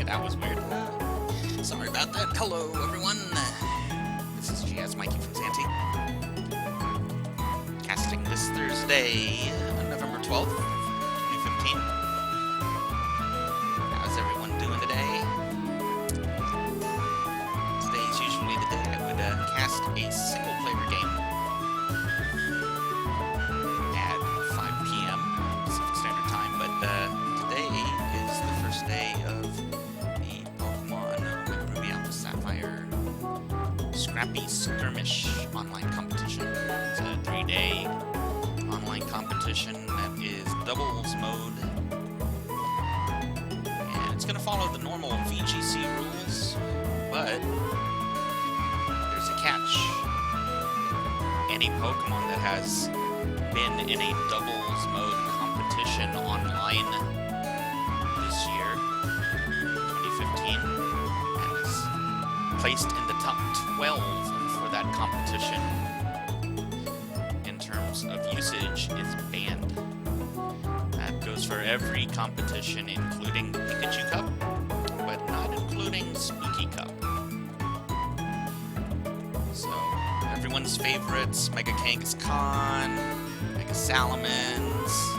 that was weird. Sorry about that. Hello, everyone. This is GS Mikey from Diancie. Casting this Thursday, November 12th, 2015. How's everyone doing today? Today's usually the day I would cast a single-player game at 5 p.m. Pacific Standard Time, but today is the first day of the Pokemon Ruby Alpha Sapphire Scrappy Skirmish online competition. It's a 3-day online competition that is doubles mode, and it's going to follow the normal VGC rules, but there's a catch. Any Pokemon that has been in a doubles mode competition online this year, 2015, and is placed in the top 12 for that competition in terms of usage is banned. That goes for every competition, including the Pikachu Cup, but not including Spooky Cup. So, everyone's favorites, Mega Kangaskhan, Mega Salamence,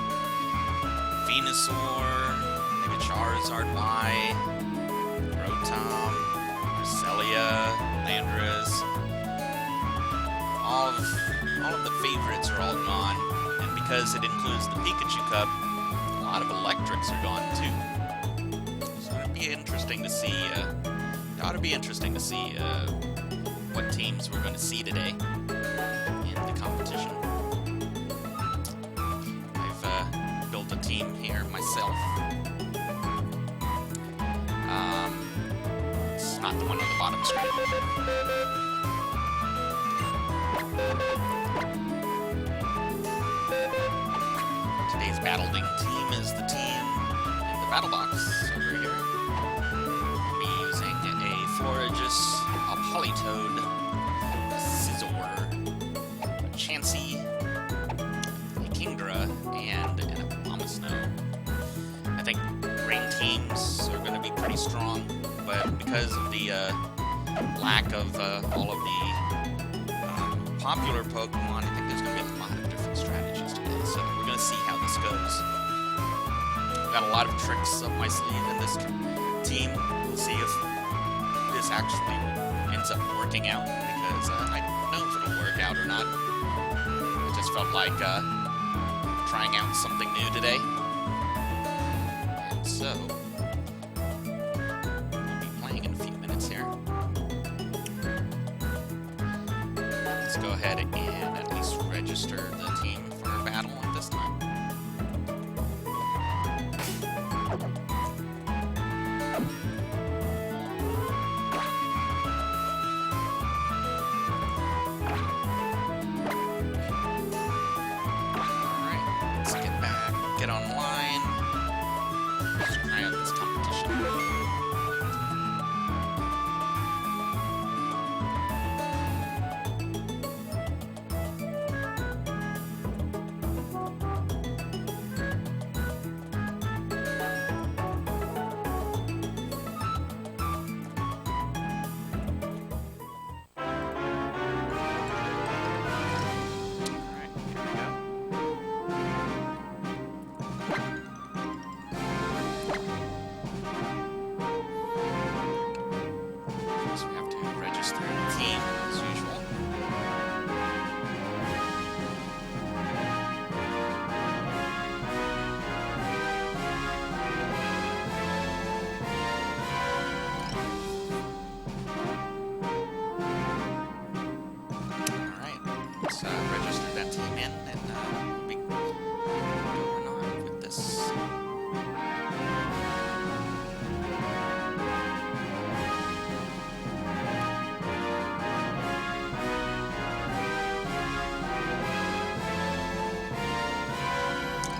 Venusaur, Mega Charizard Y, Rotom, Roselia, Landorus, all of the favorites are all gone, and because it includes the Pikachu Cup, a lot of electrics are gone too. So it'd be interesting to see, what teams we're going to see today in the competition. I've built a team here myself. It's not the one on the bottom screen. Today's battling team is the team in the battle box over here. We'll be using a Florigis, a Politoed, a Scizor, a Chansey, a Kingdra, and an Abomasnow. I think rain teams are going to be pretty strong, but because of the lack of all of the popular Pokemon, I think there's going to be a lot of different strategies today, so we're going to see how this goes. I've got a lot of tricks up my sleeve in this team. We'll see if this actually ends up working out, because I don't know if it'll work out or not. I just felt like trying out something new today. And so, we'll be playing in a few minutes here. Let's go ahead and at least register the team for a battle at this time. Get online. Let's try out this competition. Register that team in, and we'll be going on with this.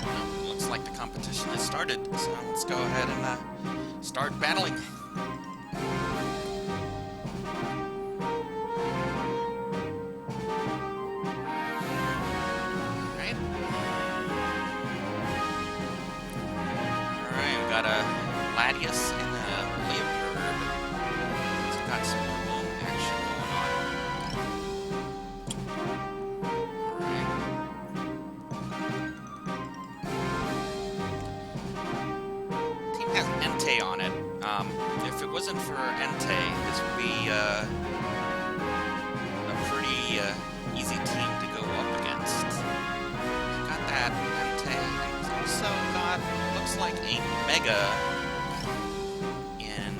Well, looks like the competition has started, so let's go ahead and start battling. Got a Latias and a has Entei on it. If it wasn't for Entei, this would be a pretty easy team to go up against. He's got that Entei, and he's also got, looks like, a Mega in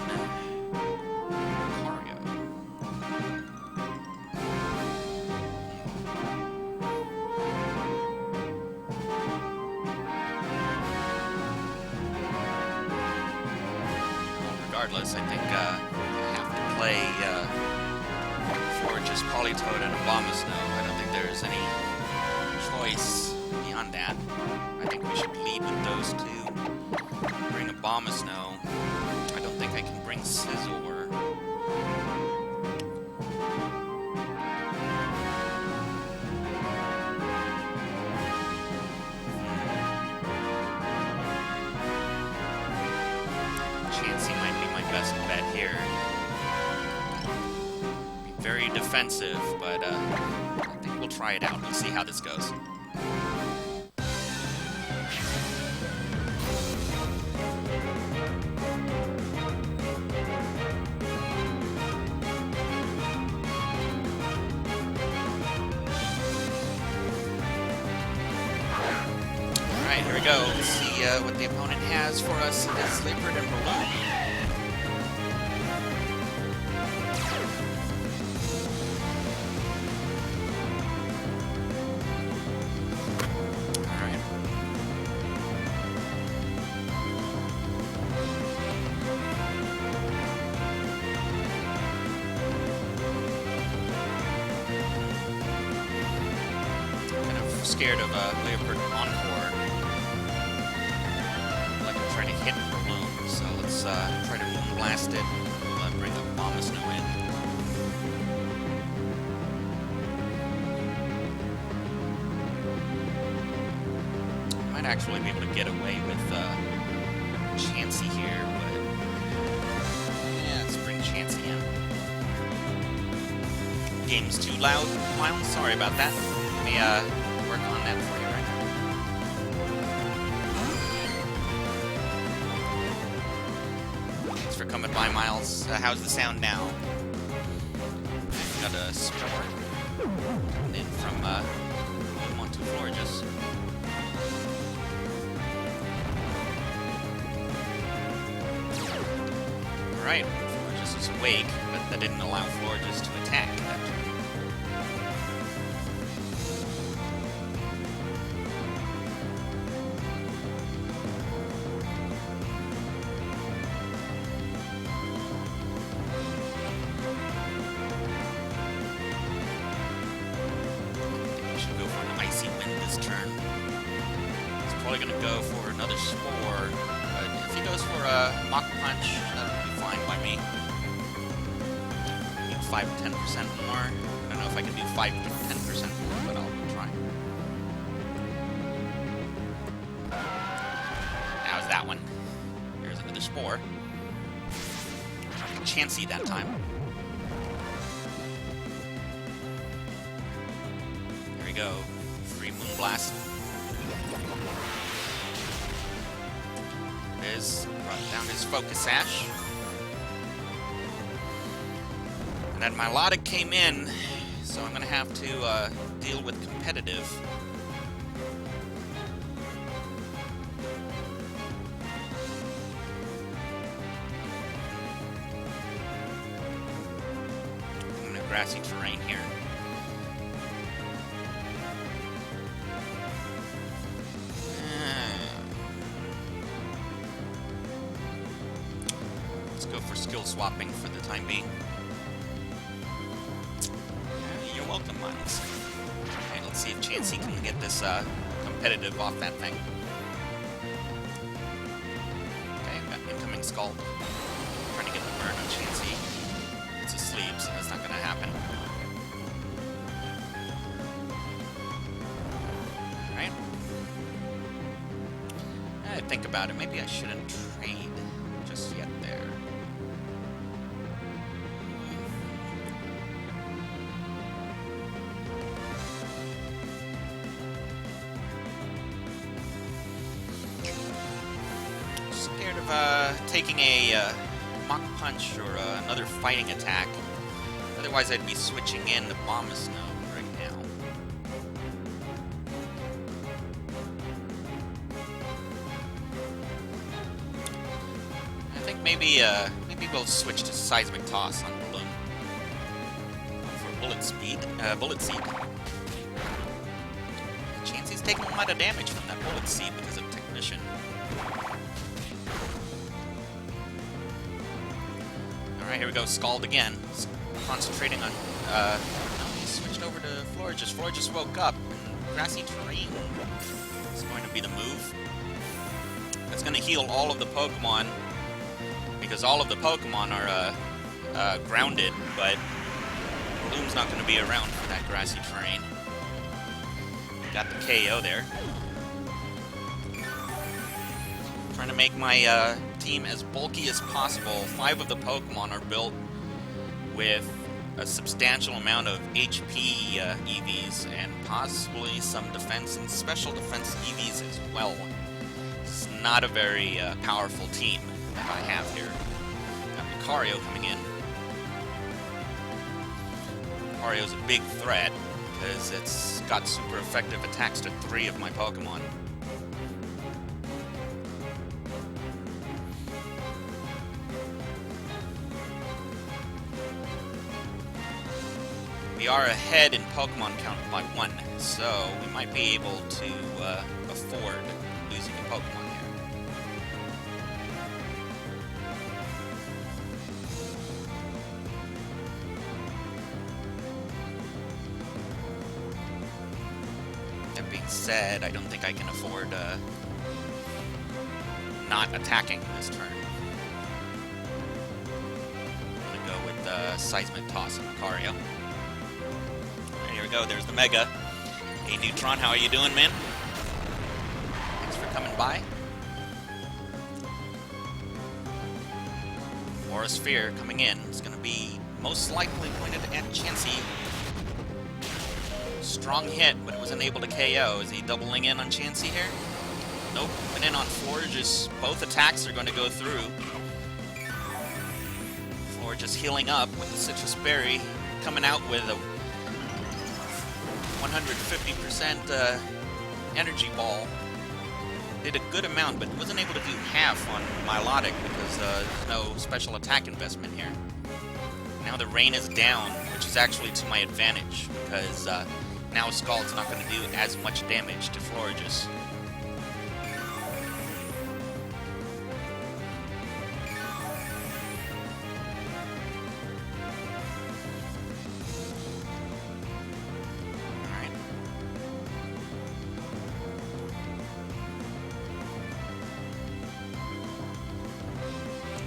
Lucario. Regardless, I think I have to play Forge's Politoed and Abomasnow. I don't think there's any choice beyond that. I think we should lead with those two. Bring Abomasnow. I don't think I can bring Scizor. Chansey might be my best bet here. Be very defensive, but I think we'll try it out. We'll see how this goes. Alright, here we go. Let's see what the opponent has for us. It is Slippered and Balloon. Alright. Kind of scared of Leopard Encore. Like I'm trying to hit Balloon, so let's try to Moonblast it. We'll bring Abomasnow in. Might actually be able to get away with Chansey here, but yeah, let's bring Chansey in. Game's too loud, Miles. Sorry about that. Let me work on that for you right now. Thanks for coming by, Miles. How's the sound now? Got a Spore. And in from Montu Florges. Alright, Florges is awake, but that didn't allow Florges to attack that turn. Probably going to go for another Spore, but if he goes for a Mach Punch, that would be fine by me. Need 5 to 10% more. I don't know if I can do 5 to 10% more, but I'll try. How's that one? Here's another Spore. Chansey that time. Here we go. Free Moonblast. Brought down his Focus Sash. And then Milotic came in, so I'm going to have to deal with competitive. I'm in a grassy terrain here. Go for skill swapping for the time being. You're welcome, Miles. Okay, let's see if Chansey can get this competitive off that thing. Okay, got incoming Scald. Trying to get the burn on Chansey. It's asleep, so that's not going to happen. Alright. I think about it. Maybe I shouldn't trade just yet there. taking a Mach Punch or another fighting attack. Otherwise, I'd be switching in to Bombsnow right now. I think maybe we'll switch to Seismic Toss on Balloon for Bullet Seed. Chansey's taking a lot of damage from that Bullet Seed because of Technician. Alright, here we go. Scald again. Concentrating on... no, he switched over to Florges. Florges woke up, and Grassy Terrain is going to be the move. That's going to heal all of the Pokemon, because all of the Pokemon are grounded, but Bloom's not going to be around for that Grassy Terrain. Got the KO there. Trying to make my team as bulky as possible. 5 of the Pokemon are built with a substantial amount of HP EVs and possibly some defense and special defense EVs as well. It's not a very powerful team that I have here. Got Lucario coming in. Lucario's a big threat because it's got super effective attacks to 3 of my Pokemon. We are ahead in Pokemon count by 1, so we might be able to afford losing a Pokemon here. That being said, I don't think I can afford not attacking this turn. I'm gonna go with Seismic Toss and Lucario. Here we go, there's the Mega. Hey Neutron, how are you doing, man? Thanks for coming by. Aura Sphere coming in. It's going to be most likely pointed at Chansey. Strong hit, but it wasn't able to KO. Is he doubling in on Chansey here? Nope, went in on Florges. Both attacks are going to go through. Florges healing up with the Citrus Berry, coming out with a 150% energy ball. Did a good amount, but wasn't able to do half on Milotic because there's no special attack investment here. Now the rain is down, which is actually to my advantage because now Scald's not going to do as much damage to Florges.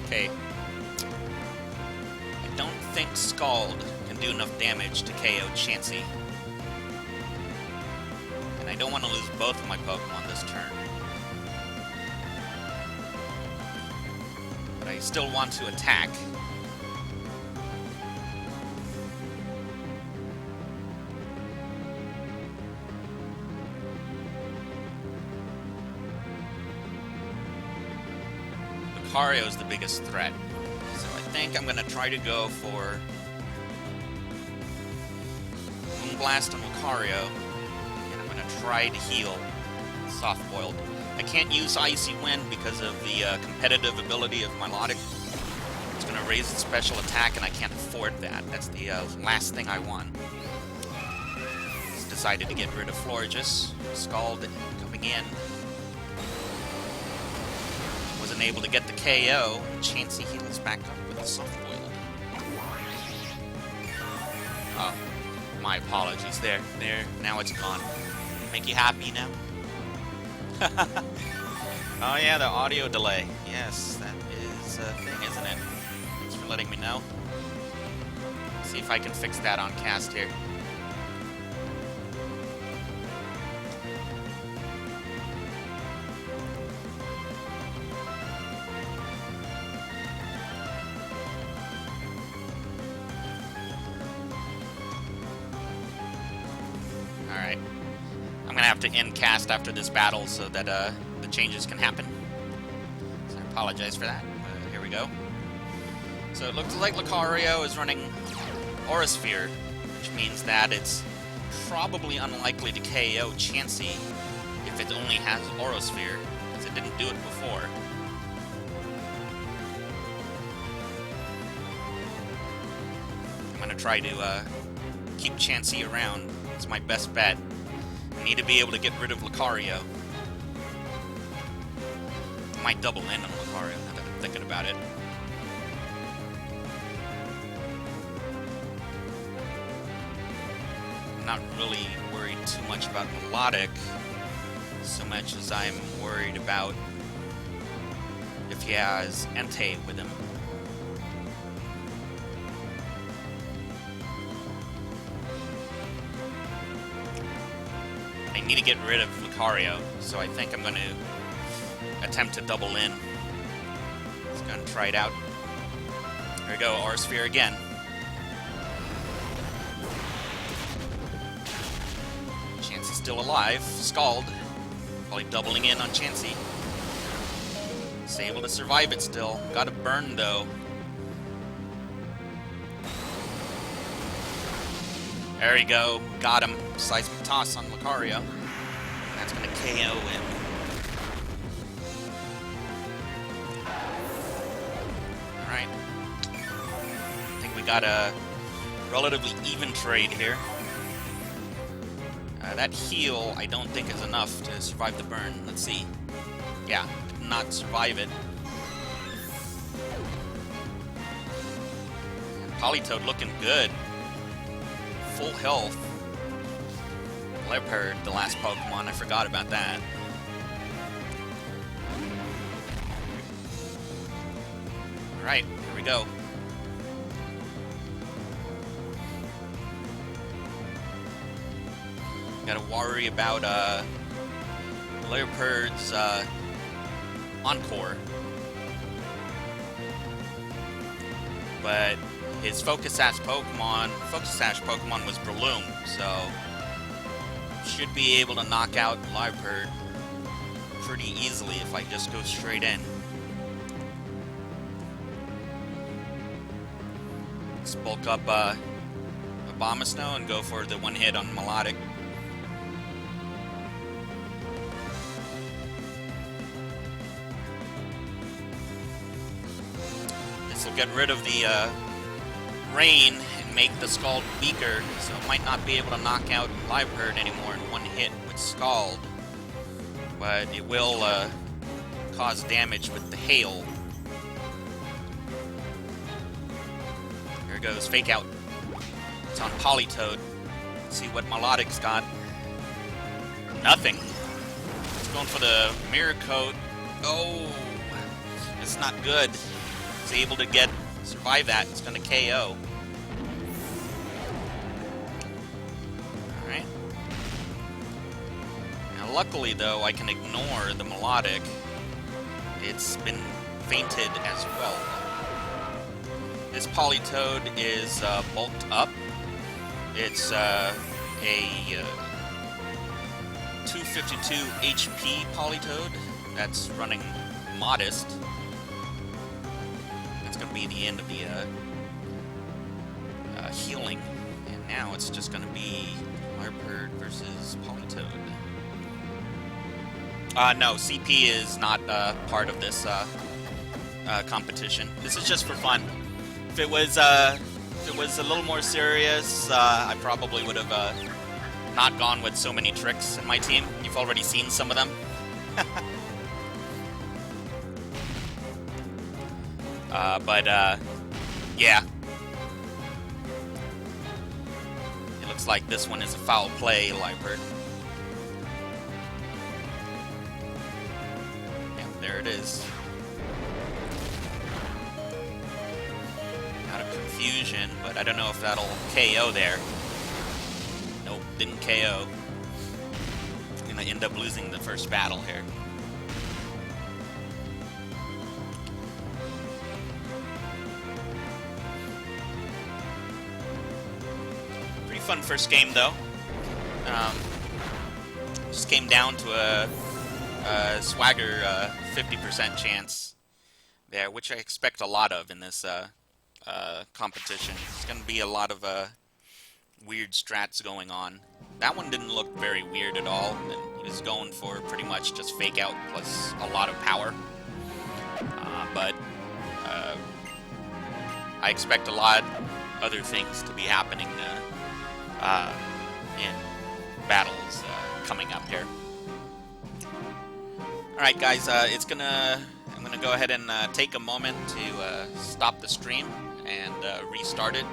Okay. I don't think Scald can do enough damage to KO Chansey. And I don't want to lose both of my Pokemon this turn. But I still want to attack. Lucario's the biggest threat. So I think I'm going to try to go for Moonblast on Lucario, and I'm going to try to heal Soft Boiled. I can't use Icy Wind because of the competitive ability of Milotic. It's going to raise its special attack, and I can't afford that. That's the last thing I want. Just decided to get rid of Florges. Scald coming in. Wasn't able to get the KO. Chansey heals back up with a Soft Boiled. Oh, my apologies. There. Now it's gone. Make you happy now? Oh yeah, the audio delay. Yes, that is a thing, isn't it? Thanks for letting me know. See if I can fix that on cast here. Alright. I'm gonna have to end cast after this battle so that the changes can happen. So I Apologize for that. Here we go. So it looks like Lucario is running Aura Sphere, which means that it's probably unlikely to KO Chansey if it only has Aura Sphere, because it didn't do it before. I'm going to try to keep Chansey around. It's my best bet. I need to be able to get rid of Lucario. I might double in on Lucario now that I'm thinking about it. I'm not really worried too much about Melodic, so much as I'm worried about if he has Entei with him. I need to get rid of Lucario, so I think I'm going to attempt to double in. Just going to try it out. There we go, Aura Sphere again. Chansey's still alive. Scald. Probably doubling in on Chansey. He's able to survive it still. Got a burn though. There we go. Got him. Seismic Toss on Lucario. That's going to KO him. Alright. I think we got a relatively even trade here. That heal, I don't think, is enough to survive the burn. Let's see. Yeah, did not survive it. Politoed looking good. Full health. Leopard, the last Pokemon, I forgot about that. Alright, here we go. Gotta worry about Leopard's Encore. But his Focus Sash Pokemon was Breloom, so should be able to knock out Leopard pretty easily if I just go straight in. Let's bulk up Abomasnow and go for the one hit on Melodic. This will get rid of the Rain and make the Scald weaker, so it might not be able to knock out Leopard anymore in one hit with Scald. But it will cause damage with the Hail. Here it goes, Fake Out. It's on Politoed. Let's see what Melodic's got. Nothing. It's going for the Mirror Coat. Oh, it's not good. It's able to survive that. It's going to KO. Alright. Now luckily though, I can ignore the Melodic. It's been fainted as well. This Politoed is bulked up. It's a 252 HP Politoed that's running Modest. That's going to be the end of the healing. And now it's just going to be Leopard versus Politoed. No, CP is not part of this competition. This is just for fun. If it was a little more serious, I probably would have not gone with so many tricks in my team. You've already seen some of them. Yeah. It looks like this one is a foul play, Leopard. Yeah, there it is. Out of confusion, but I don't know if that'll KO there. Nope, didn't KO. Gonna end up losing the first battle here. Fun first game though. Just came down to a swagger 50% chance. there, which I expect a lot of in this competition. It's going to be a lot of weird strats going on. That one didn't look very weird at all, and he was going for pretty much just fake out plus a lot of power. But I expect a lot other things to be happening in battles coming up here. Alright guys, I'm gonna go ahead and take a moment to stop the stream and restart it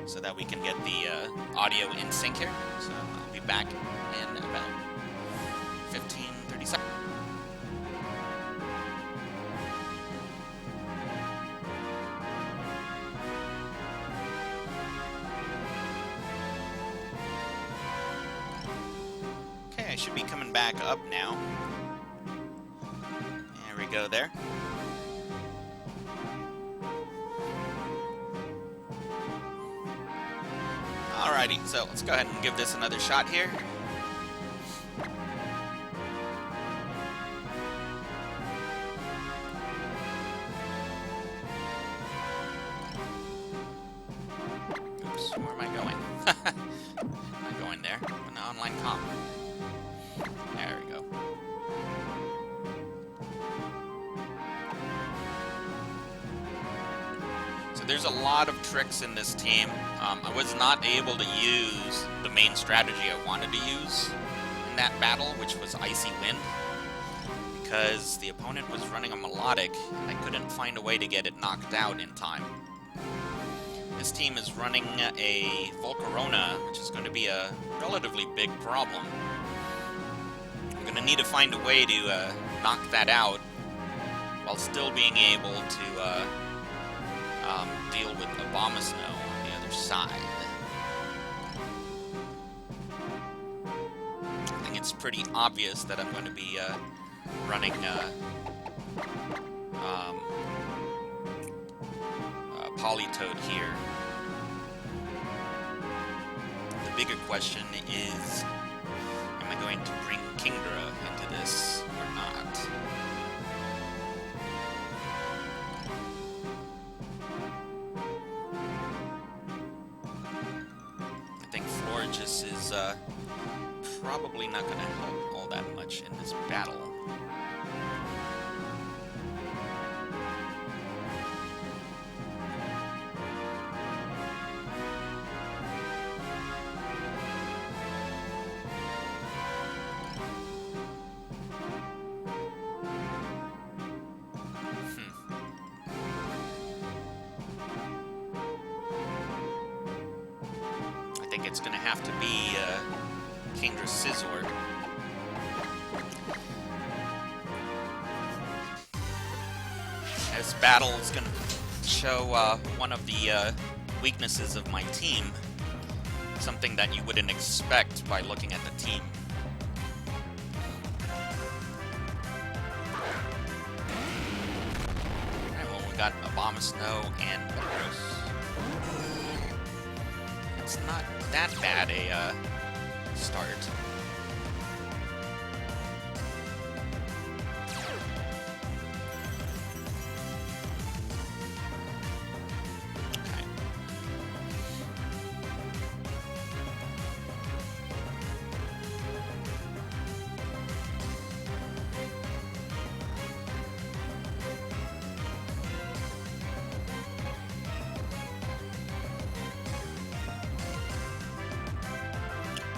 so that we can get the audio in sync here. So I'll be back in about 15-30 seconds. Okay, I should be coming back up now. There we go there. Alrighty, so let's go ahead and give this another shot here. Oops, where am I going? I'm not going there. I'm in online comp. There we go. There's a lot of tricks in this team. I was not able to use the main strategy I wanted to use in that battle, which was Icy Wind, because the opponent was running a Melodic, and I couldn't find a way to get it knocked out in time. This team is running a Volcarona, which is going to be a relatively big problem. I'm going to need to find a way to knock that out while still being able to deal with Abomasnow on the other side. I think it's pretty obvious that I'm going to be running Politoed here. The bigger question is, am I going to bring Kingdra into this or not? Is probably not going to help all that much in this battle. I think it's going to have to be Kingdra Scizor. This battle is going to show one of the weaknesses of my team, something that you wouldn't expect by looking at the team. Alright, well, we got Abomasnow and Metagross. It's not that bad a start. Okay.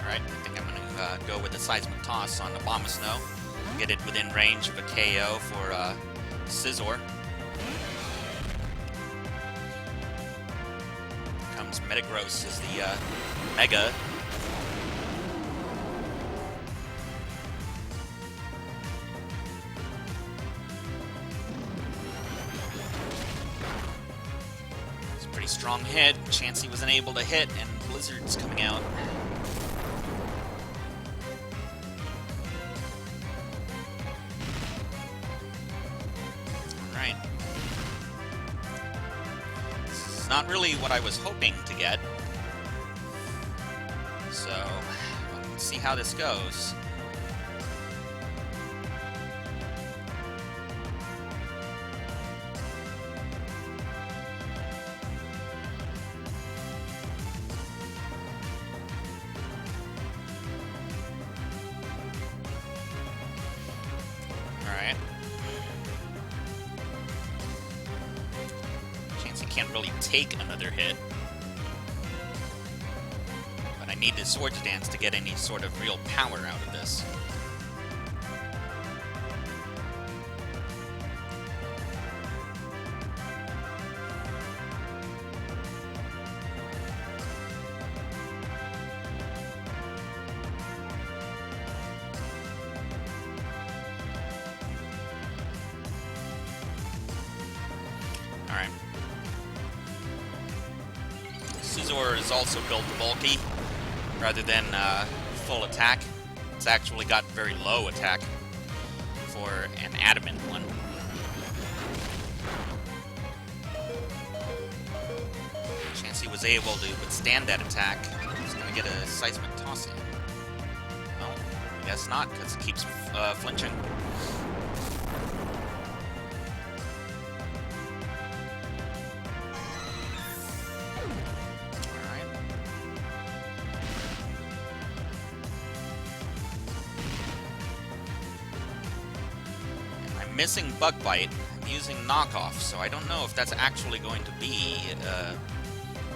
Alright, I think I'm going to go with the Seismic Toss on Abomasnow. Get it within range of a KO for Scizor. Comes Metagross as the Mega. It's a pretty strong hit. Chansey wasn't able to hit, and Blizzard's coming out. Not really what I was hoping to get. So, let's see how this goes. can't really take another hit. But I need the Swords Dance to get any sort of real power out of this. Alright. Scizor is also built bulky, rather than full attack. It's actually got very low attack for an adamant one. Chansey was able to withstand that attack. He's going to get a Seismic Toss in. Well, I guess not, because it keeps flinching. Missing Bug Bite. I'm using Knockoff, so I don't know if that's actually going to be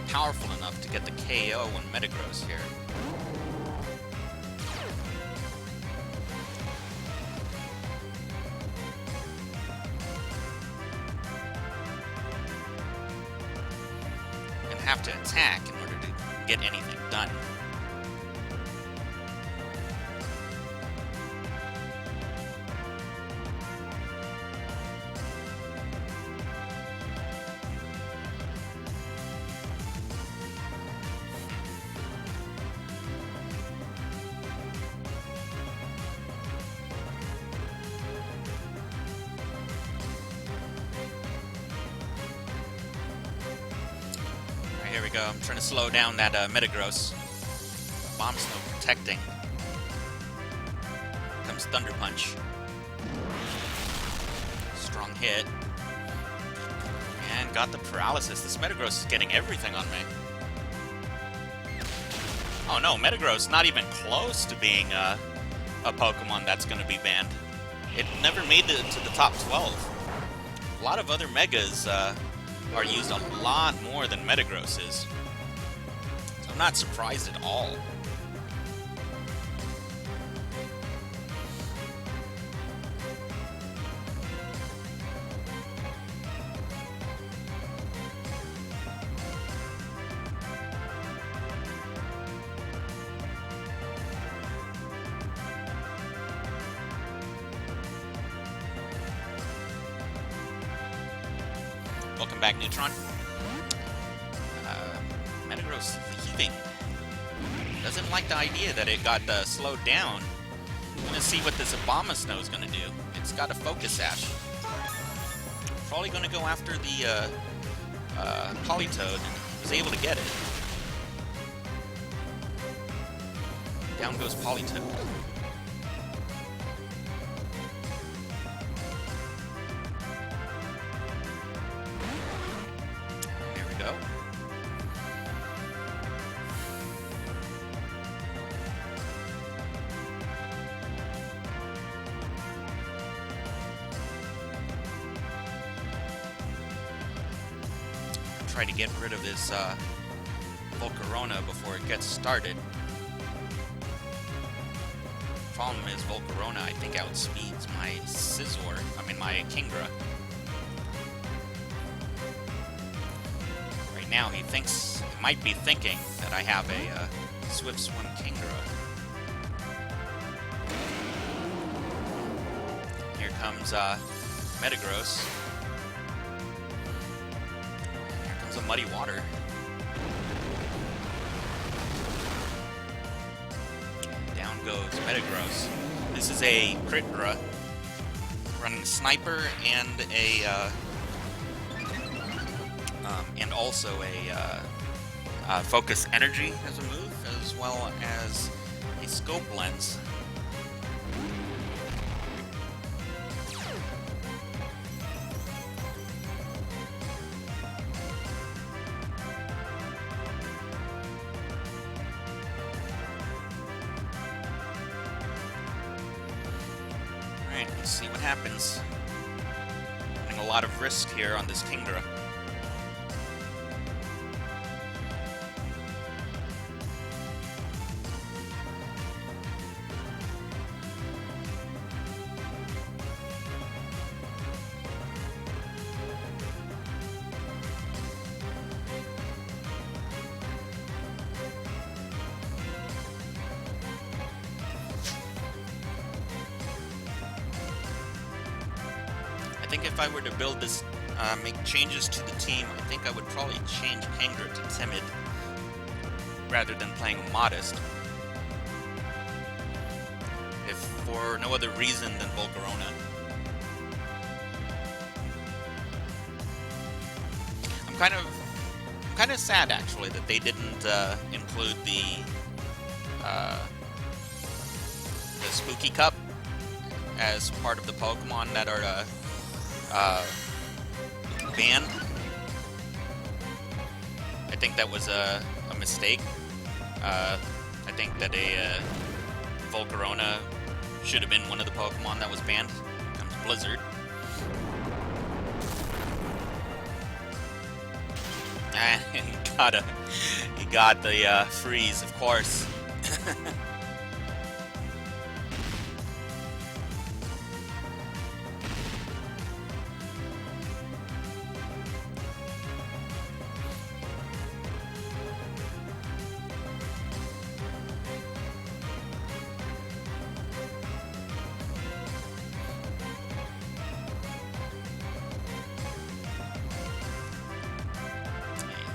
powerful enough to get the KO on Metagross here. I'm gonna have to attack in order to get anything done. Here we go. I'm trying to slow down that Metagross. Bomb Snow protecting. Comes Thunder Punch. Strong hit. And got the paralysis. This Metagross is getting everything on me. Oh no, Metagross not even close to being a Pokemon that's going to be banned. It never made it to the top 12. A lot of other Megas are used a lot more than Metagross is. So I'm not surprised at all. Welcome back, Neutron. Metagross leaving. Doesn't like the idea that it got slowed down. I'm gonna see what this Abomasnow is gonna do. It's got a Focus Sash. Probably gonna go after the Politoed, and was able to get it. Down goes Politoed. Go. Try to get rid of this Volcarona before it gets started. Problem is Volcarona, I think, outspeeds my Scizor. I mean my Kingdra. Now he might be thinking that I have a Swift Swim Kingdra. Here comes Metagross. Here comes a Muddy Water. Down goes Metagross. This is a Critdra, running Sniper and also a Focus Energy as a move, as well as a Scope Lens. Alright, let's see what happens. Running a lot of risk here on this Kingdra. think if I were to build this, make changes to the team, I think I would probably change Kyogre to Timid rather than playing Modest. If for no other reason than Volcarona. I'm kind of sad actually that they didn't include the Spooky Cup as part of the Pokemon that are banned. I think that was a mistake. I think that a Volcarona should have been one of the Pokemon that was banned. Here comes Blizzard. He got the freeze, of course.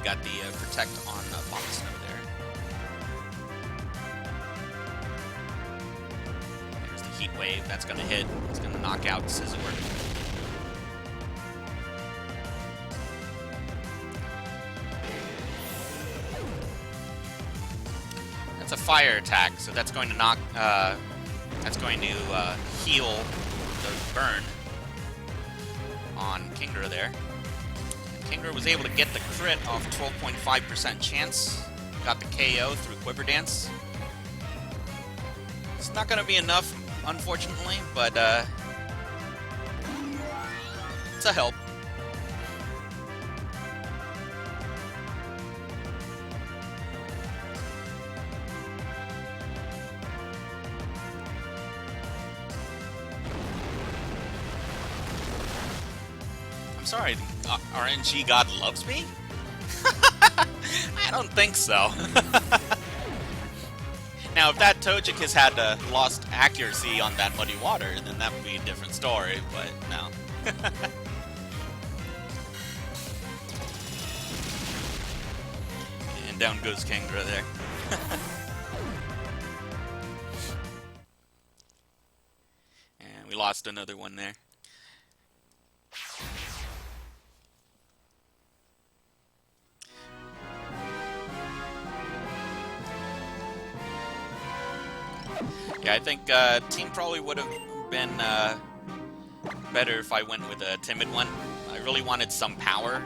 Got the Protect on Bomb Snow there. There's the Heat Wave. That's going to hit. It's going to knock out Scizor. That's a fire attack, so that's going to knock. That's going to heal the burn on Kyogre there. Kyogre was able to get the crit off 12.5% chance. Got the KO through Quiver Dance. It's not going to be enough, unfortunately, but it's a help. I'm sorry. RNG God loves me? I don't think so. Now, if that Togekiss had lost accuracy on that muddy water, then that would be a different story, but no. And down goes Kyogre there. And we lost another one there. Yeah, I think team probably would have been better if I went with a Timid one. I really wanted some power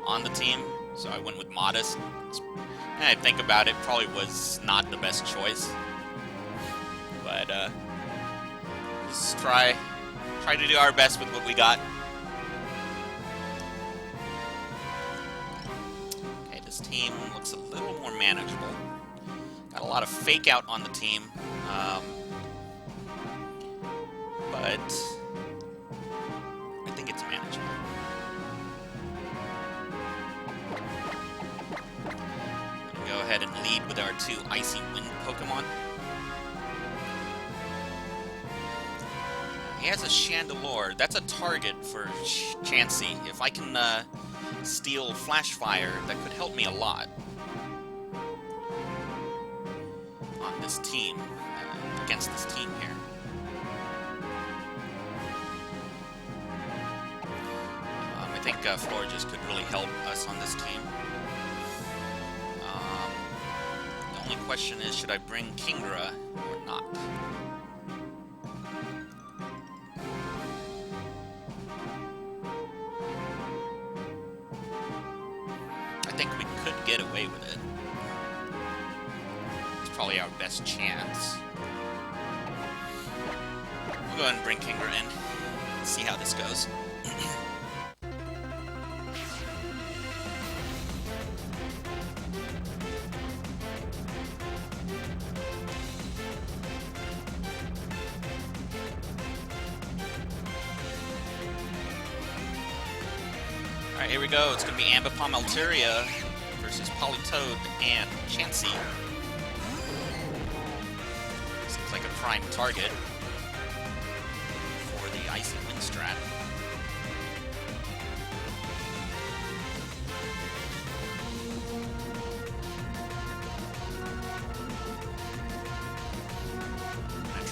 on the team, so I went with Modest. And I think about it, probably was not the best choice. But just try to do our best with what we got. Okay, this team looks a little more manageable. Got a lot of fake out on the team. But I think it's manageable. We'll go ahead and lead with our two Icy Wind Pokemon. He has a Chandelure. That's a target for Chansey. If I can steal Flash Fire, that could help me a lot on this team, against this team here. I think Florges could really help us on this team. The only question is, should I bring Kyogre or not? I think we could get away with it. It's probably our best chance. We'll go ahead and bring Kyogre in. See how this goes. Alright, here we go. It's going to be Ambipom Altaria versus Politoed and Chansey. Seems like a prime target for the Icy Wind strat.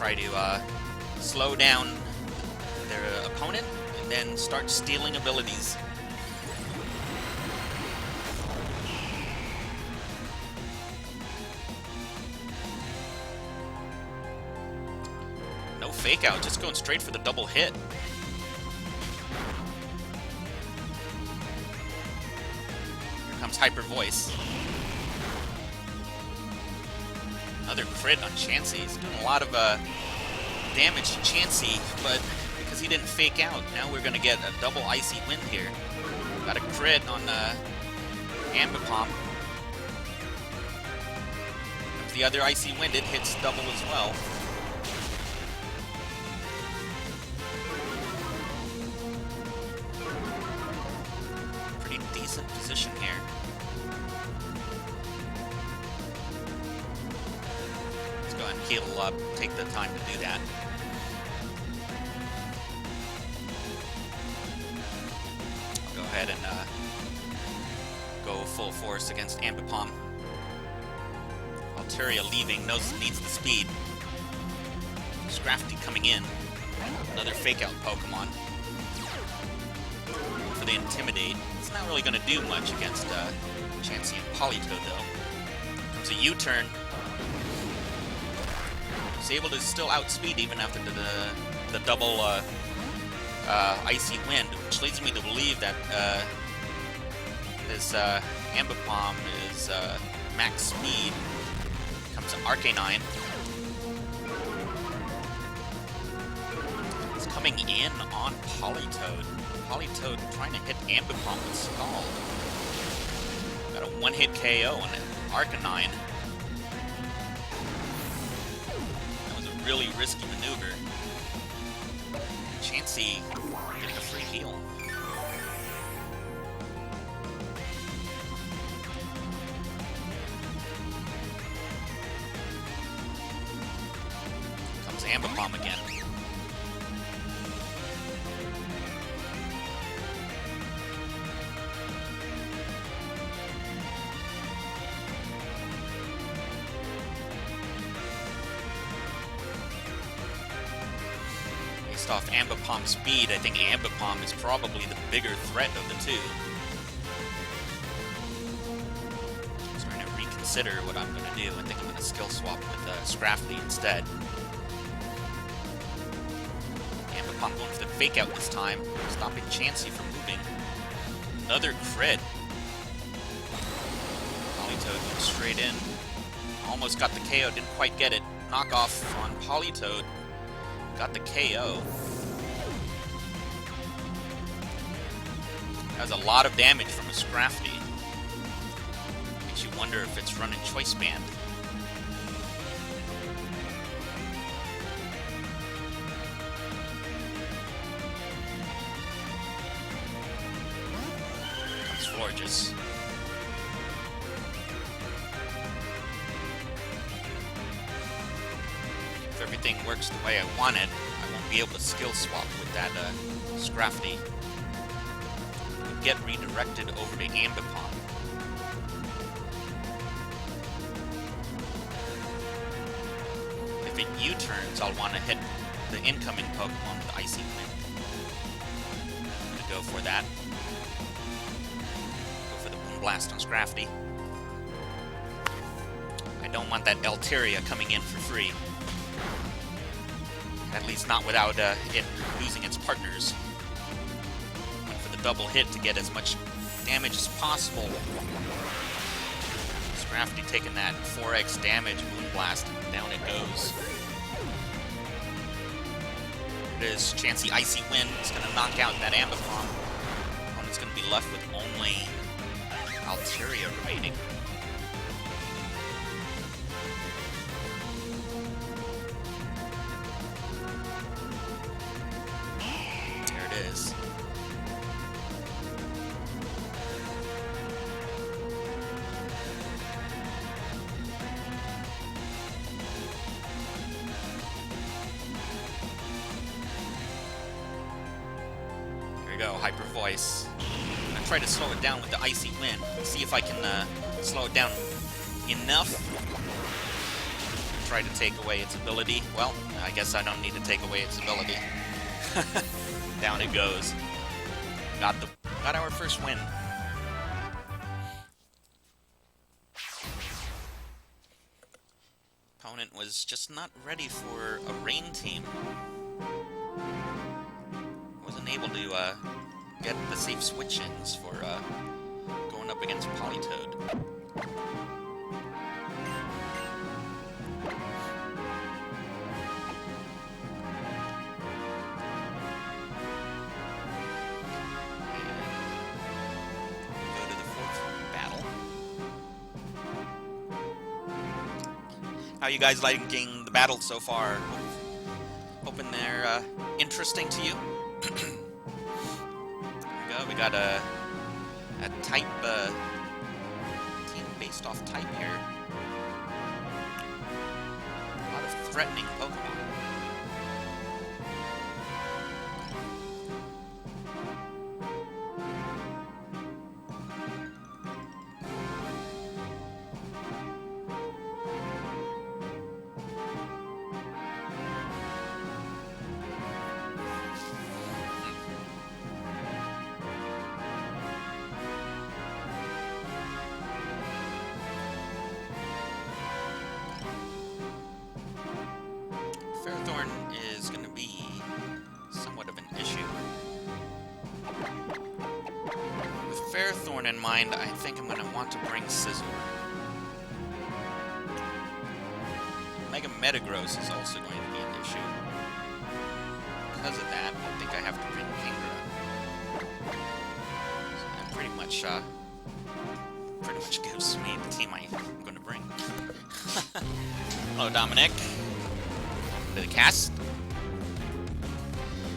try to slow down their opponent and then start stealing abilities. No fake out, just going straight for the double hit. Here comes Hyper Voice. Another crit on Chansey. He's doing a lot of damage to Chansey, but because he didn't fake out, now we're going to get a double Icy Wind here. Got a crit on Ambipom. Comes the other Icy Wind, it hits double as well. Pretty decent position here. Heal up, take the time to do that. I'll go ahead and go full force against Ambipom. Altaria leaving, needs the speed. Scrappy coming in. Another fake out Pokemon. For the Intimidate. It's not really going to do much against Chansey and Politoed though. Comes a U-turn. He's able to still outspeed even after the double Icy Wind, which leads me to believe that this Ambipom is max speed. Comes an Arcanine. It's coming in on Politoed. Politoed trying to hit Ambipom with Scald. Got a one-hit KO on Arcanine. Really risky maneuver. Chansey getting a free heal. Comes Ambipom again. Off Ambipom's speed, I think Ambipom is probably the bigger threat of the two. I'm trying to reconsider what I'm going to do. I think I'm going to skill swap with Scrappy instead. Ambipom going for the fake out this time, stopping Chansey from moving. Another crit. Politoed went straight in. Almost got the KO, didn't quite get it. Knockoff on Politoed. Got the KO. That was a lot of damage from a Scrappy. Makes you wonder if it's running Choice Band. Comes Florges. If everything works the way I want it, I won't be able to skill swap with that Scrappy. Get redirected over to Ambipom. If it U-turns, I'll want to hit the incoming Pokemon with Icy Wind. I'm going to go for that. Go for the Moonblast on Scrappy. I don't want that Altaria coming in for free. At least not without it losing its partners. Double hit to get as much damage as possible. Scrappy taking that 4x damage, Moonblast, down it goes. It is Chansey Icy Wind. It's going to knock out that Ambipom. Opponent's going to be left with only Altaria remaining. There it is. Go, Hyper Voice. I'm going to try to slow it down with the Icy Wind. See if I can slow it down enough. try to take away its ability. Well, I guess I don't need to take away its ability. Down it goes. Got our first win. Opponent was just not ready for a rain team. Wasn't able to get the safe switch-ins for going up against Politoed. How you guys liking the battles so far? Hoping they're interesting to you. There we go. We got a type team based off type here. A lot of threatening Pokemon. Is going to be somewhat of an issue. With Fairthorn in mind, I think I'm going to want to bring Scizor. Mega Metagross is also going to be an issue. Because of that, I think I have to bring Kingdra. So that pretty much gives me the team I'm going to bring. Hello, Dominic. To the cast.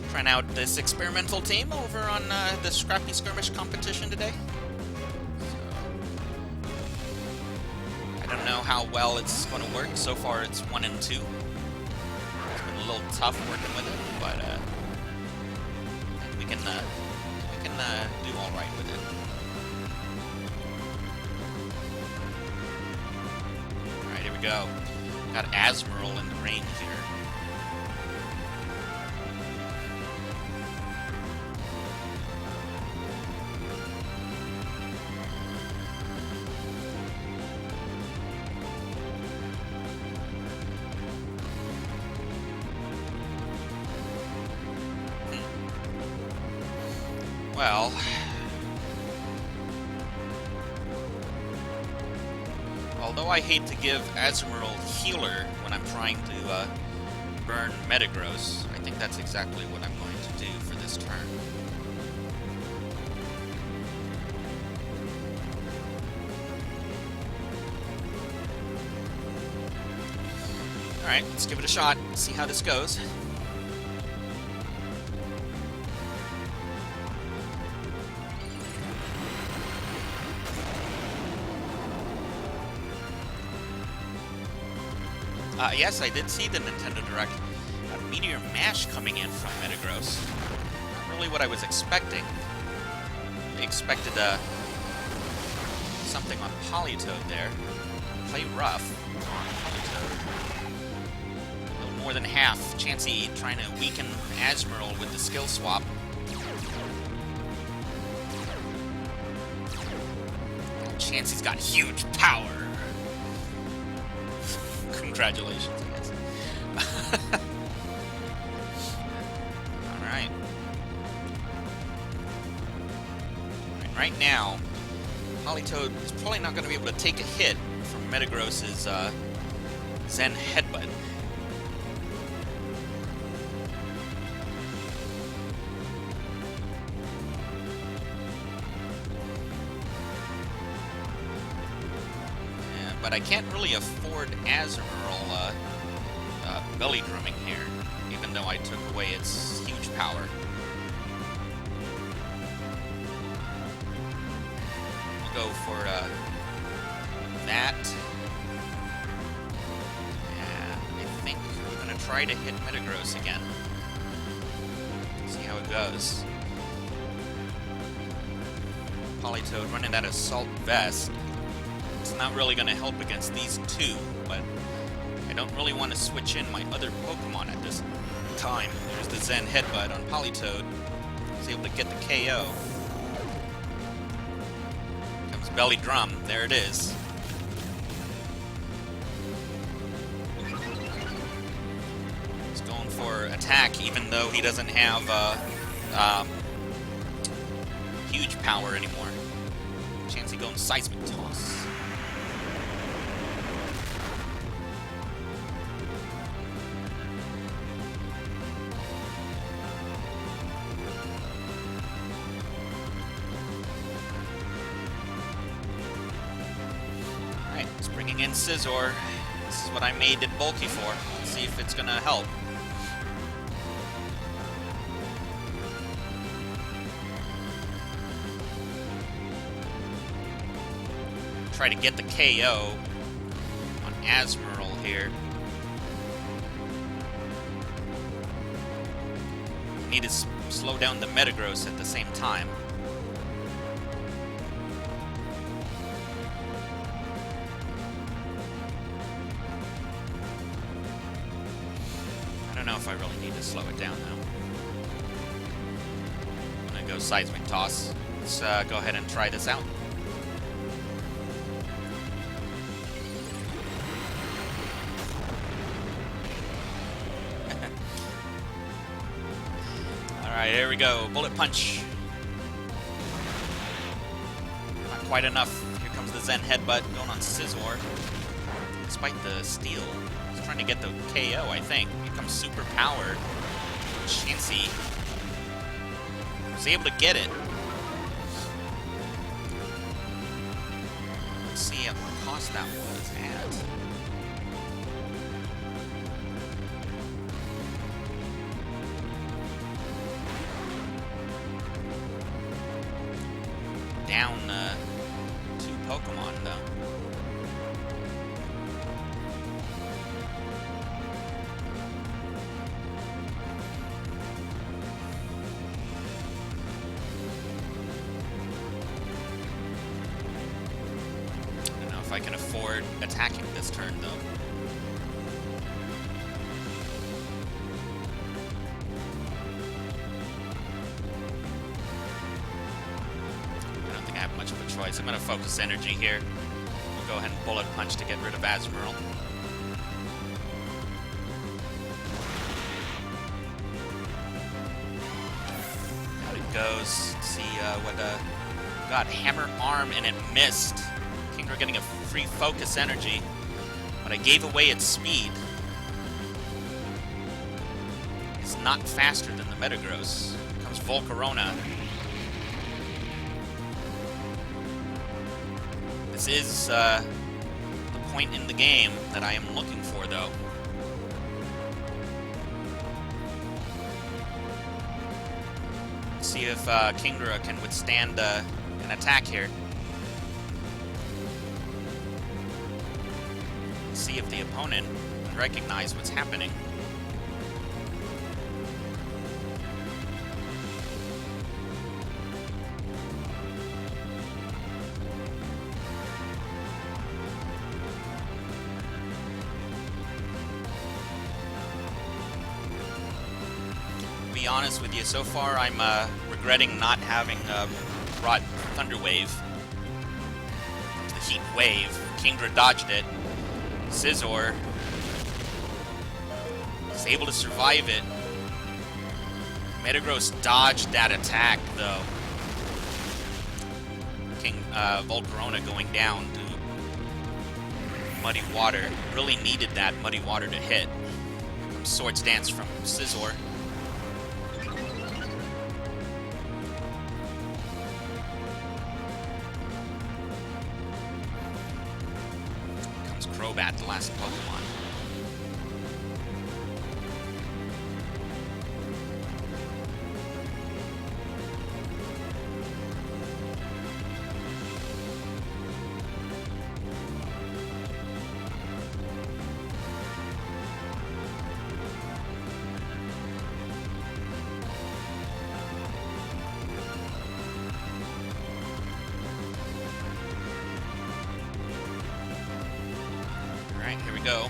Trying out this experimental team over on the Scrappy Skirmish competition today. So, I don't know how well it's going to work. So far, it's 1 and 2. It's been a little tough working with it, but we can do all right with it. All right, here we go. Got Azumarill in the range here. Well, although I hate to give Azumarill healer when I'm trying to burn Metagross, I think that's exactly what I'm going to do for this turn. Alright, let's give it a shot, see how this goes. Yes, I did see the Nintendo Direct. Meteor Mash coming in from Metagross. Not really what I was expecting. I expected something on Politoed there. Play rough on Politoed. A little more than half. Chansey trying to weaken Azumarill with the skill swap. Chansey's got huge power. Congratulations, I guess. Alright. Right now, Politoed is probably not going to be able to take a hit from Metagross's Zen Headbutt. But I can't really afford Azumarill belly drumming here, even though I took away its huge power. We'll go for that. And I think we're going to try to hit Metagross again. See how it goes. Politoed running that Assault Vest. It's not really going to help against these two, but I don't really want to switch in my other Pokemon at this time. There's the Zen Headbutt on Politoed. I was able to get the KO. Comes Belly Drum. There it is. He's going for attack, even though he doesn't have huge power anymore. Chansey going Seismic Toss. Alright, it's bringing in Scizor. This is what I made it bulky for. Let's see if it's gonna help. Try to get the KO on Azumarill here. Need to slow down the Metagross at the same time. I don't know if I really need to slow it down though. I'm gonna go Seismic Toss. Let's go ahead and try this out. Alright, here we go. Bullet Punch. Not quite enough. Here comes the Zen Headbutt going on Scizor. Despite the steal. He's trying to get the KO, I think. Here comes Super Power. Chansey was able to get it. Let's see what cost that was at. Down 2 Pokemon though. I don't know if I can afford attacking this turn though. Much of a choice. I'm going to focus energy here. We'll go ahead and Bullet Punch to get rid of Azumarill. Out it goes. Let's see what got Hammer Arm and it missed. Kingdra getting a free focus energy, but I gave away its speed. It's not faster than the Metagross. Here comes Volcarona. This is the point in the game that I am looking for, though. Let's see if Kingdra can withstand an attack here. Let's see if the opponent can recognize what's happening. Be honest with you, so far I'm regretting not having brought Thunder Wave. The Heat Wave. Kingdra dodged it. Scizor is able to survive it. Metagross dodged that attack though. Volcarona going down to Muddy Water. Really needed that Muddy Water to hit. Here comes Swords Dance from Scizor. Crobat, the last Pokemon. Alright, here we go.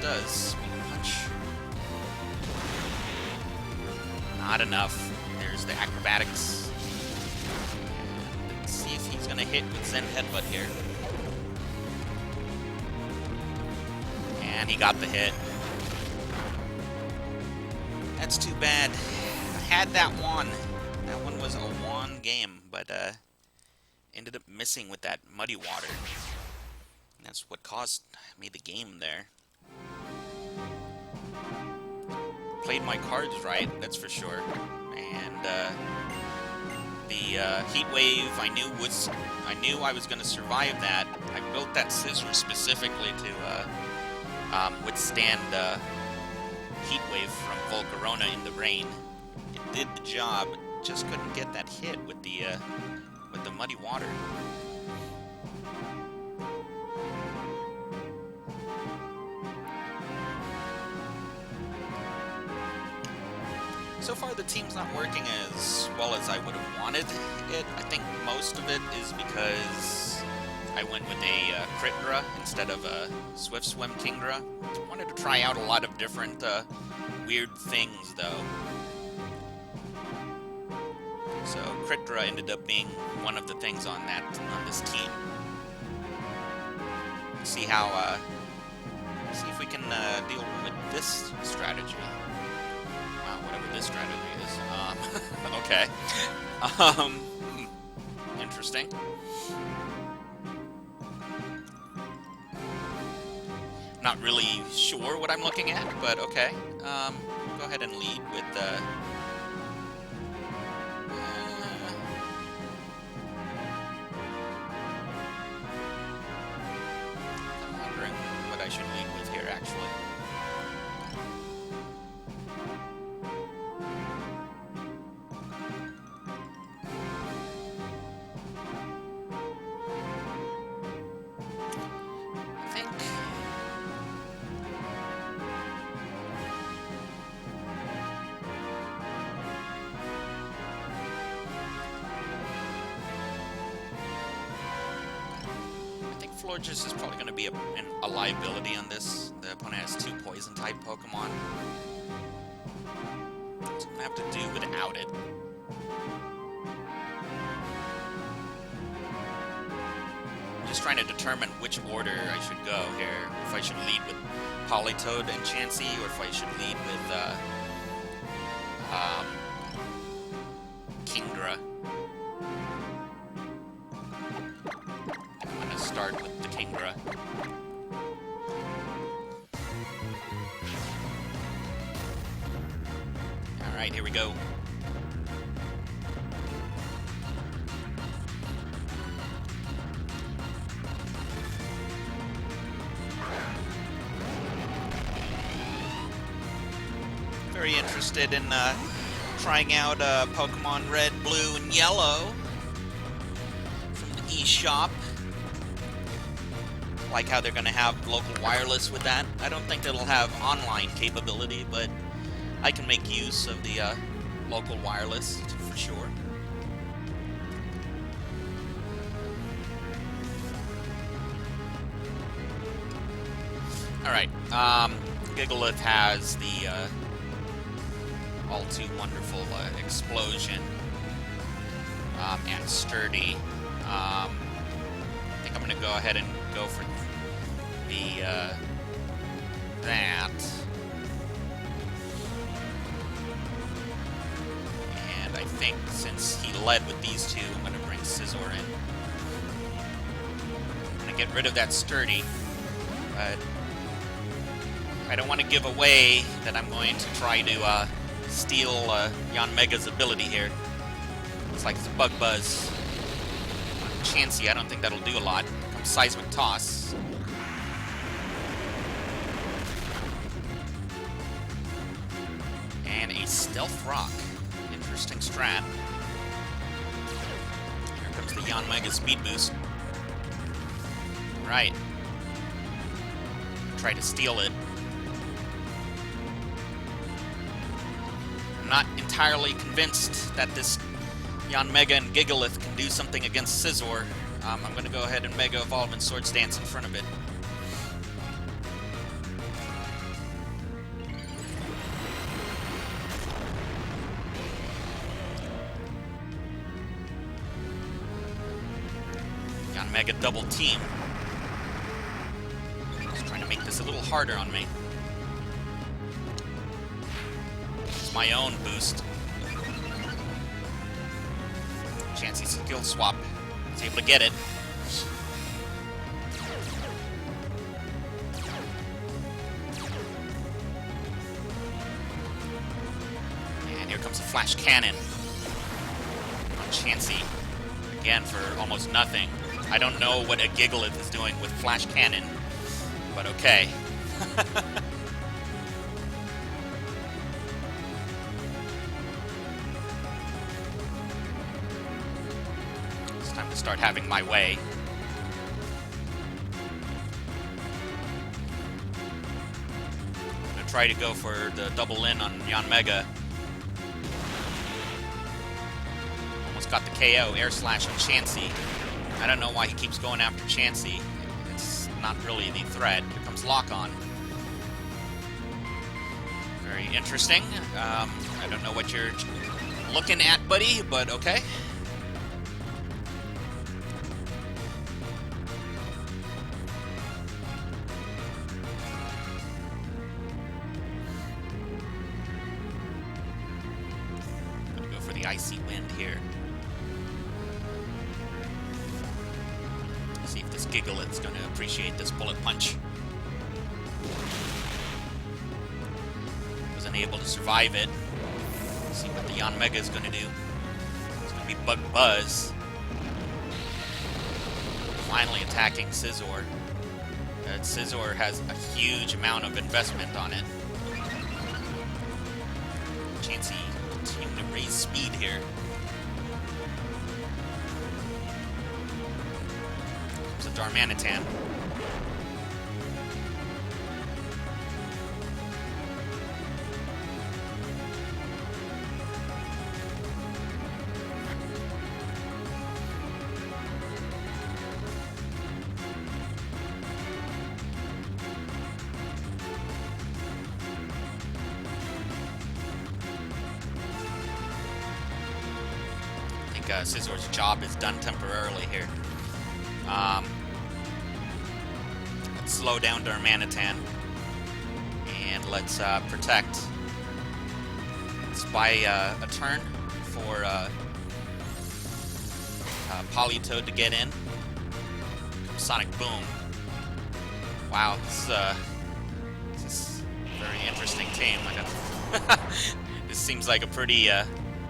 does. Speed punch. Not enough. There's the acrobatics. Let's see if he's gonna hit with Zen Headbutt here. And he got the hit. That's too bad. I had that one. That one was a one game, but ended up missing with that muddy water. And that's what cost me the game there. Played my cards right, that's for sure. And the heat wave, I knew I was going to survive that. I built that scissor specifically to withstand heat wave from Volcarona in the rain. It did the job, just couldn't get that hit with the muddy water. So far, the team's not working as well as I would have wanted it. I think most of it is because I went with a Kritra instead of a Swift Swim Kingdra. I wanted to try out a lot of different weird things, though. So Kritra ended up being one of the things on this team. See how see if we can deal with this strategy. Wow, whatever this strategy is. Okay. Interesting. Not really sure what I'm looking at, but okay. Go ahead and lead with I'm wondering what I should lead with here, actually. Florges is probably going to be a liability on this. The opponent has 2 poison-type Pokemon. So I'm going to have to do without it. Just trying to determine which order I should go here. If I should lead with Politoed and Chansey, or if I should lead with Kingdra. I'm going to start with the Kingdra. Alright, here we go. Very interested in trying out Pokemon Red, Blue, and Yellow from the eShop. Like how they're going to have local wireless with that. I don't think it'll have online capability, but I can make use of the local wireless for sure. Alright, Gigalith has the all too wonderful explosion and sturdy. I think I'm going to go ahead and go for the that. And I think since he led with these 2, I'm going to bring Scizor in. I'm going to get rid of that sturdy, but I don't want to give away that I'm going to try to steal Yanmega's ability here. Looks like it's a Bug Buzz. Chansey, I don't think that'll do a lot. Comes Seismic Toss. And a Stealth Rock. Interesting strat. Here comes the Yanmega Speed Boost. Right. Try to steal it. I'm not entirely convinced that this Yanmega and Gigalith can do something against Scizor. I'm going to go ahead and Mega Evolve and Swords Dance in front of it. Mega double team. Just trying to make this a little harder on me. It's my own boost. Chansey skill swap. He's able to get it. And here comes a Flash Cannon on Chansey. Again, for almost nothing. I don't know what a Gigalith is doing with Flash Cannon, but okay. It's time to start having my way. I'm gonna try to go for the double in on Yanmega. Got the KO, Air Slash on Chansey. I don't know why he keeps going after Chansey. It's not really the threat. Here comes Lock On. Very interesting. I don't know what you're looking at, buddy, but okay. Gonna go for the Icy Wind here. See if this Gigalith's going to appreciate this Bullet Punch. Was unable to survive it. See what the Yanmega is going to do. It's going to be Bug Buzz. Finally attacking Scizor. Scizor has a huge amount of investment on it. Chansey continuing to raise speed here. Darmanitan. I think Scizor's job is done temporarily here. Slow down Darmanitan, and let's protect. Let's buy a turn for Politoed to get in. Sonic Boom. Wow, this is a very interesting team. This seems like a pretty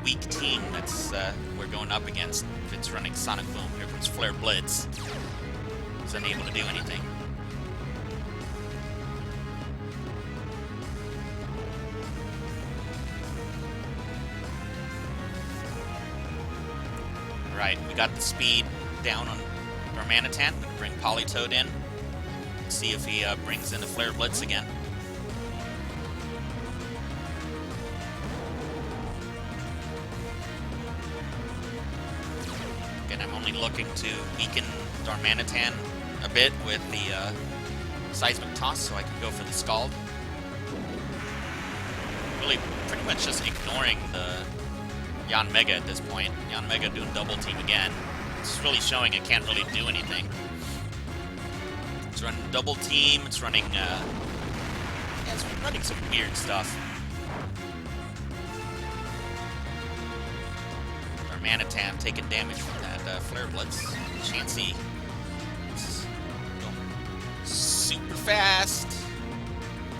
weak team that's we're going up against. If it's running Sonic Boom, here comes Flare Blitz. He's unable to do anything. Right, we got the speed down on Darmanitan. We're going to bring Politoed in. See if he brings in the Flare Blitz again. Again, I'm only looking to weaken Darmanitan a bit with the Seismic Toss, so I can go for the Scald. Really pretty much just ignoring the Yanmega at this point. Yanmega doing double team again. It's really showing it can't really do anything. It's running double team. It's running it's running some weird stuff. Darmanitan taking damage from that Flare Blitz. Chansey super fast.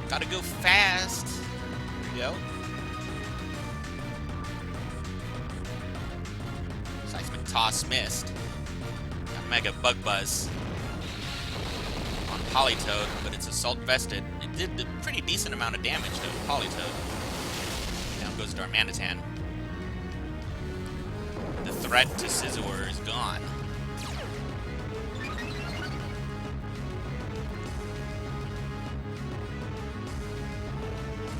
Gotta go fast. There we go. Seismic Toss missed. Got Mega Bug Buzz on Politoed, but it's Assault Vested. It did a pretty decent amount of damage to Politoed. Down goes Darmanitan. The threat to Scizor is gone.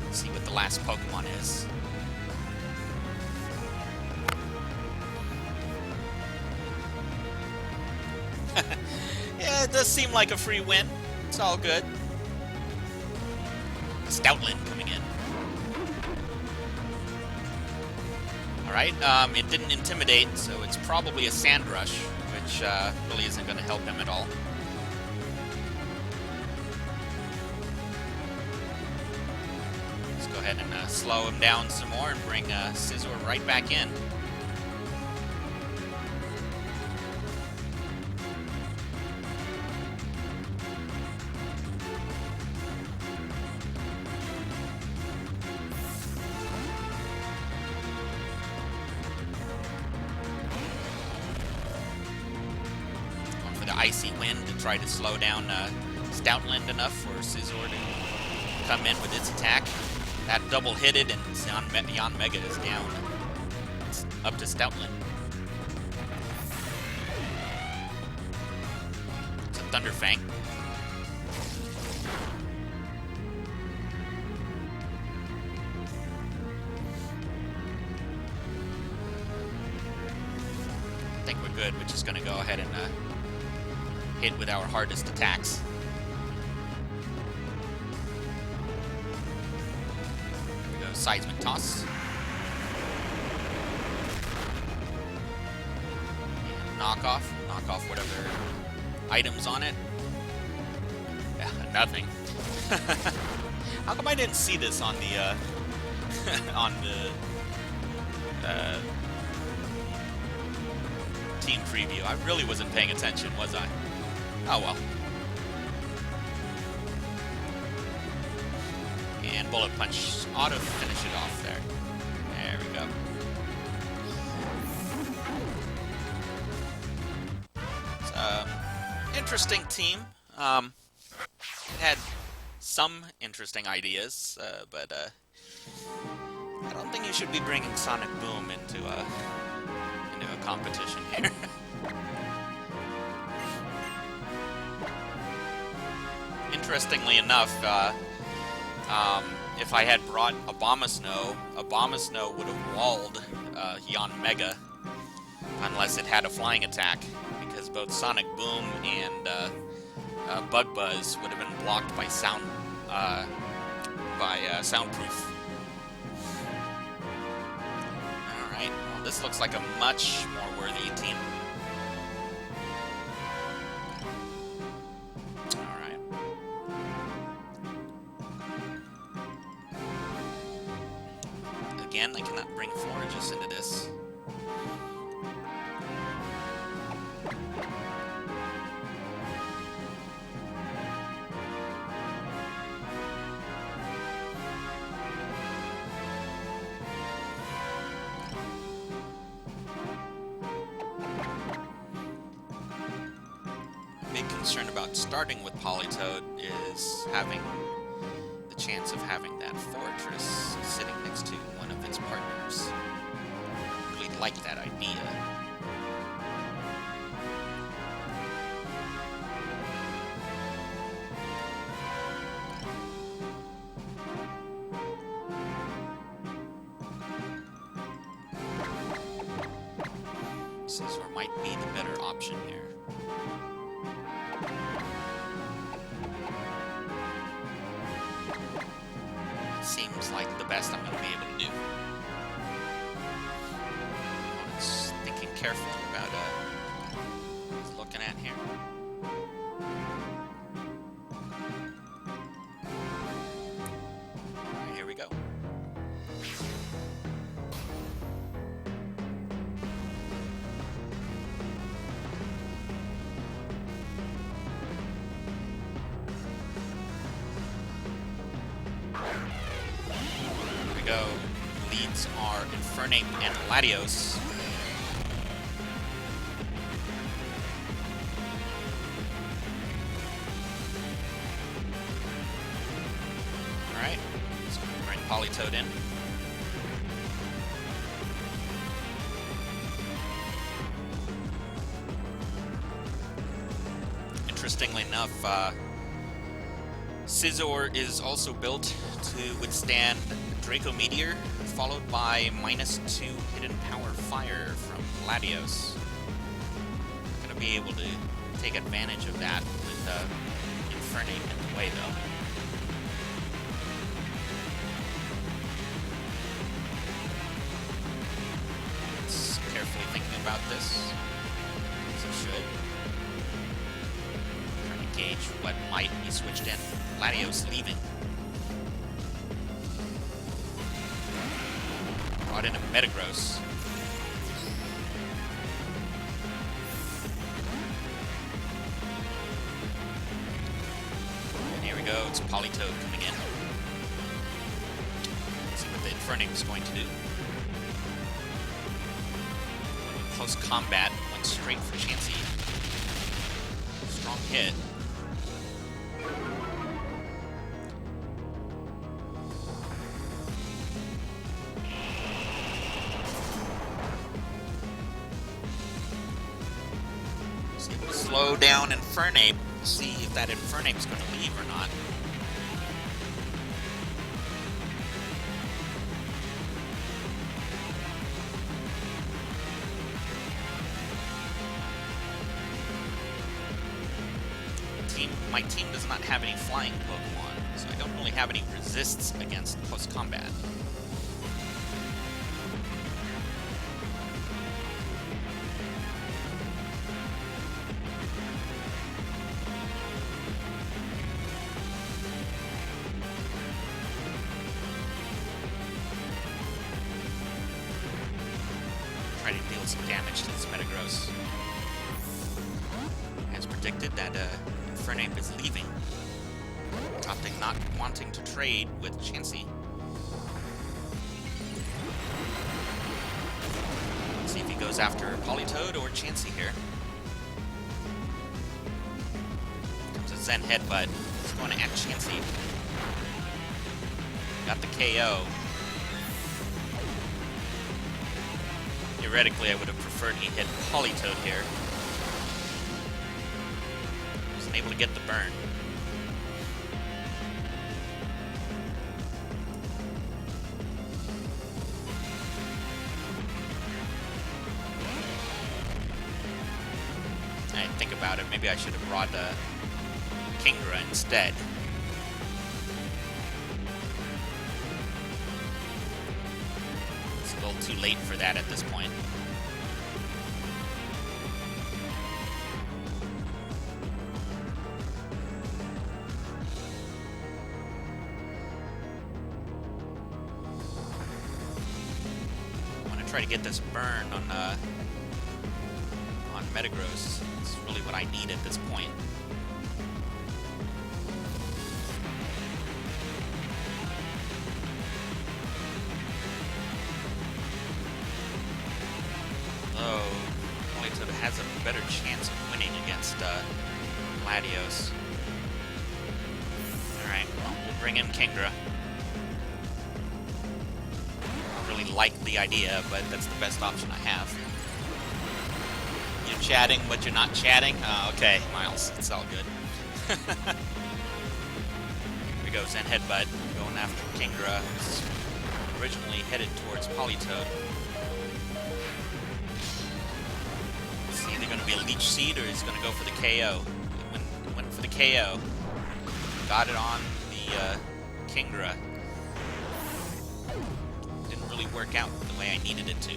Let's see what the last Pokemon is. Yeah, it does seem like a free win. It's all good. Stoutland coming in. Alright, it didn't intimidate, so it's probably a Sand Rush, which which really isn't going to help him at all. Let's go ahead and slow him down some more and bring Scizor right back in. Icy Wind to try to slow down Stoutland enough for Scizor to come in with its attack. That double hitted and Beyond Mega is down. It's up to Stoutland. It's a Thunder Fang. I think we're good. We're just going to go ahead and hit with our hardest attacks. Go Seismic Toss. And knock off whatever items on it. Yeah, nothing. How come I didn't see this on the team preview? I really wasn't paying attention, was I? Oh well. And Bullet Punch ought to finish it off there. There we go. It's interesting team. It had some interesting ideas, but I don't think you should be bringing Sonic Boom into a competition here. Interestingly enough, if I had brought Abomasnow would have walled Beyond Mega unless it had a flying attack, because both Sonic Boom and Bug Buzz would have been blocked by Soundproof. Alright, well, this looks like a much more worthy team. Again, I cannot bring Forages into this. Big concern about starting with Politoed is having the chance of having that Fortress sitting next to one of its partners. Really like that idea. Scizor might be the better option here. Seems like the best I'm going to be able to do. Opponent's thinking carefully about what he's looking at here. Alright, here we go. Go. Leads are Infernape and Latios. Alright, let's bring Politoed in. Interestingly enough, Scizor is also built to withstand Draco Meteor, followed by -2 Hidden Power Fire from Latios. Gonna be able to take advantage of that with Infernape in the way, though. It's carefully thinking about this, as it should. good. Trying to gauge what might be switched in. Latios leaving. Brought in a Metagross. And here we go, it's Politoed coming in. Let's see what the Infernape is going to do. Close combat, went straight for Chansey. Strong hit. So able to slow down Infernape. See if that Infernape's going to leave or not. My team does not have any flying Pokemon, so I don't really have any resists against close combat. Try to deal some damage to this Metagross. As predicted, that Infernape is leaving, opting not wanting to trade with Chansey. Let's see if he goes after Politoed or Chansey here. Comes a Zen Headbutt. He's going to act Chansey. Got the KO. Theoretically, I would have preferred he hit Politoed here. Able to get the burn. I didn't think about it. Maybe I should have brought Kyogre instead. It's a little too late for that at this point. Try to get this burn on Metagross. It's really what I need at this point. Though Politoed has a better chance of winning against Latios. Alright, well, we'll bring in Kyogre. Like the idea, but that's the best option I have. You're chatting, but you're not chatting? Okay, Miles, it's all good. Here we go, Zen Headbutt, going after Kyogre, who's originally headed towards Politoed. It's either going to be a Leech Seed or he's going to go for the KO. Went for the KO. Got it on the Kyogre. Work out the way I needed it to.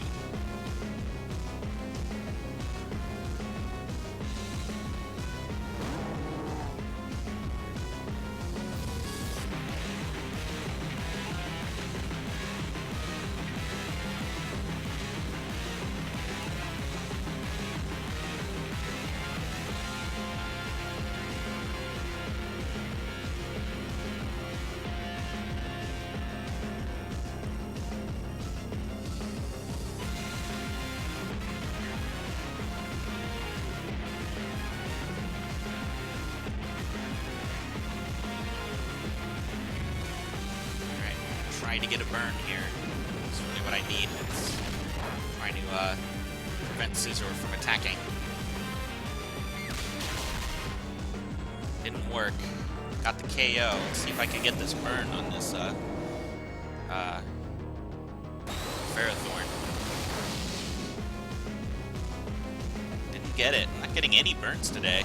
To get a burn here. That's really what I need. It's trying to prevent Scizor from attacking. Didn't work. Got the KO. Let's see if I can get this burn on this Ferrothorn. Didn't get it. I'm not getting any burns today.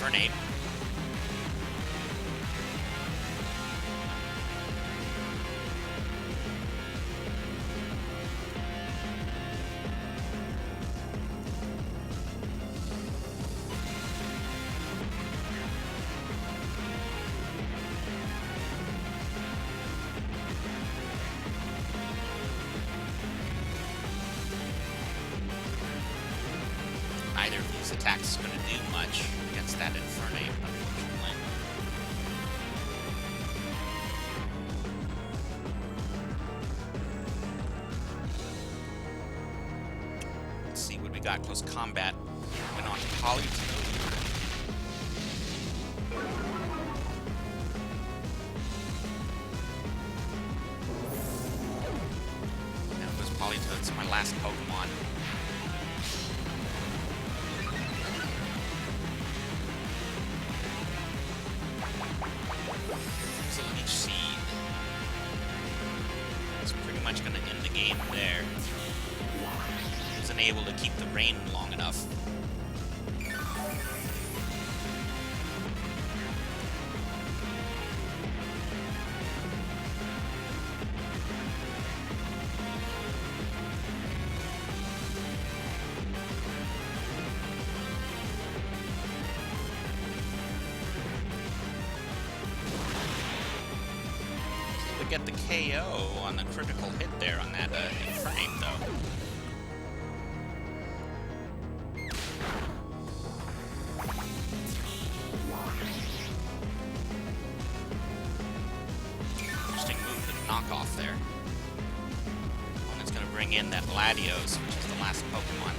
Infernape. neither of these attacks is going to do much against that Infernape, unfortunately. Let's see what we got. Close combat. Went on Politoed. Politoed's my last Pokemon. It's a Leech Seed. It's pretty much going to end the game there. Wasn't able to keep the rain long enough. Get the KO on the critical hit there on that Infernape, though. Interesting move to knock off there. Opponent's going to bring in that Latios, which is the last Pokemon.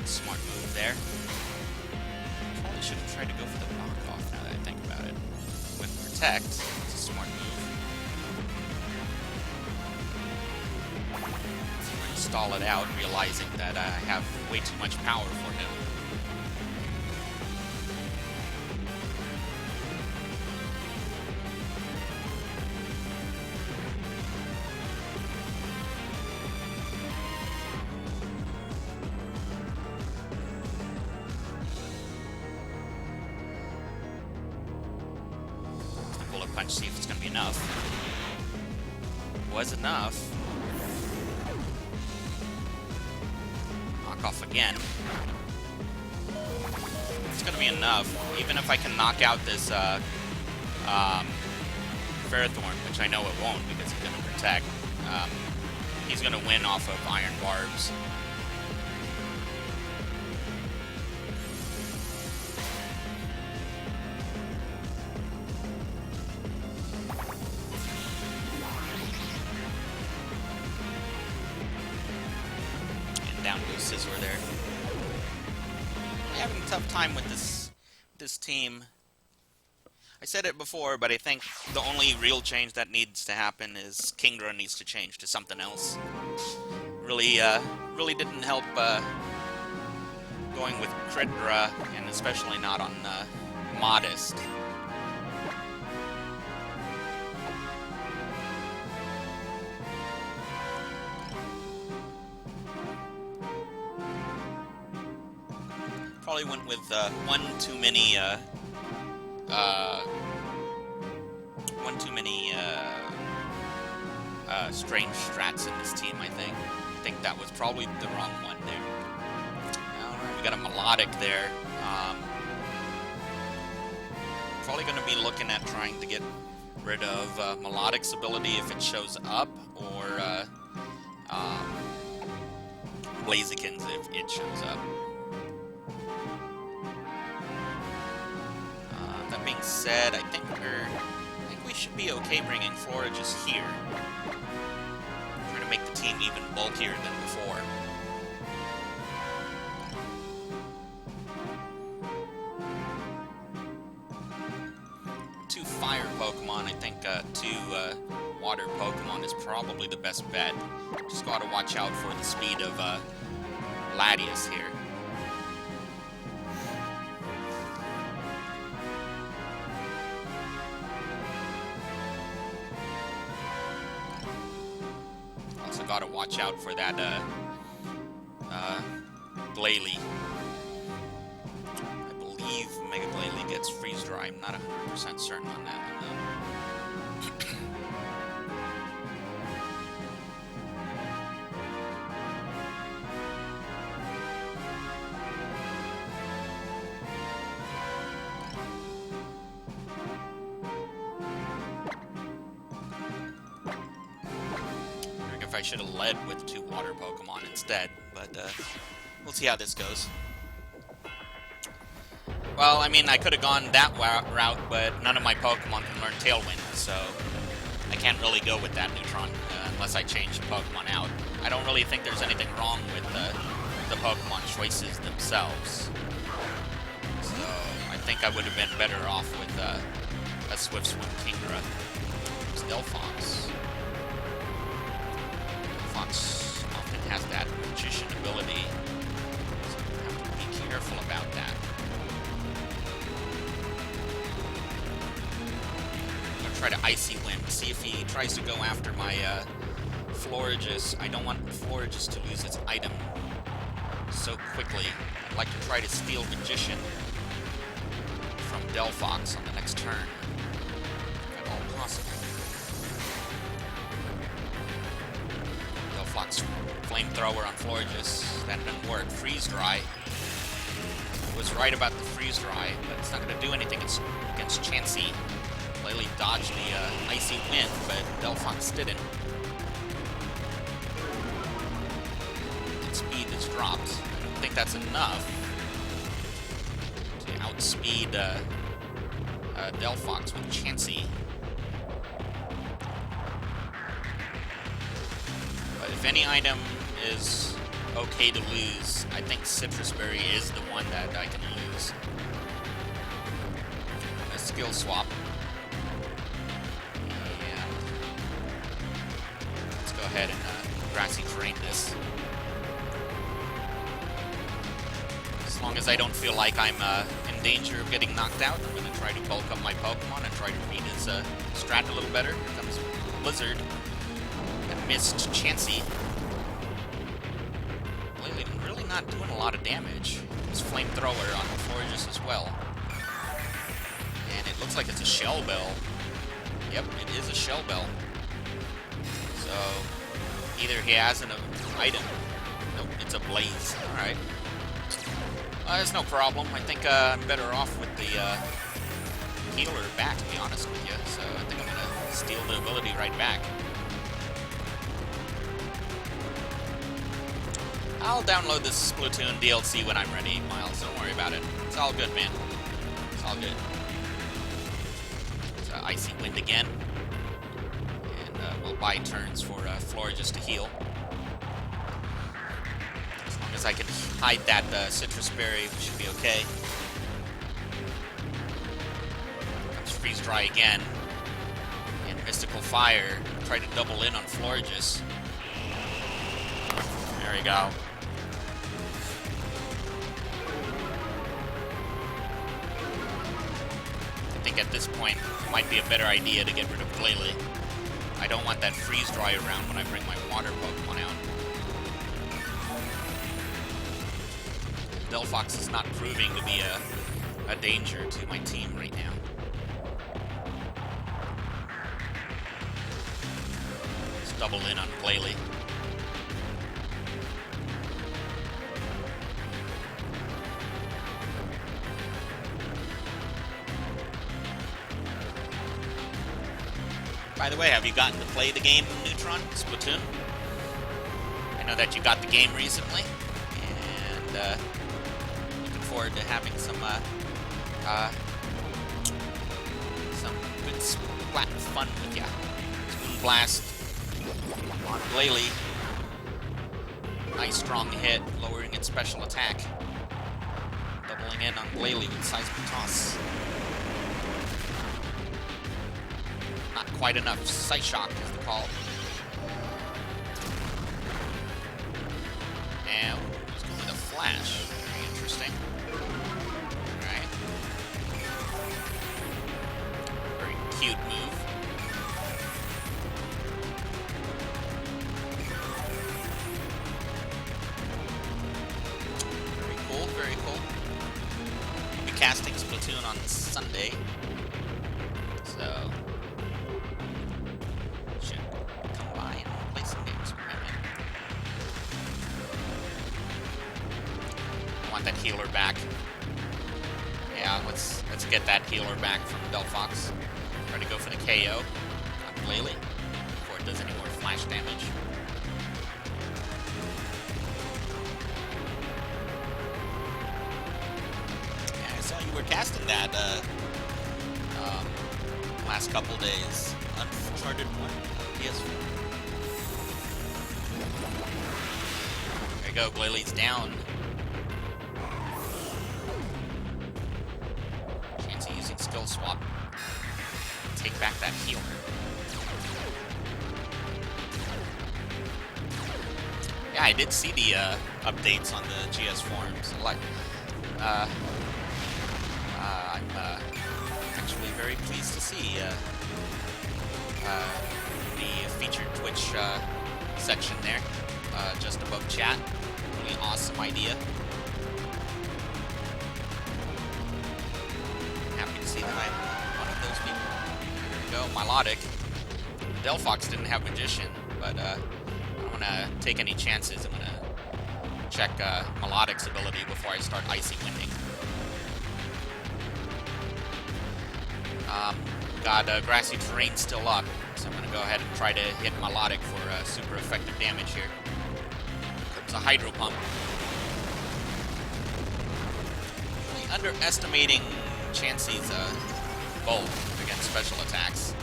Smart move there. Probably should have tried to go for the knockoff now that I think about it. With Protect, it's a smart move. Trying to stall it out, realizing that I have way too much power for him. Punch, see if it's going to be enough. Was enough. Knock off again. It's going to be enough, even if I can knock out this Ferrothorn, which I know it won't because he's going to protect. He's going to win off of Iron Barbs. Scissor there. I'm having a tough time with this team. I said it before, but I think the only real change that needs to happen is Kingdra needs to change to something else. Really didn't help going with Kridra, and especially not on Modest. Probably went with one too many strange strats in this team. I think that was probably the wrong one there. Alright, we got a Melodic there. Probably going to be looking at trying to get rid of Melodic's ability if it shows up, or Blaziken's if it shows up. That being said, I think we should be okay bringing Florges here. Trying to make the team even bulkier than before. Two fire Pokemon, I think two water Pokemon is probably the best bet. Just gotta watch out for the speed of Latios here. Gotta watch out for that Glalie. I believe Mega Glalie gets Freeze Dry. I'm not 100% certain on that one though. I should have led with 2 water Pokemon instead, but we'll see how this goes. Well, I mean, I could have gone that route, but none of my Pokemon can learn Tailwind, so I can't really go with that Neutron unless I change the Pokemon out. I don't really think there's anything wrong with the Pokemon choices themselves. So I think I would have been better off with a Swift Swim Kingdra. It's Delphox. Delphox often has that magician ability, so you have to be careful about that. I'm going to try to Icy Wind, see if he tries to go after my Florges. I don't want Florges to lose its item so quickly. I'd like to try to steal Magician from Delphox on the next turn, if at all possible. Delphox Flamethrower on Florges. That didn't work. Freeze Dry. I was right about the Freeze Dry, but it's not going to do anything against Chansey. Glalie dodged the Icy Wind, but Delphox didn't. Its speed is dropped. I don't think that's enough to outspeed Delphox with Chansey. But if any item is okay to lose, I think Citrus Berry is the one that I can lose. A skill swap. And let's go ahead and Grassy Terrain this. As long as I don't feel like I'm in danger of getting knocked out, I'm going to try to bulk up my Pokemon and try to read his strat a little better. Here comes Blizzard. And missed Chansey. Really not doing a lot of damage. It's Flamethrower on Florges as well. And it looks like it's a Shell Bell. Yep, it is a Shell Bell. So, either he has an item. Nope, it's a Blaze. Alright. There's no problem. I think I'm better off with the healer back, to be honest with you. So I think I'm going to steal the ability right back. I'll download this Splatoon DLC when I'm ready, Miles. Don't worry about it. It's all good, man. It's all good. It's Icy Wind again. And we'll buy turns for Florges to heal. As long as I can hide that Citrus Berry, we should be okay. Comes Freeze Dry again. And Mystical Fire. Try to double in on Florges. There we go. I think at this point, it might be a better idea to get rid of Glalie. I don't want that Freeze Dry around when I bring my water Pokemon out. Delphox is not proving to be a danger to my team right now. Let's double in on Glalie. By the way, have you gotten to play the game Neutron, Splatoon? I know that you got the game recently, and looking forward to having some good splat fun with ya. Spoon Blast on Glalie. Nice strong hit, lowering its special attack. Doubling in on Glalie with Seismic Toss. Not quite enough. Sight Shock is the call. And let's go with a Flash. Very interesting. Alright. Very cute move. Very cool, very cool. I'll be casting Splatoon on Sunday. So that healer back. Yeah, let's get that healer back from Delphox. Try to go for the KO on Glalie before it does any more flash damage. saw you were casting that last couple days. Uncharted 1 PS4. There you go, Glalie down. Chansey using skill swap. Take back that healer. Yeah, I did see the updates on the GS forums. Like, I'm actually very pleased to see the featured Twitch section there, just above chat. Really awesome idea. Happy to see that I'm one of those people. There we go, Melodic. Delphox didn't have Magician, but I don't want to take any chances. I'm going to check Melodic's ability before I start Icy Winding. Got Grassy Terrain still up, so I'm going to go ahead and try to hit Melodic for super effective damage here. Comes a Hydro Pump. Really underestimating Chansey's bulk against special attacks.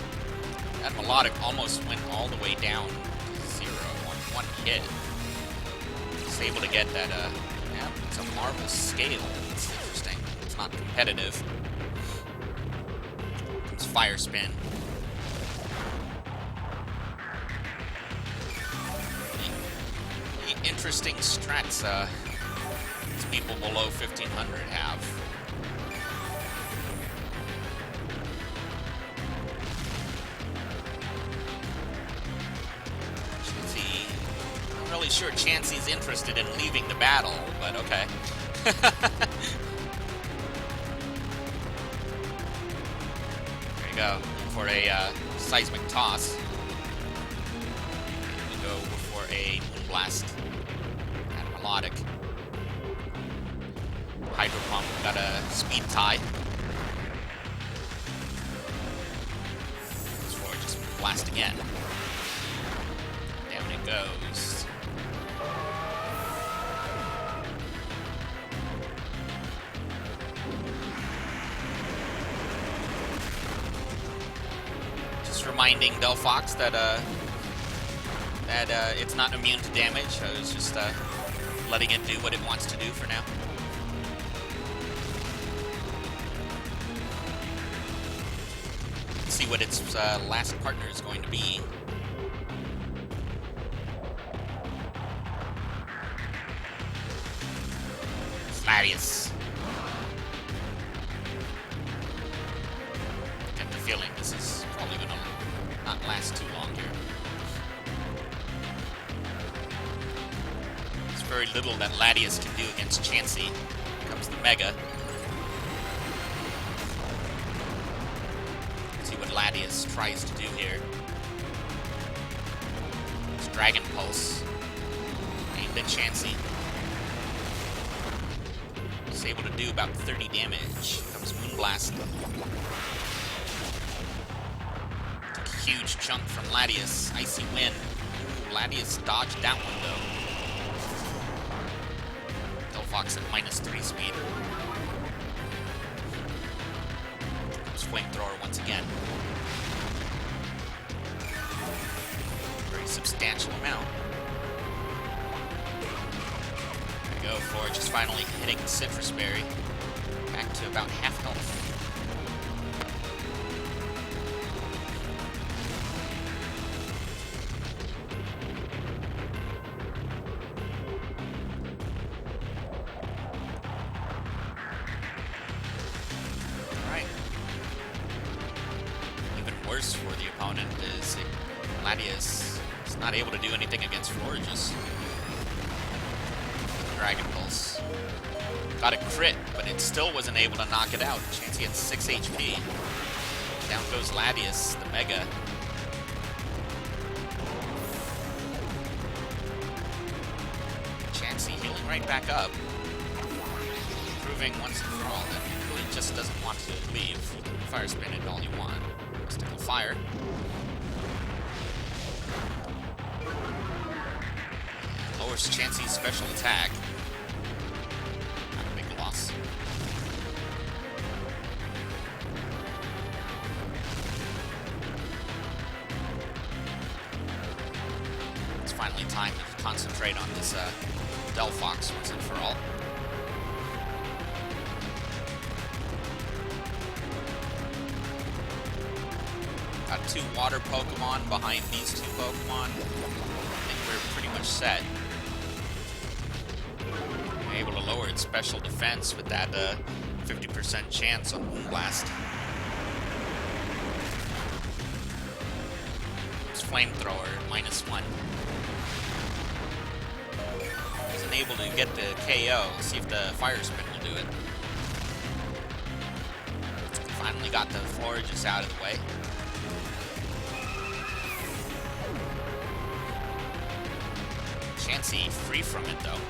That Melodic almost went all the way down to 0 on one hit. He's able to get that, yeah, it's a Marvel scale. It's interesting. It's not competitive. Comes Fire Spin. The interesting strats these people below 1500 have. I'm really sure Chansey's interested in leaving the battle, but okay. There you go, for a Seismic Toss. And we go for a Moonblast and Melodic. Hydro Pump, got a Speed Tie. Goes for just Blast again. Down it goes. Reminding Delphox that it's not immune to damage. I was just letting it do what it wants to do for now. Let's see what its last partner is going to be. Latias. Get the feeling this is probably gonna not last too long here. There's very little that Latias can do against Chansey. Here comes the Mega. Let's see what Latias tries to do here. It's Dragon Pulse. Aimed at Chansey. He's able to do about 30 damage. Here comes Moonblast. Huge chunk from Latias. Icy Wind. Ooh, Latias dodged that one though. Delphox at -3 speed. Comes Flamethrower once again. Very substantial amount. There we go for just finally hitting Citrus Berry. Back to about half health. For the opponent is Latias is not able to do anything against Florges. Dragon Pulse. Got a crit, but it still wasn't able to knock it out. Chansey at 6 HP. Down goes Latias, the Mega. Chansey healing right back up. Proving once and for all that he really just doesn't want to leave. You can Fire Spin it all you want. Mystical Fire. Lowers Chansey's special attack. Not a big loss. finally time to concentrate on this Delphox once and for all. Got 2 water Pokemon behind these 2 Pokemon. I think we're pretty much set. We're able to lower its special defense with that 50% chance on Moonblast. Its Flamethrower, -1. Isn't able to get the KO. Let's see if the Fire Spin will do it. Finally got the Florges out of the way. Diancie free from it though.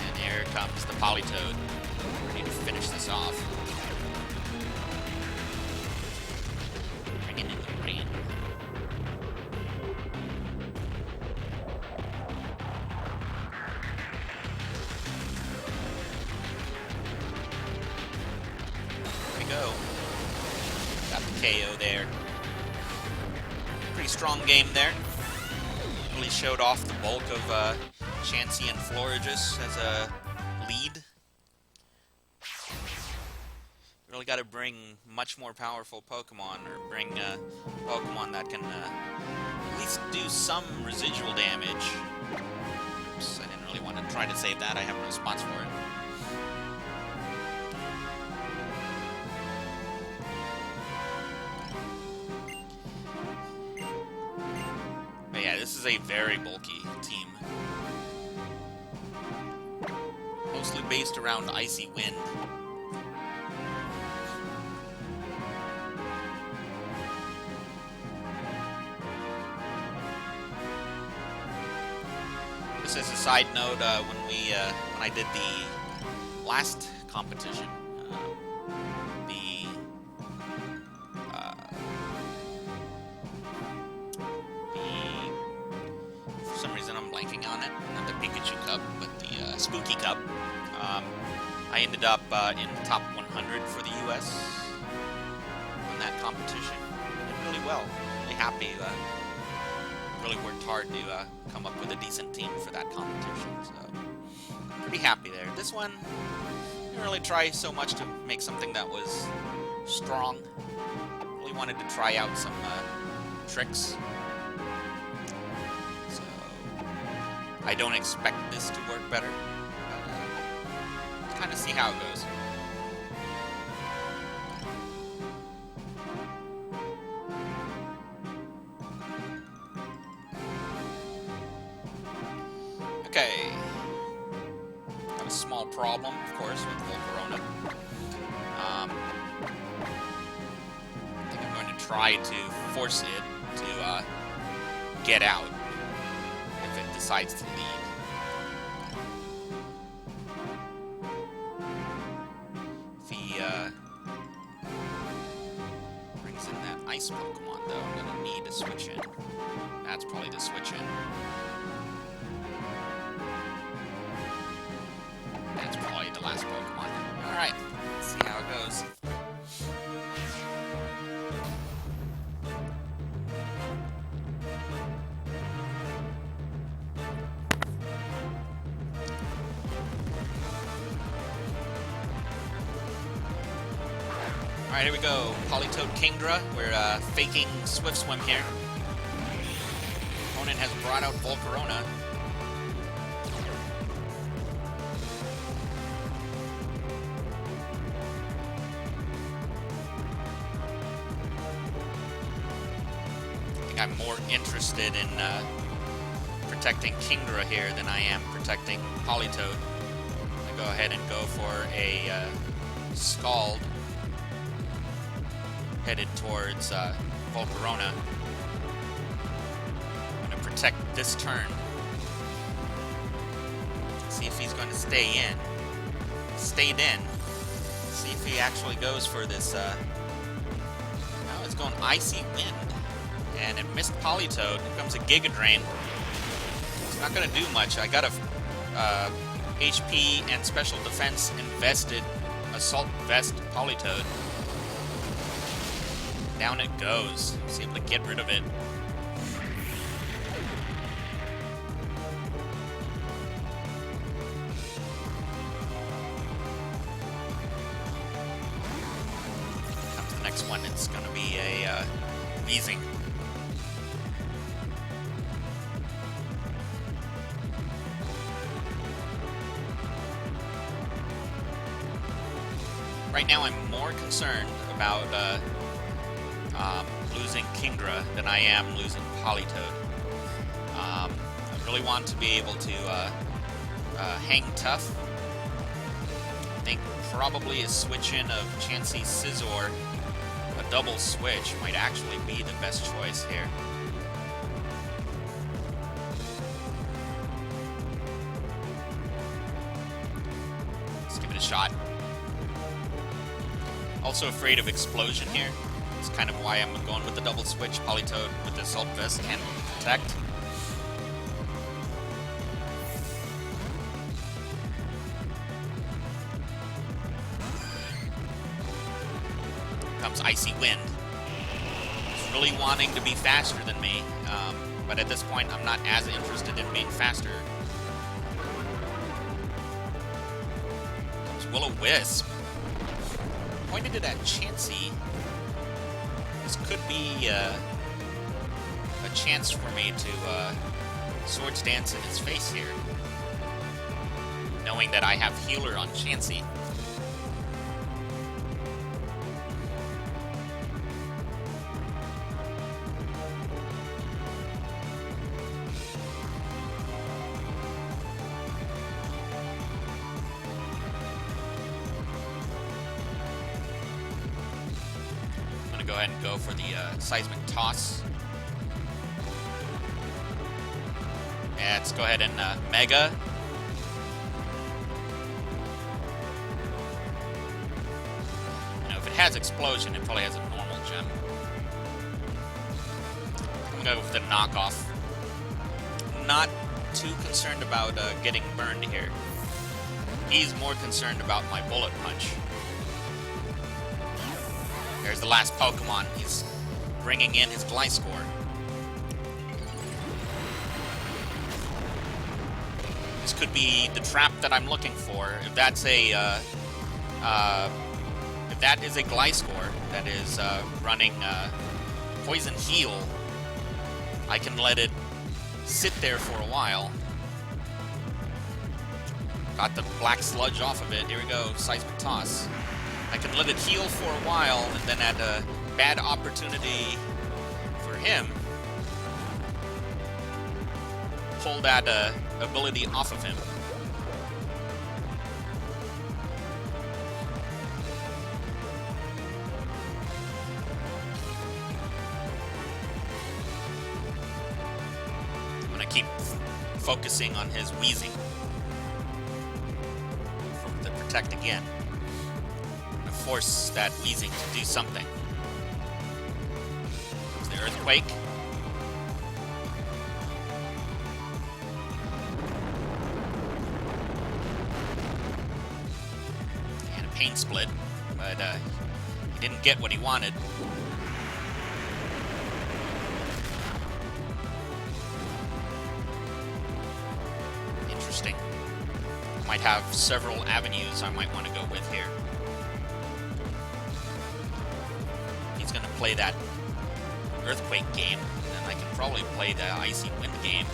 And here comes the Politoed. Ready to finish this off. Bringing in the rain. There we go. Got the KO there. Pretty strong game there. Really showed off the bulk of Diancie and Florges as a lead. Really got to bring much more powerful Pokemon, or bring Pokemon that can at least do some residual damage. Oops, I didn't really want to try to save that. I have no spots for it. But yeah, this is a very bulky team. Mostly based around Icy Wind. Just as a side note, when I did the last competition, for some reason I'm blanking on it, not the Pikachu Cup, but the Spooky Cup. I ended up in the top 100 for the US on that competition. Did really well. Really happy. Really worked hard to come up with a decent team for that competition. So pretty happy there. This one, didn't really try so much to make something that was strong. Really wanted to try out some tricks. So I don't expect this to work better. Kind of see how it goes. Okay. Got a small problem, of course, with Volcarona. I think I'm going to try to force it to get out if it decides to leave. Brings in that ice Pokemon, though. I'm going to need to switch in. That's probably the switch in. That's probably the last Pokemon. Alright, let's see how it goes. Alright, here we go. Politoed Kingdra. We're faking Swift Swim here. Opponent has brought out Volcarona. I think I'm more interested in protecting Kingdra here than I am protecting Politoed. I go ahead and go for a Scald. Headed towards Volcarona. I'm going to protect this turn. See if he's going to stay in. Stayed in. See if he actually goes for this. No, it's going Icy Wind. And it missed Politoed. Here comes a Giga Drain. It's not going to do much. I got a HP and special defense invested Assault Vest Politoed. Down it goes. Was able to get rid of it. next one, it's going to be a Weezing. Right now, I'm more concerned about losing Kingdra than I am losing Politoed. I really want to be able to hang tough. I think probably a switch in of Chansey Scizor, a double switch, might actually be the best choice here. Let's give it a shot. Also afraid of Explosion here. It's kind of why I'm going with the double switch. Politoed with the Assault Vest can protect. Comes Icy Wind. He's really wanting to be faster than me, but at this point I'm not as interested in being faster. Comes Will-O-Wisp. Pointed to that Chansey. This could be a chance for me to Swords Dance in his face here, knowing that I have Healer on Chansey. Go ahead and go for the Seismic Toss. Yeah, let's go ahead and Mega. You know, if it has Explosion, it probably has a normal gem. I'm gonna go with the knockoff. Not too concerned about getting burned here. He's more concerned about my Bullet Punch. There's the last Pokemon. He's bringing in his Gliscor. This could be the trap that I'm looking for. If that's a, if that is a Gliscor that is running Poison Heal, I can let it sit there for a while. Got the black sludge off of it. Here we go. Seismic Toss. I can let it heal for a while, and then at a bad opportunity for him, pull that ability off of him. I'm going to keep focusing on his Weezing for the Protect again. Force that Weezing to do something. Comes the Earthquake. And a Pain Split, but he didn't get what he wanted. Interesting. Might have several avenues I might want to go with here. Going to play that Earthquake game, and I can probably play the Icy Wind game.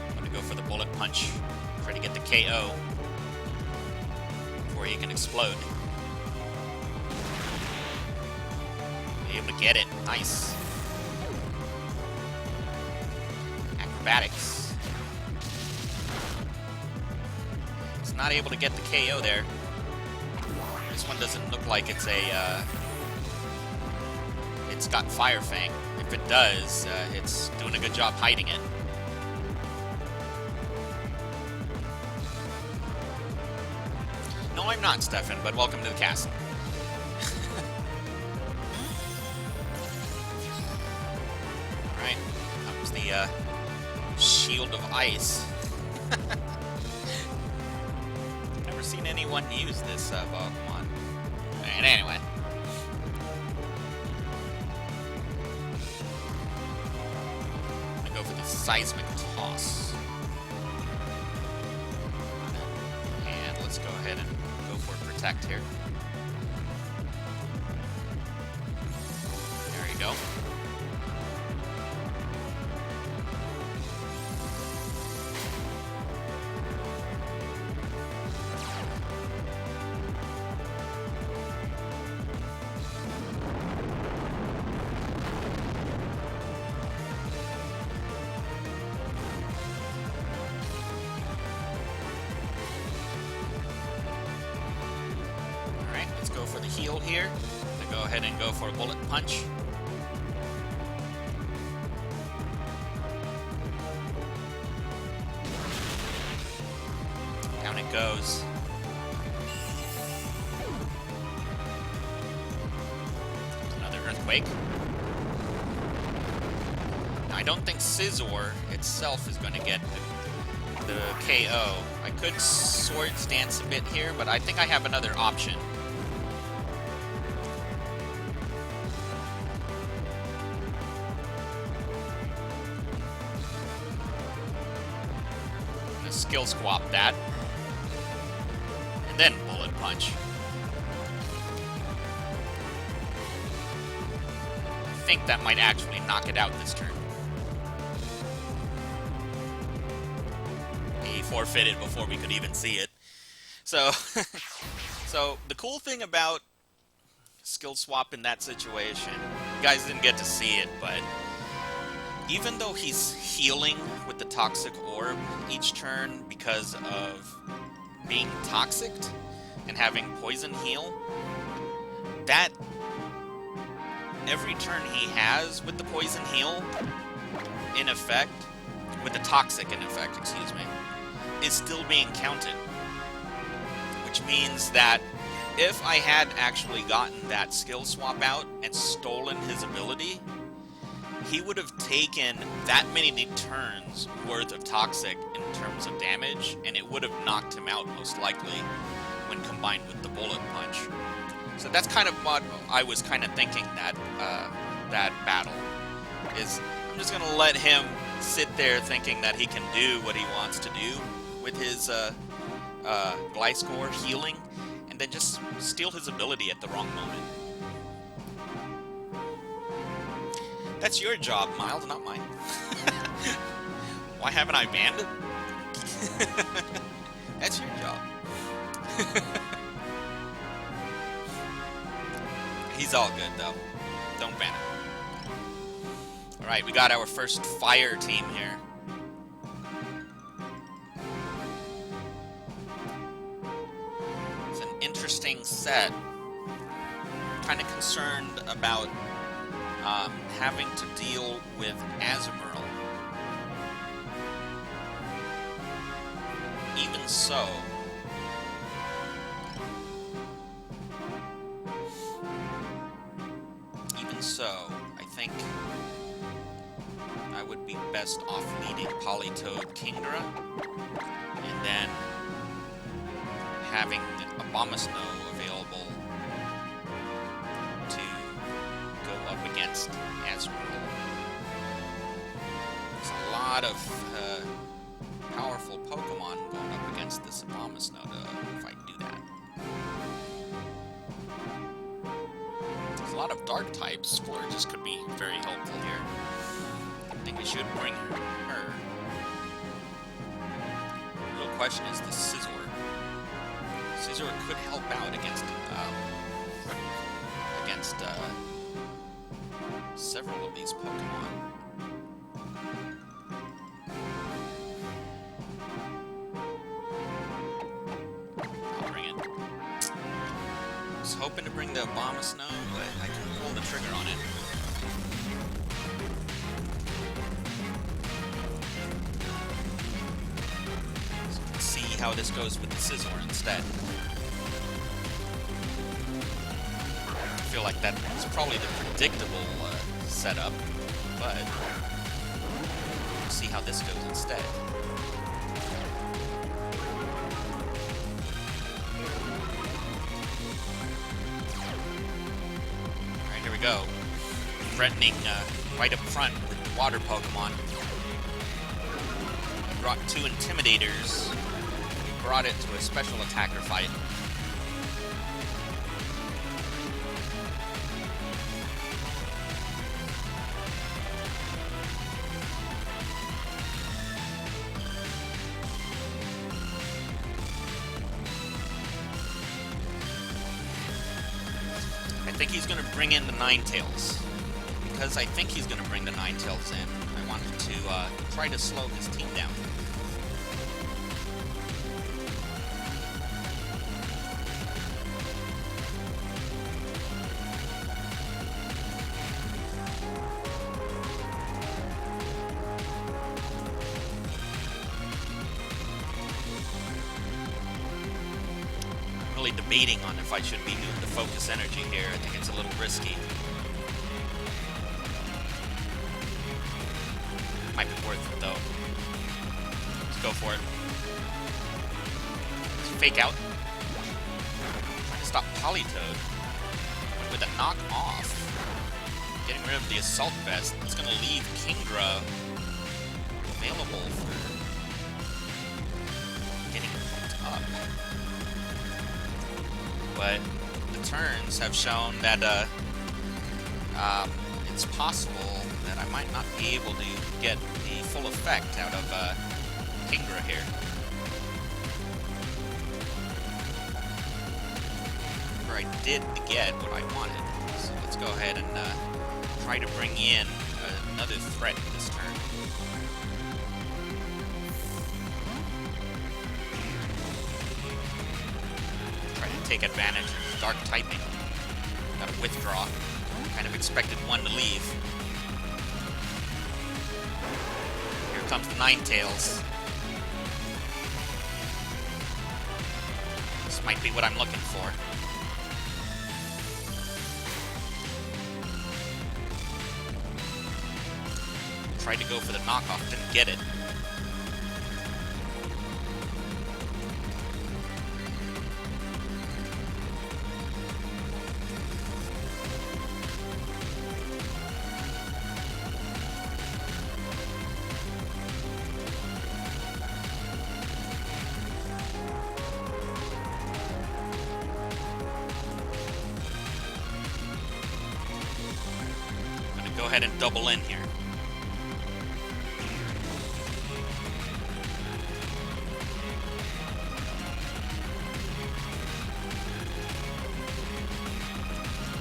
I'm going to go for the Bullet Punch, try to get the KO before he can explode. Be able to get it. Nice. Acrobatics. It's not able to get the KO there. This one doesn't look like it's a, it's got Fire Fang. If it does, it's doing a good job hiding it. No, I'm not, Stefan, but welcome to the castle. Alright, comes the Shield of Ice. Never seen anyone use this Pokemon. And anyway. Seismic Toss. And let's go ahead and go for Protect here. There you go. Let's go for the heal here. To go ahead and go for a Bullet Punch. Down it goes. Another Earthquake. Now, I don't think Scizor itself is going to get the KO. I could Swords Dance a bit here, but I think I have another option. Skill Swap that. And then Bullet Punch. I think that might actually knock it out this turn. He forfeited before we could even see it. So, so the cool thing about Skill Swap in that situation, you guys didn't get to see it, but even though he's healing with the Toxic Orb each turn because of being toxic and having Poison Heal, that every turn he has with the Poison Heal in effect, with the Toxic in effect, excuse me, is still being counted. Which means that if I had actually gotten that Skill Swap out and stolen his ability, he would have taken that many turns worth of Toxic in terms of damage, and it would have knocked him out most likely when combined with the Bullet Punch. So that's kind of what I was kind of thinking that that battle is. I'm just going to let him sit there thinking that he can do what he wants to do with his Gliscor healing, and then just steal his ability at the wrong moment. That's your job, Miles, not mine. Why haven't I banned him? That's your job. He's all good, though. Don't ban him. Alright, we got our first fire team here. It's an interesting set. Kind of concerned about having to deal with Azumarill. Even so, I think I would be best off leading Politoed Kingdra, and then having Abomasnow available to go up against Azumarill. There's a lot of powerful Pokemon going up against this Abomasnow if I do that. There's a lot of dark types. Florges could be very helpful here. I think we should bring her. The real question is the Scizor. Scizor could help out against several of these Pokemon. I'll bring it. I was hoping to bring the Abomasnow, but I couldn't pull the trigger on it. So let's see how this goes with the Scizor instead. I feel like that's probably the predictable setup, but we'll see how this goes instead. Alright, here we go. Threatening right up front with the water Pokemon. brought 2 Intimidators. He brought it to a special attacker fight. I think he's going to bring in the Ninetales. Because I think he's going to bring the Ninetales in, I wanted to try to slow his team down. I'm really debating on if I should be doing the focus energy here. I think it's a little risky. Might be worth it, though. Let's go for it. Let's fake out. Trying to stop Politoed. With a knock off. Getting rid of the Assault Vest. It's going to leave Kingdra available for getting pumped up. But the turns have shown that it's possible that I might not be able to get the full effect out of Kingdra here. Or I did get what I wanted. So let's go ahead and try to bring in another threat this turn. Try to take advantage of Dark typing. Gotta withdraw. Kind of expected one to leave. Here comes the Ninetales. This might be what I'm looking for. Tried to go for the knockoff, didn't get it. Go ahead and double in here.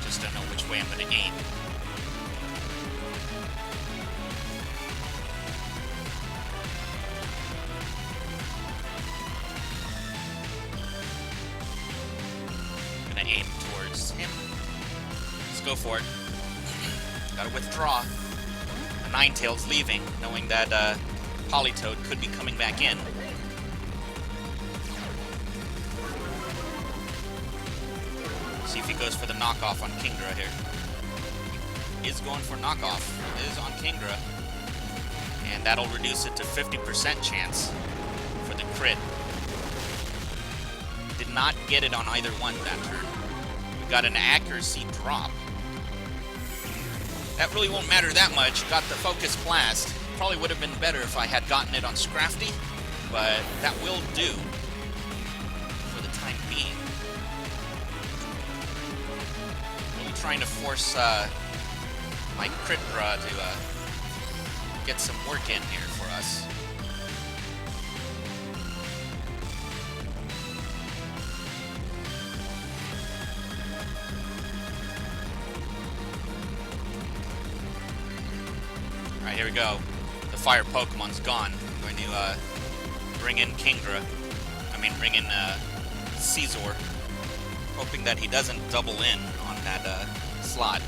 Just don't know which way I'm going to aim. I'm going to aim towards him. Let's go for it. Gotta withdraw. The Ninetales leaving, knowing that Politoed could be coming back in. See if he goes for the knockoff on Kingdra here. He is going for knockoff. It is on Kingdra. And that'll reduce it to 50% chance for the crit. Did not get it on either one that turn. We got an accuracy drop. That really won't matter that much. Got the Focus Blast. Probably would have been better if I had gotten it on Scrappy, but that will do for the time being. Really trying to force my Kridra to get some work in here for us. Alright, here we go. The fire Pokemon's gone. I'm going to bring in Kingdra. Bring in Caesar. Hoping that he doesn't double in on that slot.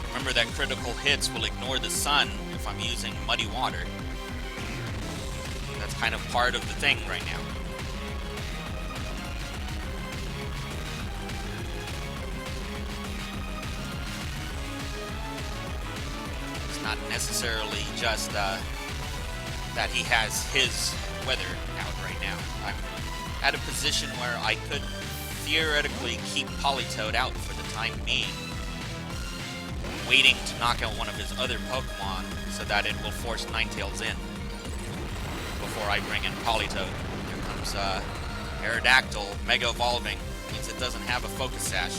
Remember that critical hits will ignore the sun if I'm using Muddy Water. That's kind of part of the thing right now. Not necessarily just that he has his weather out right now. I'm at a position where I could theoretically keep Politoed out for the time being. waiting to knock out one of his other Pokemon so that it will force Ninetales in before I bring in Politoed. Here comes Aerodactyl, Mega Evolving. Means it doesn't have a Focus Sash.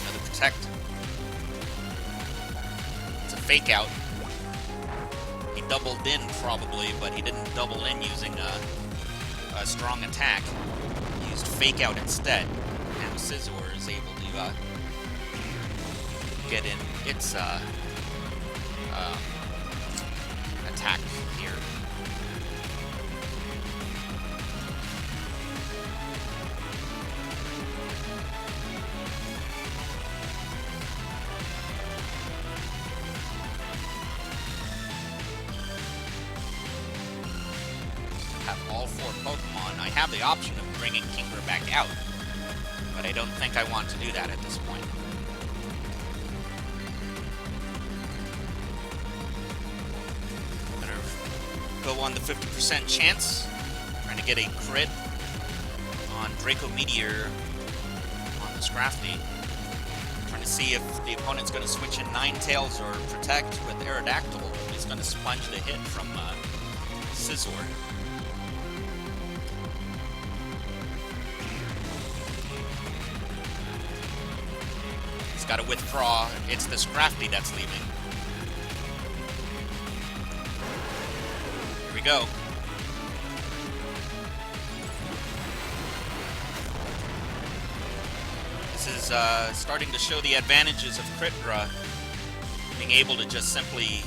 Another Protect. It's a Fake Out. He doubled in probably, but he didn't double in using a strong attack. He used Fake Out instead. Now Scizor is able to get in its attack here. Have all 4 Pokemon. I have the option of bringing Kyogre back out, but I don't think I want to do that at this point. Go on the 50% chance, trying to get a crit on Draco Meteor on the Scrafty. Trying to see if the opponent's going to switch in Ninetales or Protect with Aerodactyl. He's going to sponge the hit from Scizor. He's got to withdraw. It's the Scrafty that's leaving. Go. This is starting to show the advantages of Crit Draw. Being able to just simply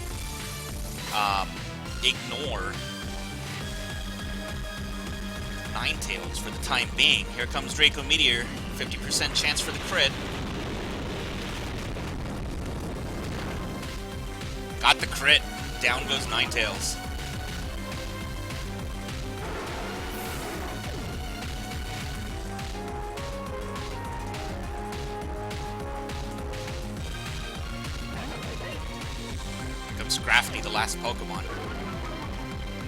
ignore Ninetales for the time being. Here comes Draco Meteor. 50% chance for the crit. Got the crit. Down goes Ninetales. Scrafty, the last Pokemon.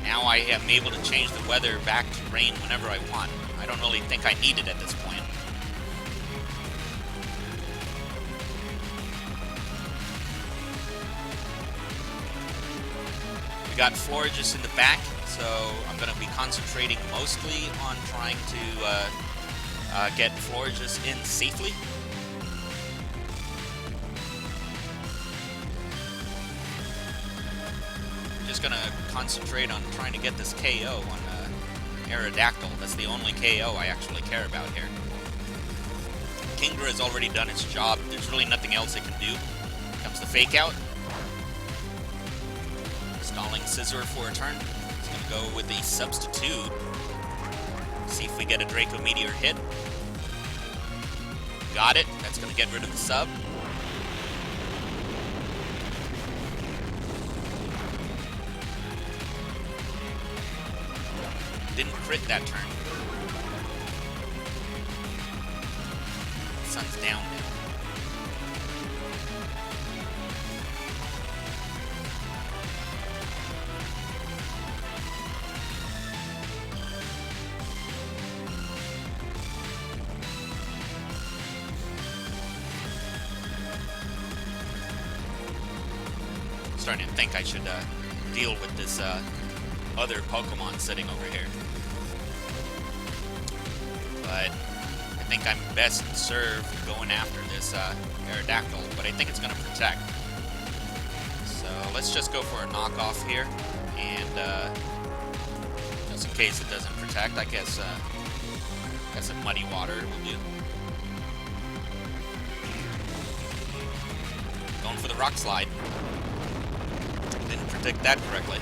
Now I am able to change the weather back to rain whenever I want. I don't really think I need it at this point. We got Florges in the back, so I'm going to be concentrating mostly on trying to get Florges in safely. Just gonna concentrate on trying to get this KO on Aerodactyl. That's the only KO I actually care about here. Kyogre has already done its job. There's really nothing else it can do. Here comes the Fake Out. Stalling Scizor for a turn. It's gonna go with a Substitute. See if we get a Draco Meteor hit. Got it. That's gonna get rid of the sub. Didn't crit that turn. Sun's down now. I'm starting to think I should deal with this other Pokemon sitting over here. But I think I'm best served going after this Aerodactyl, but I think it's going to Protect. So let's just go for a knockoff here, and just in case it doesn't Protect, I guess a Muddy Water will do. Going for the Rock Slide. Didn't predict that correctly.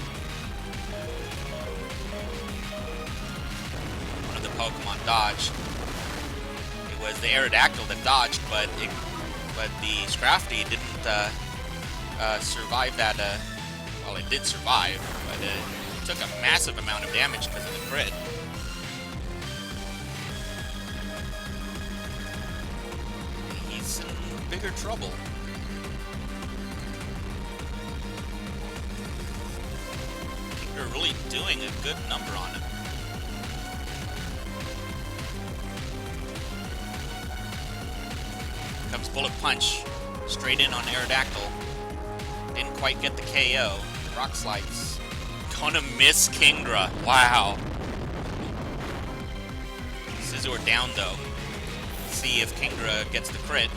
Pokemon dodged. It was the Aerodactyl that dodged, but the Scrafty didn't survive that. Well, it did survive, but it took a massive amount of damage because of the crit. He's in bigger trouble. You're really doing a good number on him. Comes Bullet Punch. Straight in on Aerodactyl. Didn't quite get the KO. Rock Slides. Gonna miss Kingdra. Wow. Scizor down though. Let's see if Kingdra gets the crit.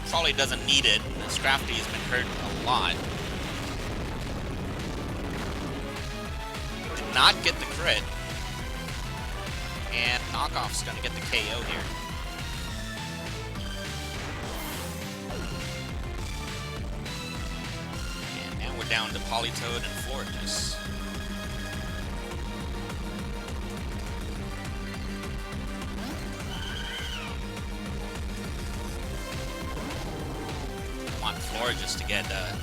Probably doesn't need it. Scrappy has been hurt a lot. Did not get the crit. And Knockoff's gonna get the KO here. And now we're down to Politoed and Florges. I want Florges to get a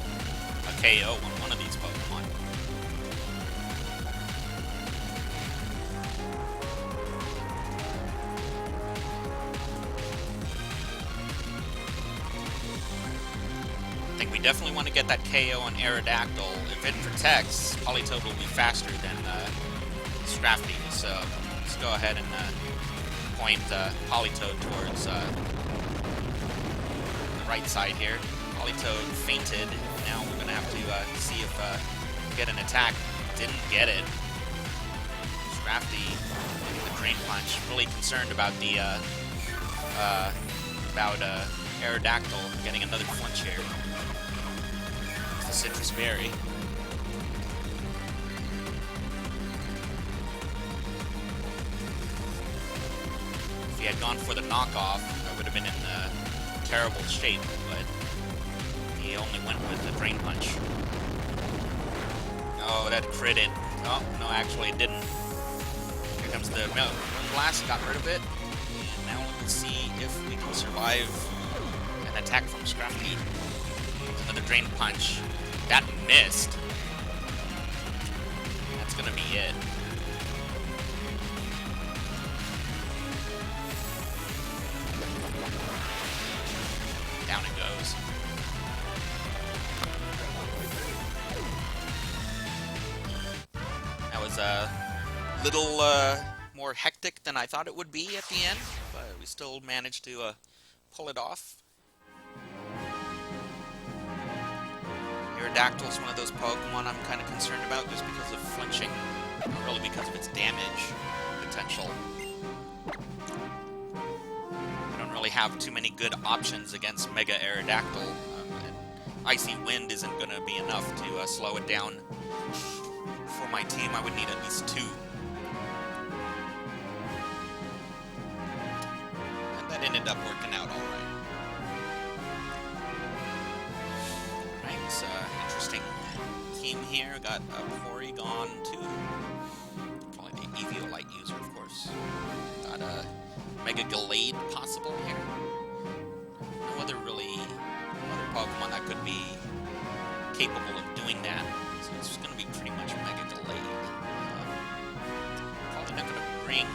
KO on one of these Pokemon. I think we definitely want to get that KO on Aerodactyl. If it protects, Politoed will be faster than Scrappy. So let's go ahead and point Politoed towards the right side here. Politoed fainted. Now we're going to have to see if get an attack. Didn't get it. Scrappy getting the Drain Punch. Really concerned about the Aerodactyl getting another flinch here. The Citrus Berry. If he had gone for the knockoff, I would have been in terrible shape, but he only went with the Drain Punch. Oh, that critted. Oh, no, actually it didn't. Here comes the Blast, got rid of it. And now we'll see if we can survive an attack from Scrappy. Another Drain Punch. That missed. That's gonna be it. Down it goes. That was a little more hectic than I thought it would be at the end, but we still managed to pull it off. Aerodactyl's one of those Pokemon I'm kind of concerned about just because of flinching, not really because of its damage potential. I don't really have too many good options against Mega Aerodactyl, and Icy Wind isn't going to be enough to slow it down. For my team, I would need at least 2. And that ended up working out alright. Interesting team here. Got a Porygon too. Probably the Eviolite user, of course. Got a Mega Gallade possible here. No other Pokemon that could be capable of doing that. So it's going to be pretty much Mega Gallade. Probably not going to bring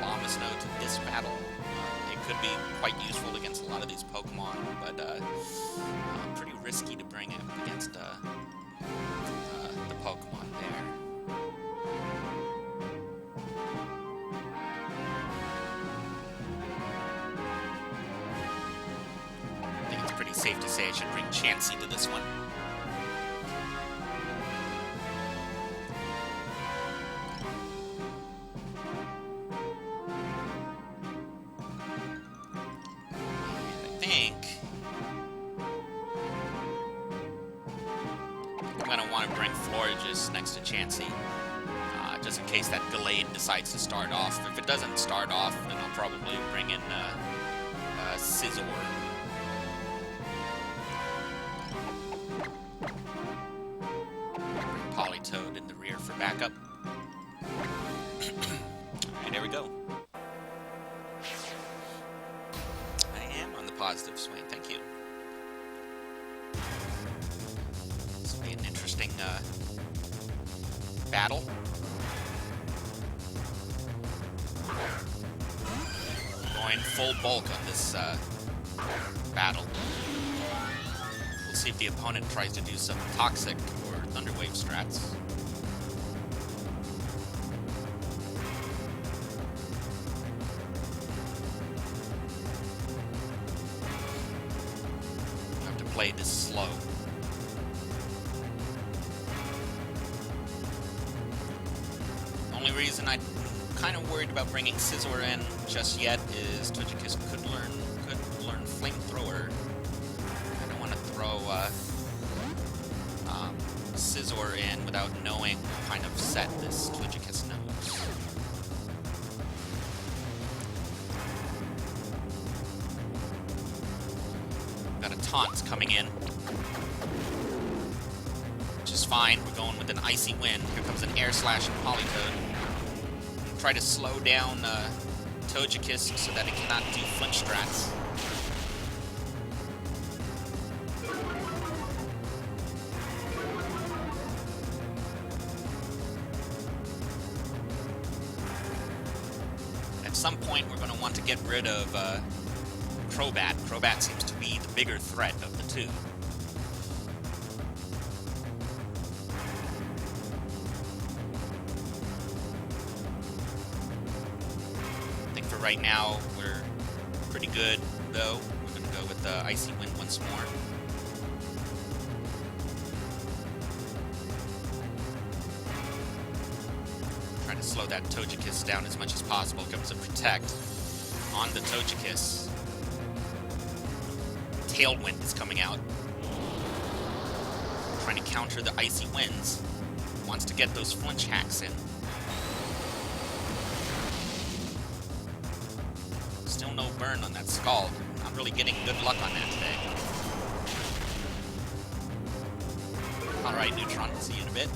Abomasnow to this battle. It could be quite useful against a lot of these Pokemon, but pretty risky to bring it against the Pokemon there. I think it's pretty safe to say I should bring Chansey to this one. Next to Chansey, just in case that Gallade decides to start off. If it doesn't start off, then I'll probably bring in Scizor. Politoed in the rear for backup. Alright, there we go. I am on the positive swing, thank you. This will be an interesting battle. Going full bulk on this battle. We'll see if the opponent tries to do some Toxic or Thunder Wave strats. play this slow. The only reason I'm kind of worried about bringing Scizor in just yet is Togekiss could learn Flamethrower. I don't want to throw Scizor in without knowing what kind of set this Togekiss knows. Got a taunt coming in, which is fine. We're going with an Icy Wind. Here comes an Air Slash and Politoed. Try to slow down Togekiss so that it cannot do flinch strats. At some point, we're going to want to get rid of Crobat. Crobat seems to be the bigger threat of the two. I think for right now, we're pretty good, though. We're going to go with the Icy Wind once more. Trying to slow that Togekiss down as much as possible. Comes a Protect on the Togekiss. Tailwind is coming out. Trying to counter the Icy Winds. Wants to get those flinch hacks in. Still no burn on that Scald. Not really getting good luck on that today. Alright, Neutron, see you in a bit.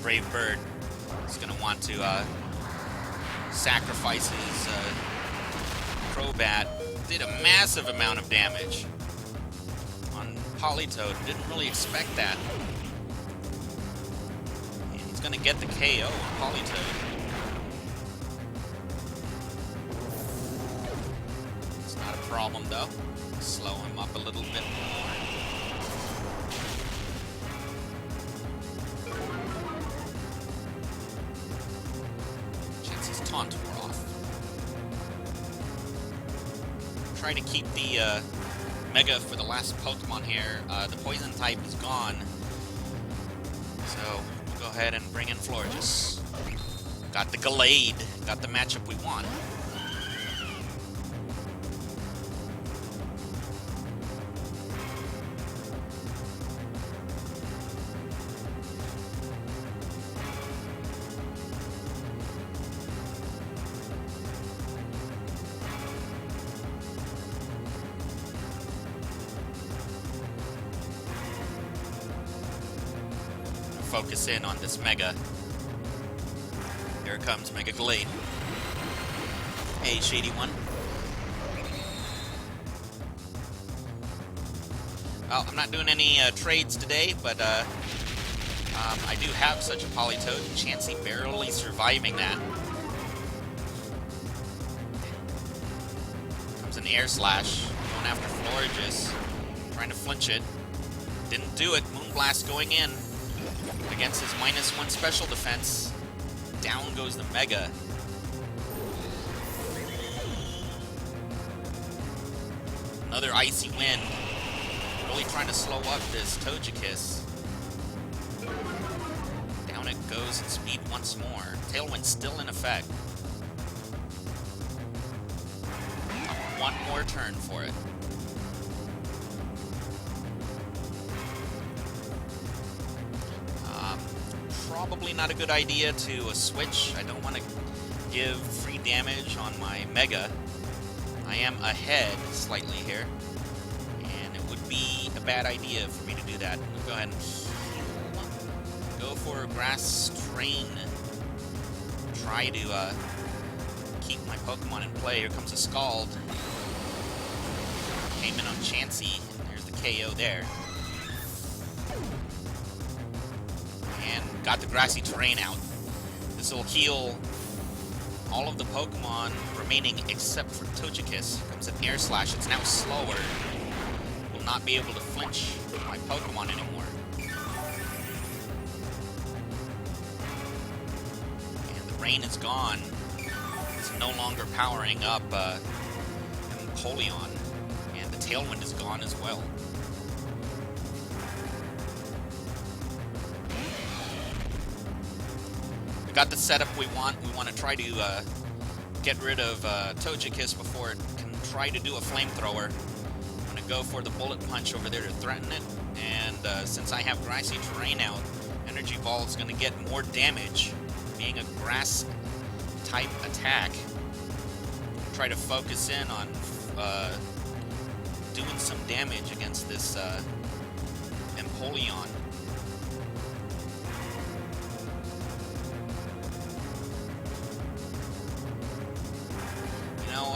Brave Bird is going to want to sacrifice his Crobat. Did a massive amount of damage on Politoed. Didn't really expect that. And he's going to get the KO on Politoed. It's not a problem though. Slow him up a little bit more. Taunt wore off. Try to keep the Mega for the last Pokemon here. The Poison type is gone. So we'll go ahead and bring in Florges. Got the Gallade. Got the matchup we want. Focus in on this Mega. Here it comes, Mega Gallade. Hey, Shady One. Well, I'm not doing any trades today, but I do have such a Politoed. Chansey barely surviving that. Comes an Air Slash. Going after Florges. Trying to flinch it. Didn't do it. Moonblast going in. Against his -1 special defense. Down goes the Mega. Another Icy Wind. Really trying to slow up this Togekiss. Down it goes in speed once more. Tailwind still in effect. One more turn for it. Probably not a good idea to switch. I don't want to give free damage on my Mega. I am ahead slightly here, and it would be a bad idea for me to do that. I'll go ahead and go for Grass Train. Try to keep my Pokemon in play. Here comes a Scald. Came in on Chansey, and there's the KO there. Got the Grassy Terrain out. This will heal all of the Pokemon remaining except for Togekiss. Comes an Air Slash. It's now slower. Will not be able to flinch my Pokemon anymore. And the rain is gone. It's no longer powering up Empoleon. And the Tailwind is gone as well. We got the setup we want. We want to try to get rid of Togekiss before it can try to do a flamethrower. I'm going to go for the Bullet Punch over there to threaten it. And since I have Grassy Terrain out, Energy Ball is going to get more damage, being a grass-type attack. Try to focus in on doing some damage against this Empoleon.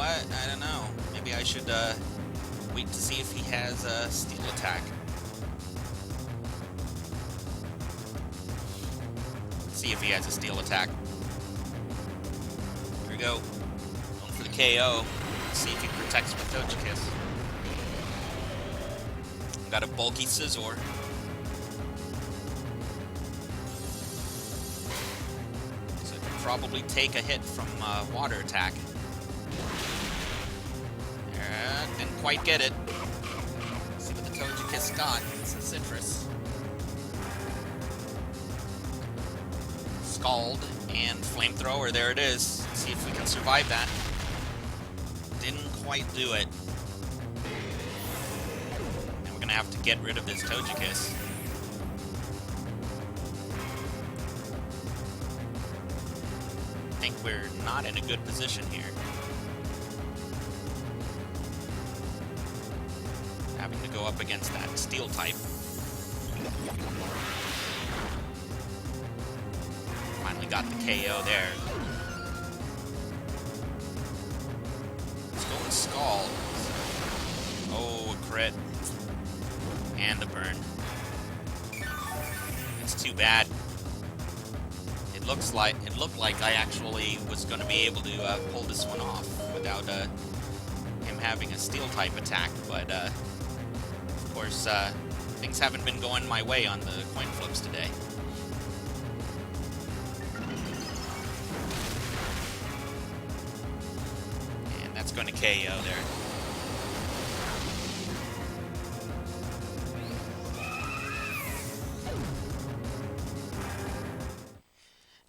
I don't know. Maybe I should wait to see if he has a Steel Attack. Let's see if he has a Steel Attack. Here we go. Going for the KO. Let's see if he protects with Togekiss. Got a bulky Scizor. So it can probably take a hit from Water Attack. Didn't quite get it. Let's see what the Togekiss got. It's a Citrus. Scald and Flamethrower. There it is. Let's see if we can survive that. Didn't quite do it. And we're going to have to get rid of this Togekiss. I think we're not in a good position here. Having to go up against that Steel type. Finally got the KO there. Let's go with Scald. Oh, a crit. And a burn. It's too bad. It looked like I actually was going to be able to pull this one off without him having a Steel type attack, but of course, things haven't been going my way on the coin flips today. And that's going to KO there.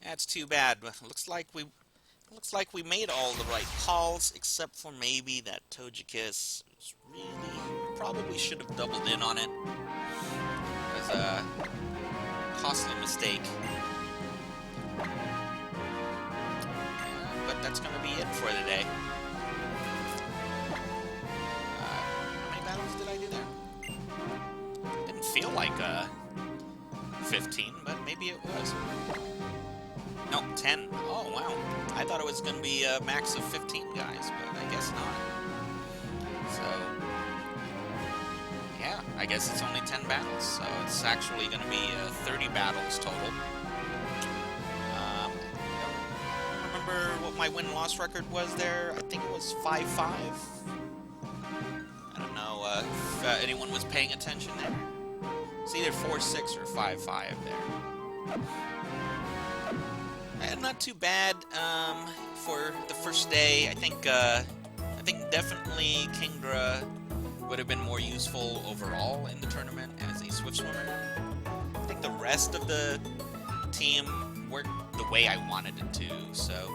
That's too bad. Looks like we made all the right calls, except for maybe that Togekiss really probably should have doubled in on it. It was a costly mistake. But that's going to be it for the day. How many battles did I do there? Didn't feel like 15, but maybe it was. No, 10. Oh, wow. I thought it was going to be a max of 15 guys, but I guess not. So, yeah, I guess it's only 10 battles, so it's actually going to be 30 battles total. I don't remember what my win-loss record was there. I think it was 5-5. I don't know if anyone was paying attention there. It's either 4-6 or 5-5 there. Not too bad for the first day. I think definitely Kingdra would have been more useful overall in the tournament as a Swift Swimmer. I think the rest of the team worked the way I wanted it to, so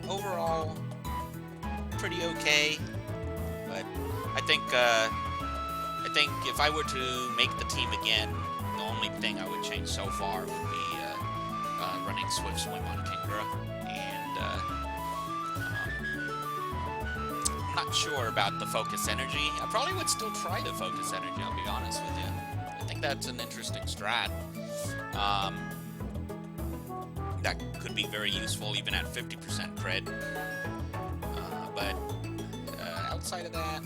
overall pretty okay. But I think if I were to make the team again, the only thing I would change so far would be running Swift Swim on Kingdra, and I'm not sure about the Focus Energy. I probably would still try the Focus Energy, I'll be honest with you. I think that's an interesting strat. That could be very useful even at 50% crit. But outside of that,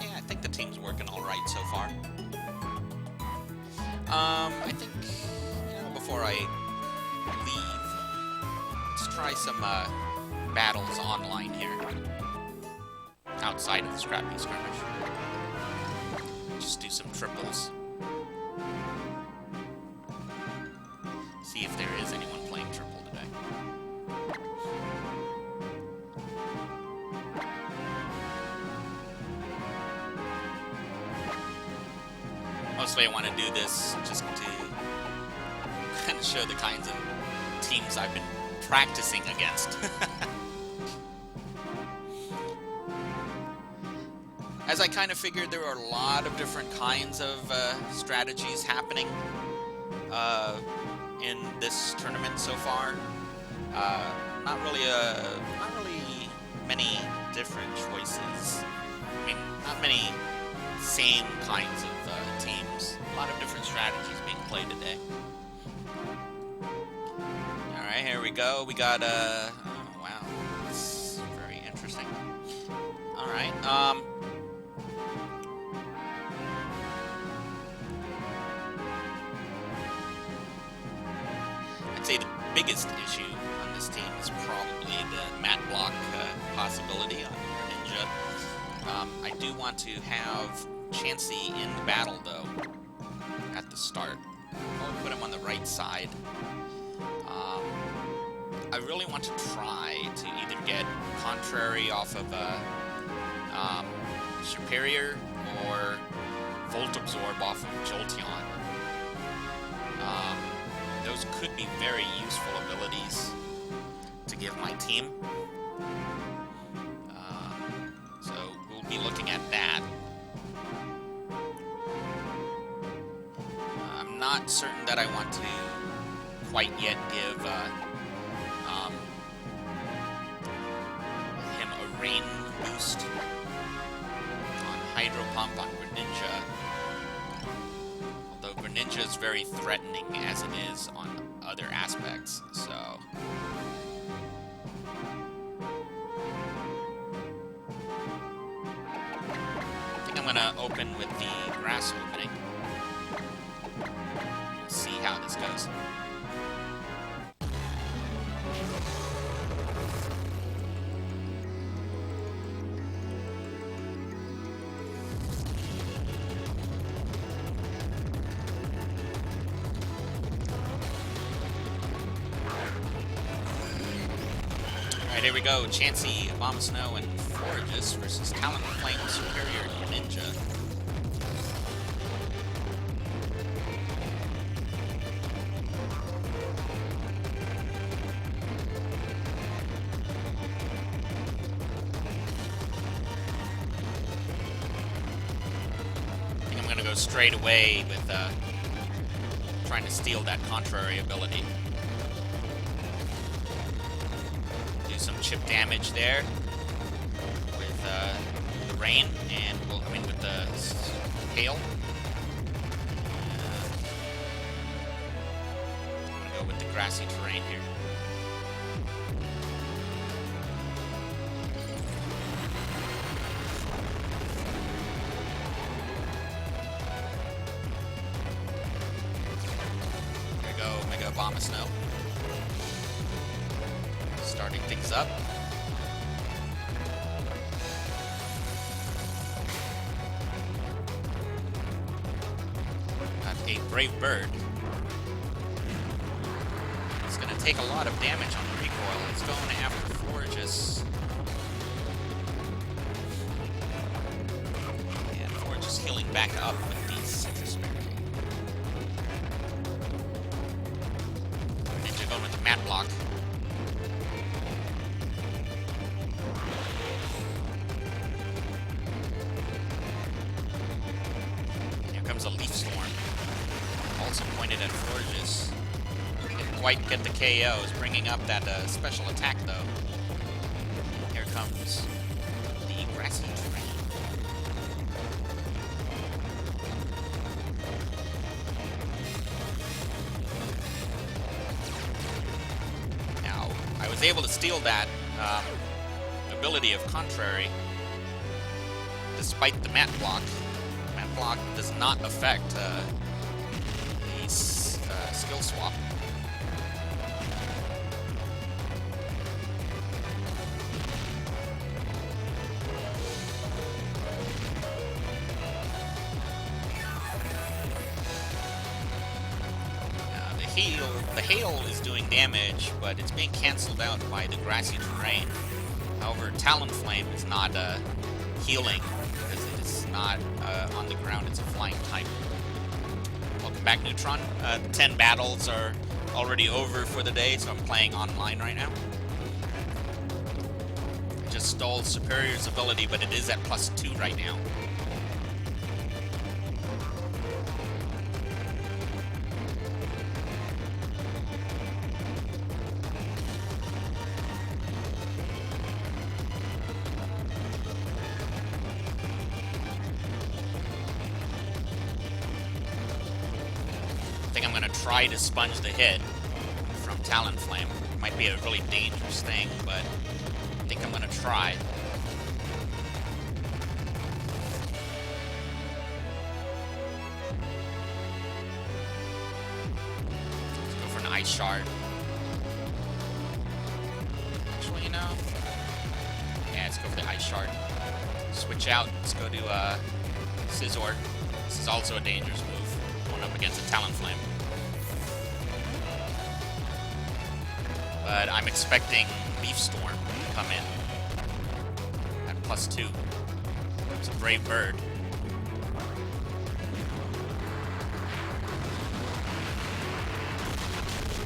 yeah, I think the team's working alright so far. I think, before I leave let's try some battles online here. Outside of the Scrappy Skirmish. Just do some triples. See if there is anyone playing triple today. Mostly I want to do this just to kind of show the kinds of teams I've been practicing against. As I kind of figured, there are a lot of different kinds of strategies happening in this tournament so far. Not really many different choices. I mean, not many same kinds of teams. A lot of different strategies being played today. All right, here we go. We got oh wow, that's very interesting. All right. I'd say the biggest issue on this team is probably the mat block possibility on Ninja. I do want to have Chansey in the battle, though, at the start. I'll put him on the right side. I really want to try to either get Contrary off of Superior or Volt Absorb off of Jolteon. Those could be very useful abilities to give my team. So we'll be looking at that. I'm not certain that I want to quite yet give him a rain boost on Hydro Pump on Greninja. Although Greninja is very threatening as it is on other aspects, so... I think I'm gonna open with the grass opening. See how this goes. Alright, here we go. Chansey, Abomasnow, and Florges versus Talonflame Superior Ninja. I think I'm going to go straight away with trying to steal that Contrary ability. Some chip damage there with the rain and with the hail. I'm gonna go with the grassy terrain here. There we go, Mega Abomasnow. Starting things up. Got a Brave Bird. It's going to take a lot of damage on the recoil. It's going after Florges. And Florges healing back up with the Citrus Berry. Ninja going with the mat block. A Leaf Storm. Also pointed at Florges. Didn't quite get the KOs, bringing up that special attack though. Here comes the Grassy Terrain. Now, I was able to steal that ability of Contrary despite the mat block. Block does not affect the skill swap. the hail is doing damage, but it's being cancelled out by the grassy terrain. However, Talonflame is not healing because it is not on the ground. It's a flying type. Welcome back, Neutron. The 10 battles are already over for the day, so I'm playing online right now. I just stole Superior's ability, but it is at +2 right now. I think I'm going to try to sponge the hit from Talonflame. Might be a really dangerous thing, but I think I'm going to try. Let's go for an Ice Shard. Actually, you know, yeah, let's go for the Ice Shard. Switch out. Let's go to Scizor. This is also a dangerous move, going up against a Talonflame. But I'm expecting Leaf Storm to come in at +2. It's a Brave Bird.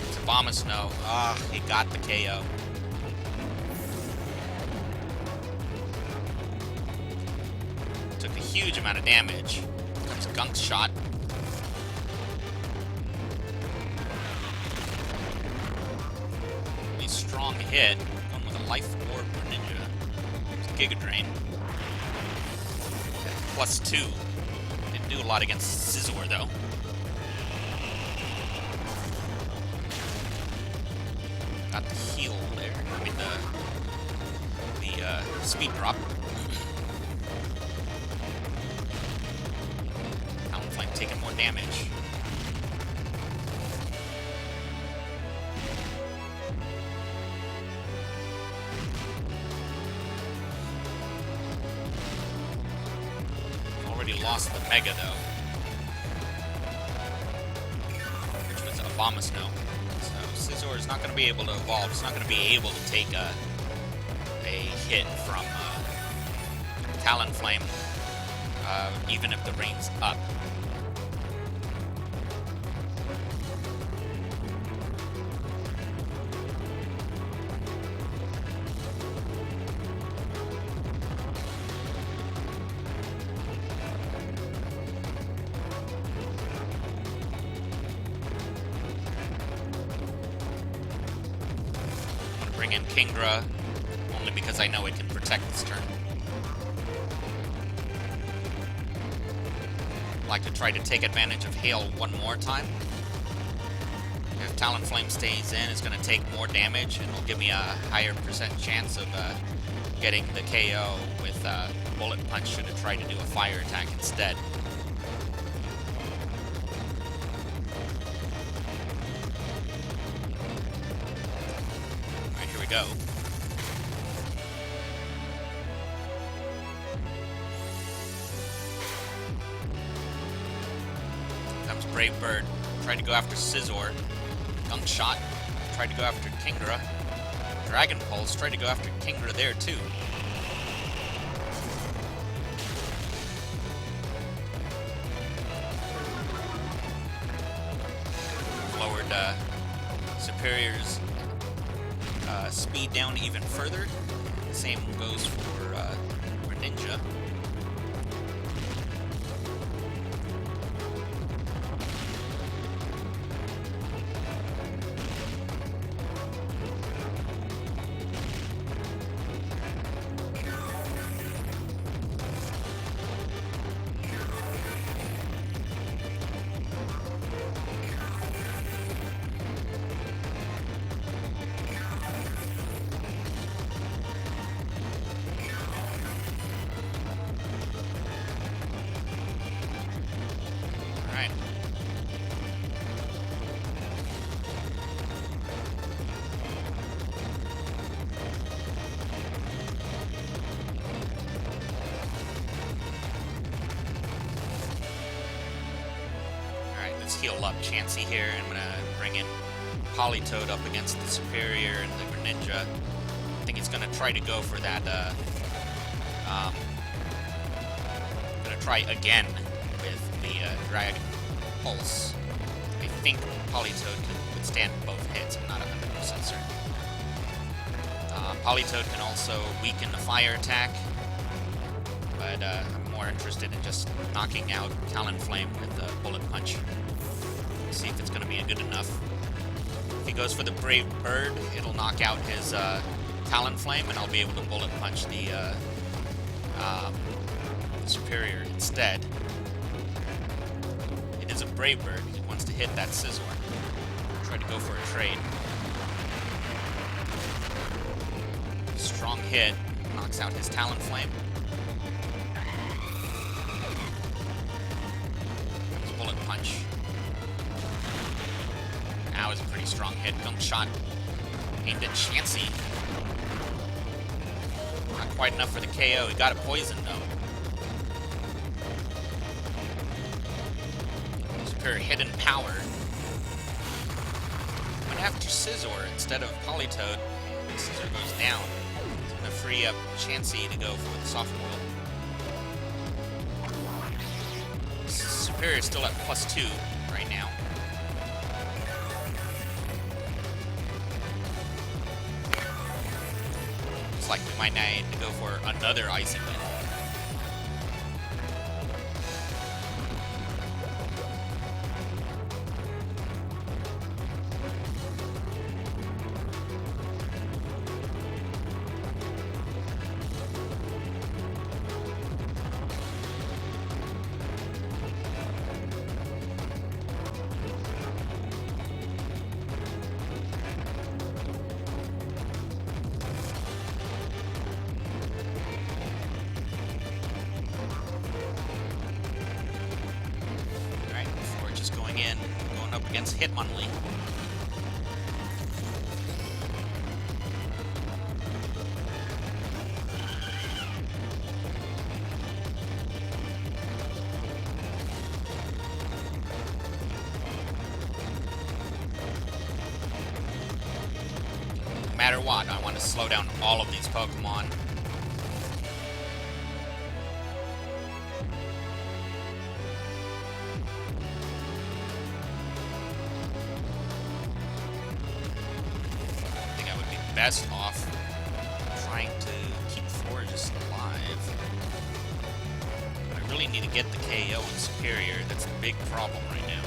It's a Abomasnow. Ah, he got the KO. Took a huge amount of damage. Comes Gunk Shot. Strong hit, going with a Life Orb or Ninja. It's Giga Drain. +2. Didn't do a lot against Scizor though. Got the heal there. I mean the speed drop. Talonflame taking more damage. Lost the Mega though, which was Abomasnow. So Scizor is not going to be able to evolve. It's not going to be able to take a hit from Talonflame, even if the rain's up. Bring in Kingdra, only because I know it can protect this turn. I'd like to try to take advantage of Hail one more time. If Talonflame stays in, it's going to take more damage, and it'll give me a higher % chance of getting the KO with Bullet Punch should it try to do a fire attack instead. Go. Comes Brave Bird. Tried to go after Scizor. Gunk Shot. Tried to go after Kingdra. Dragon Pulse. Tried to go after Kingdra there too. Lowered Superior's speed down even further. The same goes for Ninja. let's heal up Chansey here. I'm going to bring in Politoed up against the Superior and the Greninja. I think he's going to try to go for that, going to try again with the Dragon Pulse. I think Politoed can withstand both hits. I'm not 100% certain. Politoed can also weaken the fire attack, but I'm more interested in just knocking out Talonflame with a Bullet Punch. See if it's going to be good enough. If he goes for the Brave Bird, it'll knock out his Talonflame, and I'll be able to Bullet Punch the Superior instead. It is a Brave Bird. He wants to hit that Scizor. Try to go for a trade. Strong hit. Knocks out his Talonflame. His Bullet Punch. Now is a pretty strong hit. Gunk Shot aimed at Chansey. Not quite enough for the KO. He got a poison though. Superior hidden power. I'm gonna have to Scizor instead of Politoed. Scizor goes down. It's gonna free up Chansey to go for the Soft Boil. Superior is still at +2 right now. Looks like we might need to go for another Icy Wind. Going up against Hitmonlee. No matter what, I want to slow down all of these Pokemon. Best off trying to keep Forregus alive. But I really need to get the KO in Superior. That's the big problem right now.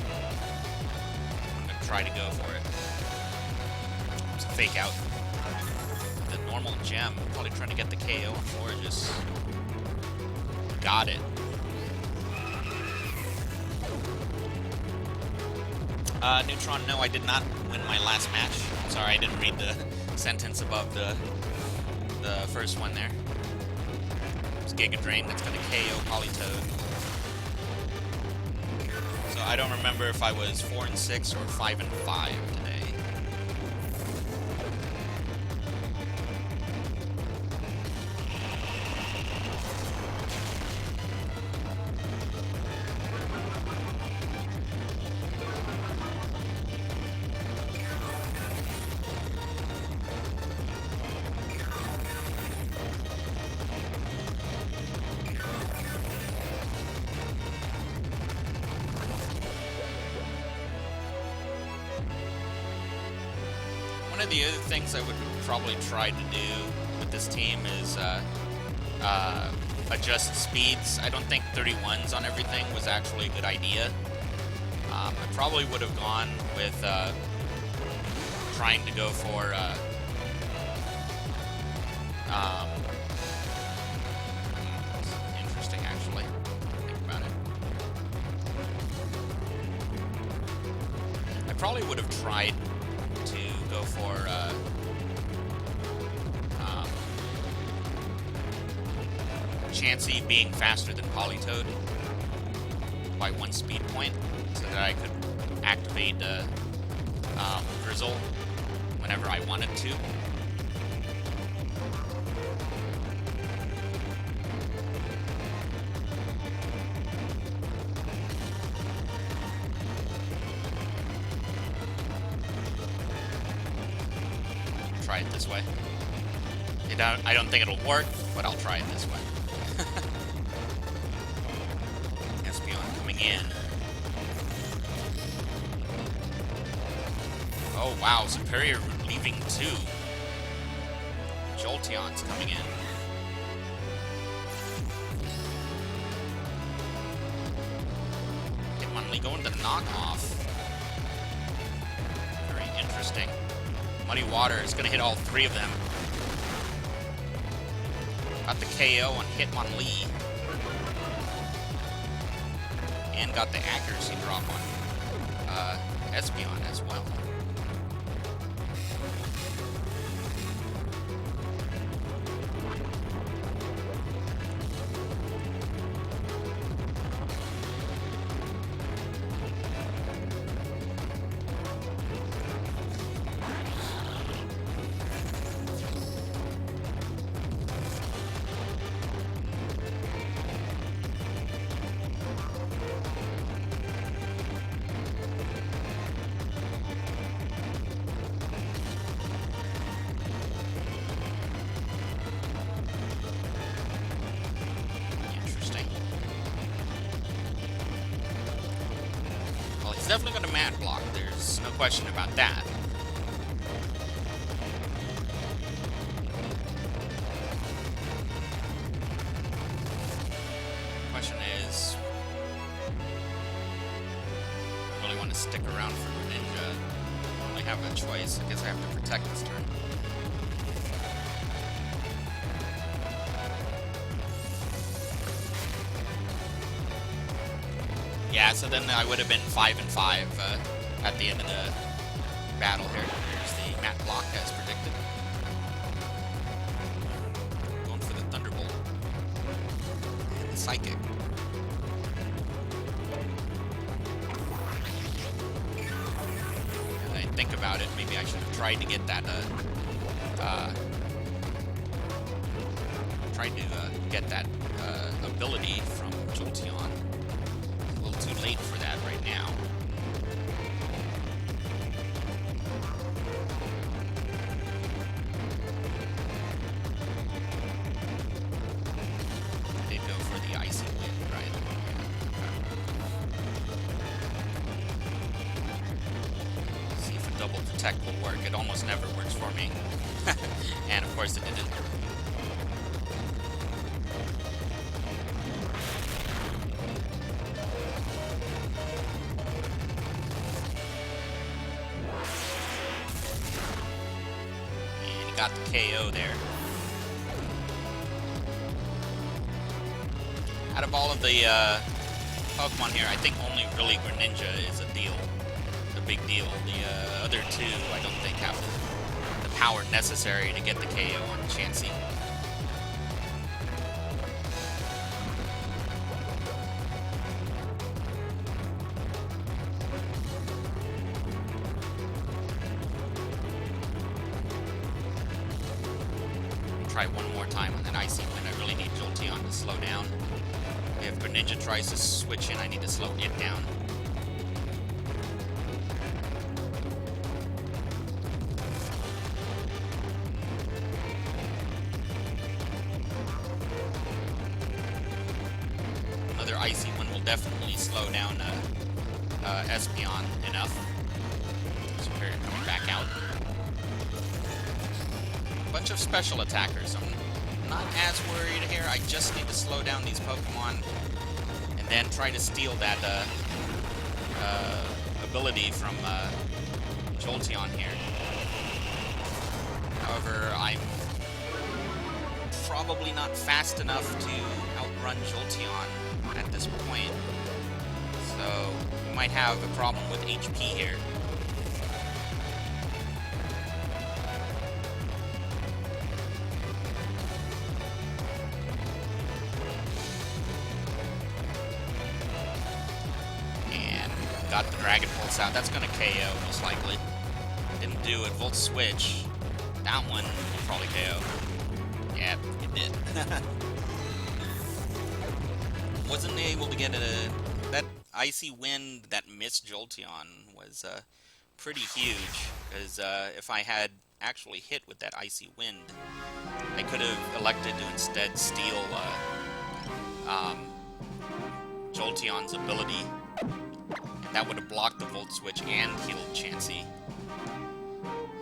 I'm going to try to go for it. It's a fake out. The normal gem. Probably trying to get the KO on Forregus. Got it. Neutron, no, I did not win my last match. Sorry, I didn't read the sentence above the first one there. It's Giga Drain that's going to KO Politoed. So I don't remember if I was 4-6 or 5-5 today. One of the other things I would probably try to do with this team is adjust speeds. I don't think 31s on everything was actually a good idea. I probably would have gone with trying to go for interesting, actually. Think about it. I probably would have tried to go for Chansey being faster than Politoed by 1 speed point, so that I could activate Drizzle whenever I wanted to. try it this way. I don't think it'll work, but I'll try it this way. Espeon coming in. Oh wow, Superior leaving too. Jolteon's coming in. Hitmonlee going to knockoff. Very interesting. Muddy Water is going to hit all three of them. Got the KO on Hitmonlee. And got the accuracy drop on Espeon as well. It's definitely going to mat block. There's no question about that. Question is, I really want to stick around for Greninja. I only have a choice. I guess I have to protect this turn. Yeah, so then I would have been 5-5 at the end of the battle here. Here's the mat block as predicted. Going for the Thunderbolt. And the Psychic. As I think about it, maybe I should have tried to get that, ability from Jolteon. Too late for that right now. They go for the Icy Wind, right? See if a double protect will work. It almost never works for me. And of course it didn't. Got the KO there. Out of all of the Pokemon here, I think only really Greninja is a big deal. The other two, I don't think have the power necessary to get the KO on Chansey. Try one more time on that Icy Wind. I really need Jolteon to slow down. If Greninja tries to switch in, I need to slow it down. Another Icy Wind will definitely slow down Espeon enough. Superior coming back out. Bunch of special attackers. I'm not as worried here. I just need to slow down these Pokemon and then try to steal that ability from Jolteon here. However, I'm probably not fast enough to outrun Jolteon at this point. So we might have a problem with HP here. Got the Dragon Pulse out. That's going to KO, most likely. Didn't do it. Volt Switch. That one will probably KO. Yeah, it did. Wasn't able to get that Icy Wind that missed Jolteon was pretty huge. Because if I had actually hit with that Icy Wind. I could have elected to instead steal Jolteon's ability, and that would have blocked the Volt Switch and healed Chansey,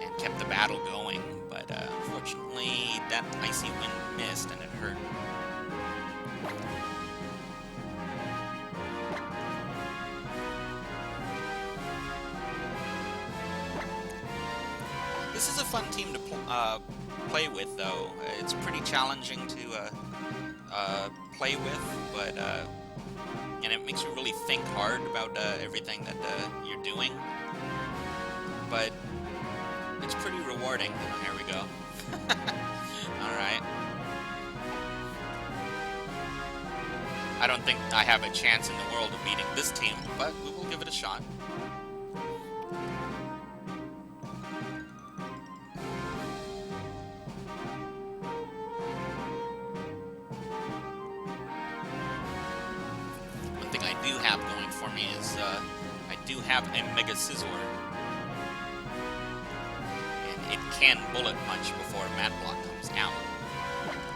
and kept the battle going, but unfortunately that Icy Wind missed and it hurt. This is a fun team to play with, though. It's pretty challenging to play with, but and it makes you really think hard about everything that you're doing. But it's pretty rewarding. Here we go. All right. I don't think I have a chance in the world of beating this team, but we will give it a shot. I do have a Mega Scizor, and it can Bullet Punch before Mat Block comes out.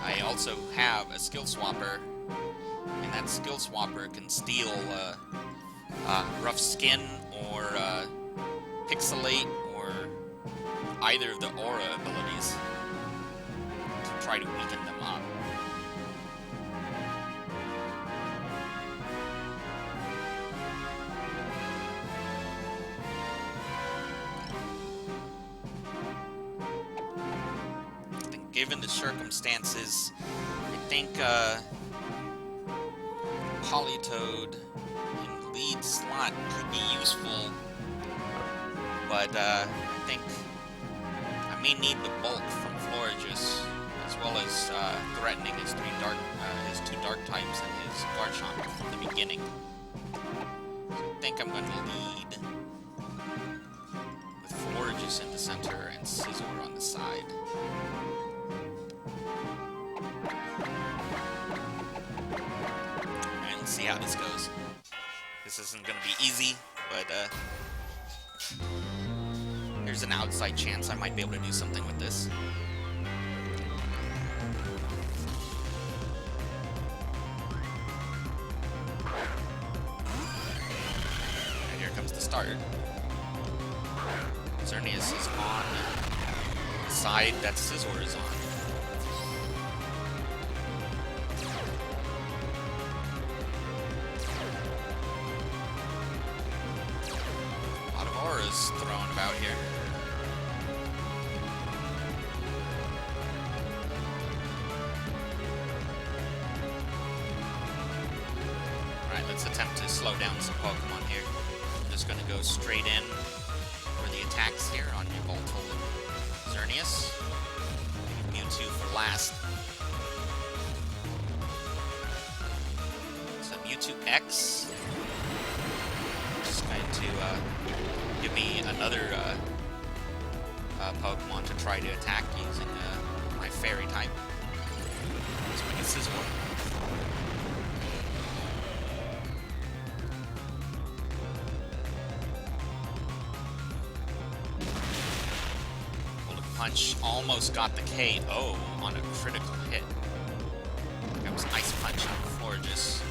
I also have a Skill Swapper, and that Skill Swapper can steal Rough Skin or Pixelate or either of the Aura abilities to try to weaken them up. Given the circumstances, I think Politoed in lead slot could be useful, but I think I may need the bulk from Florges, as well as threatening his two dark types and his Garchomp from the beginning. So I think I'm going to lead with Florges in the center and Scizor on the side. See how this goes. This isn't going to be easy, but there's an outside chance I might be able to do something with this. And here comes the start. Xerneas is on the side that Scizor is on. Thrown about here. Alright, let's attempt to slow down some Pokemon here. I'm just going to go straight in for the attacks here on Yveltal and Xerneas. Mewtwo for last. So Mewtwo X. Just going to give me another Pokemon to try to attack using my Fairy type. Let's make a Scizor. Bullet Punch almost got the KO on a critical hit. That was Ice Punch on Florges.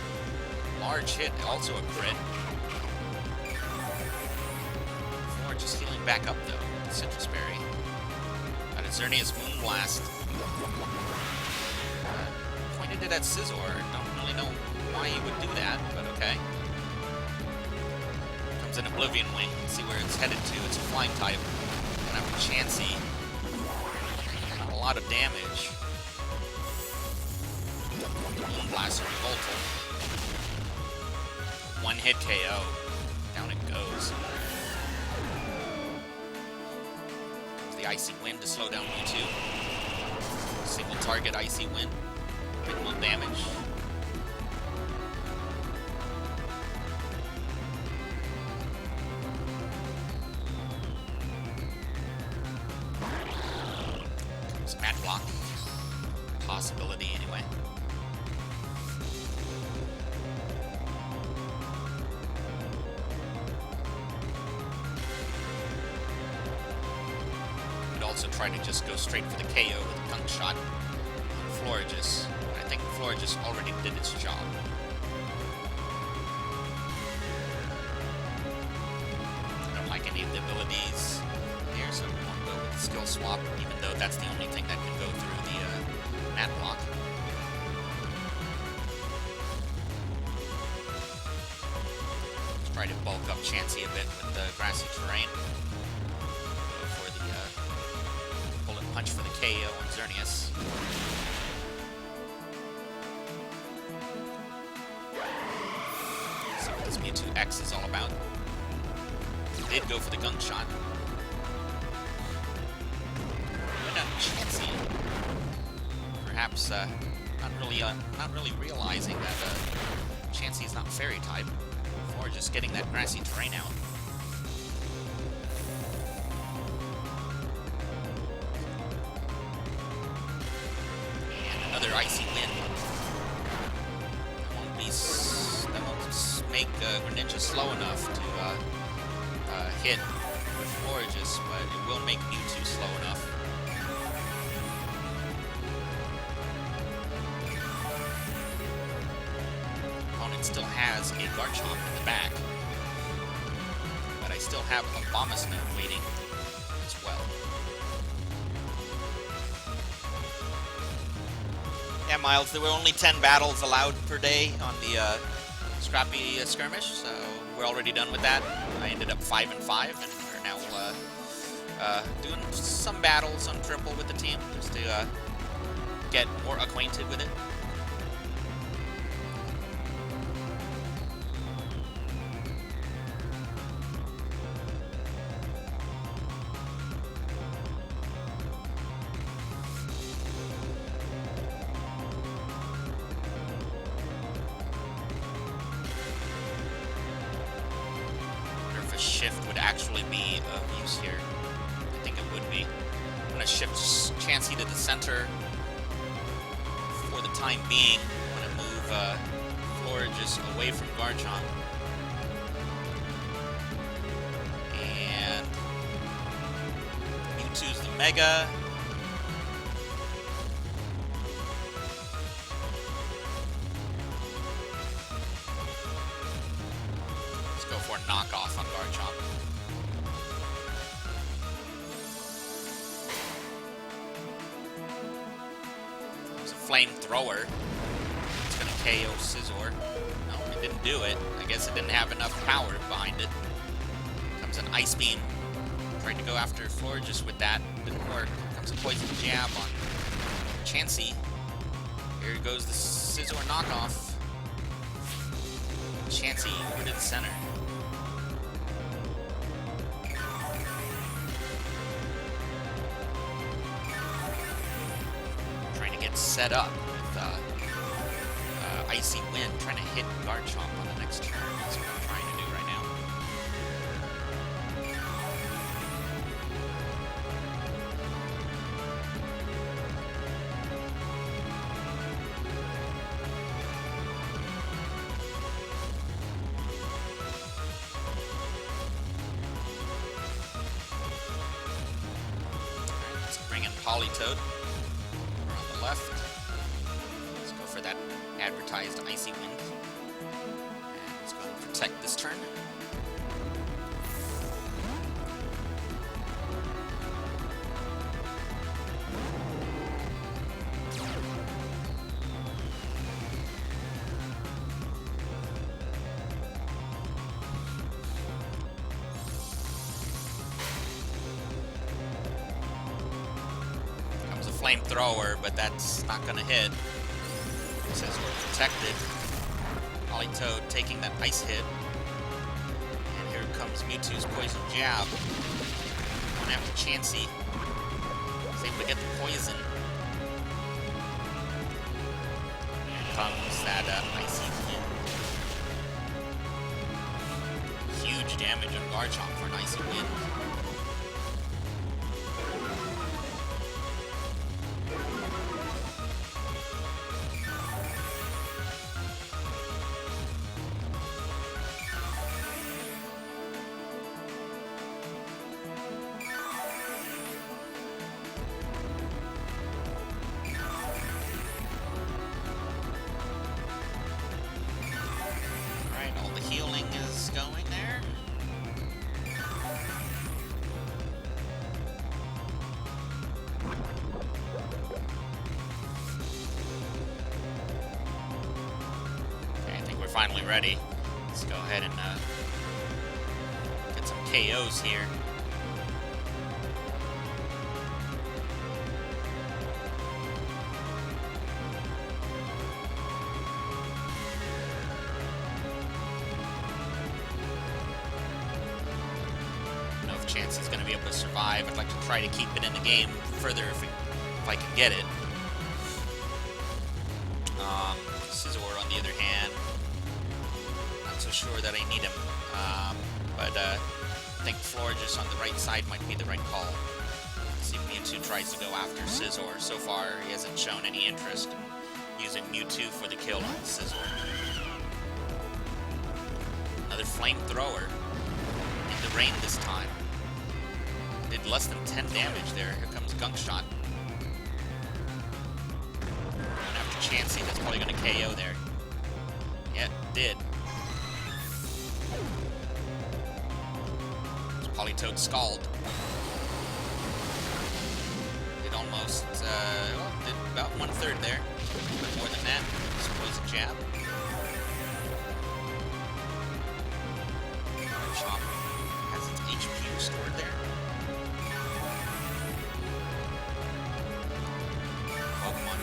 Large hit, also a crit. Just healing back up though, Citrus Berry. Got a Xerneas Moonblast. Pointed it at Scizor. Don't really know why he would do that, but okay. Comes an Oblivion Wing. Let's see where it's headed to. It's a flying type. Gonna have a Chansey. Not a lot of damage. Moonblast or Yveltal. One hit KO. Down it goes. The Icy Wind to slow down Mewtwo. Single target Icy Wind. Minimal damage. It's Mat Block. Possibility anyway. also try to just go straight for the KO with a Gunk Shot on Florges. I think Florges already did its job. I don't like any of the abilities here, so we won't go with the skill swap, even though that's the only thing that can go through the mat block. Let's try to bulk up Diancie a bit with the grassy terrain. Go for the bullet punch for the KO on Xerneas. See what this Mewtwo X is all about. Did go for the Gunk Shot. But now Diancie, perhaps not really realizing that Diancie is not Fairy type, or just getting that grassy terrain out. And another Icy Wind. That won't make Greninja slow enough to hit Florges, but it will make Mewtwo slow enough. Opponent still has a Garchomp in the back, but I still have a Abomasnow waiting as well. Yeah, Miles, there were only 10 battles allowed per day on the Scrappy Skirmish, so we're already done with that. I ended up 5-5, and we're now doing some battles on Triple with the team, just to get more acquainted with it. Shift would actually be of use here. I think it would be. I'm going to shift Diancie to the center for the time being. I'm going to move Florges away from Garchomp. And Mewtwo's the Mega. For a knockoff on Garchomp. There's a Flamethrower. It's going to KO Scizor. No, it didn't do it. I guess it didn't have enough power behind it. Comes an Ice Beam. Tried to go after Florges with that. Didn't work. Comes a Poison Jab on Diancie. Here goes the Scizor knockoff. Diancie over to the center. Set up with Icy Wind, trying to hit Garchomp on the next turn. That's what I'm trying to do right now. Alright, let's bring in Politoed. Left. Let's go for that advertised Icy Wind. And let's go and protect this turn. Flamethrower, but that's not going to hit. It says we're protected. Politoed taking that ice hit. And here comes Mewtwo's Poison Jab. Going after Diancie. He's able to get the poison. Here comes that Icy Wind. Huge damage on Garchomp for an Icy Wind. finally ready. Let's go ahead and get some KOs here. Chance he's going to be able to survive. I'd like to try to keep it in the game further if I can get it. Scizor, on the other hand, not so sure that I need him. But I think Florges on the right side might be the right call. Let's see if Mewtwo tries to go after Scizor. So far, he hasn't shown any interest in using Mewtwo for the kill on Scizor. Another flamethrower in the rain this time. Did less than 10 damage there. Here comes Gunk Shot. And after Chansey, that's probably going to KO there. Yeah, did. It's Politoed Scald. Did almost, well, did about 1/3 there. But more than that, it's Poison Jab. Chop has its HP restored there.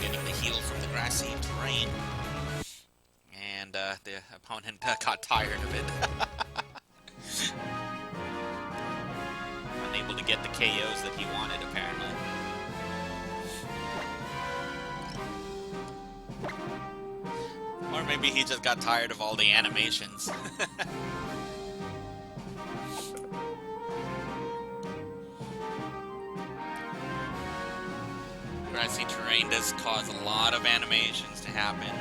Getting the heal from the grassy terrain, and the opponent got tired of it. Unable to get the KOs that he wanted, apparently. Or maybe he just got tired of all the animations. Grassy terrain does cause a lot of animations to happen,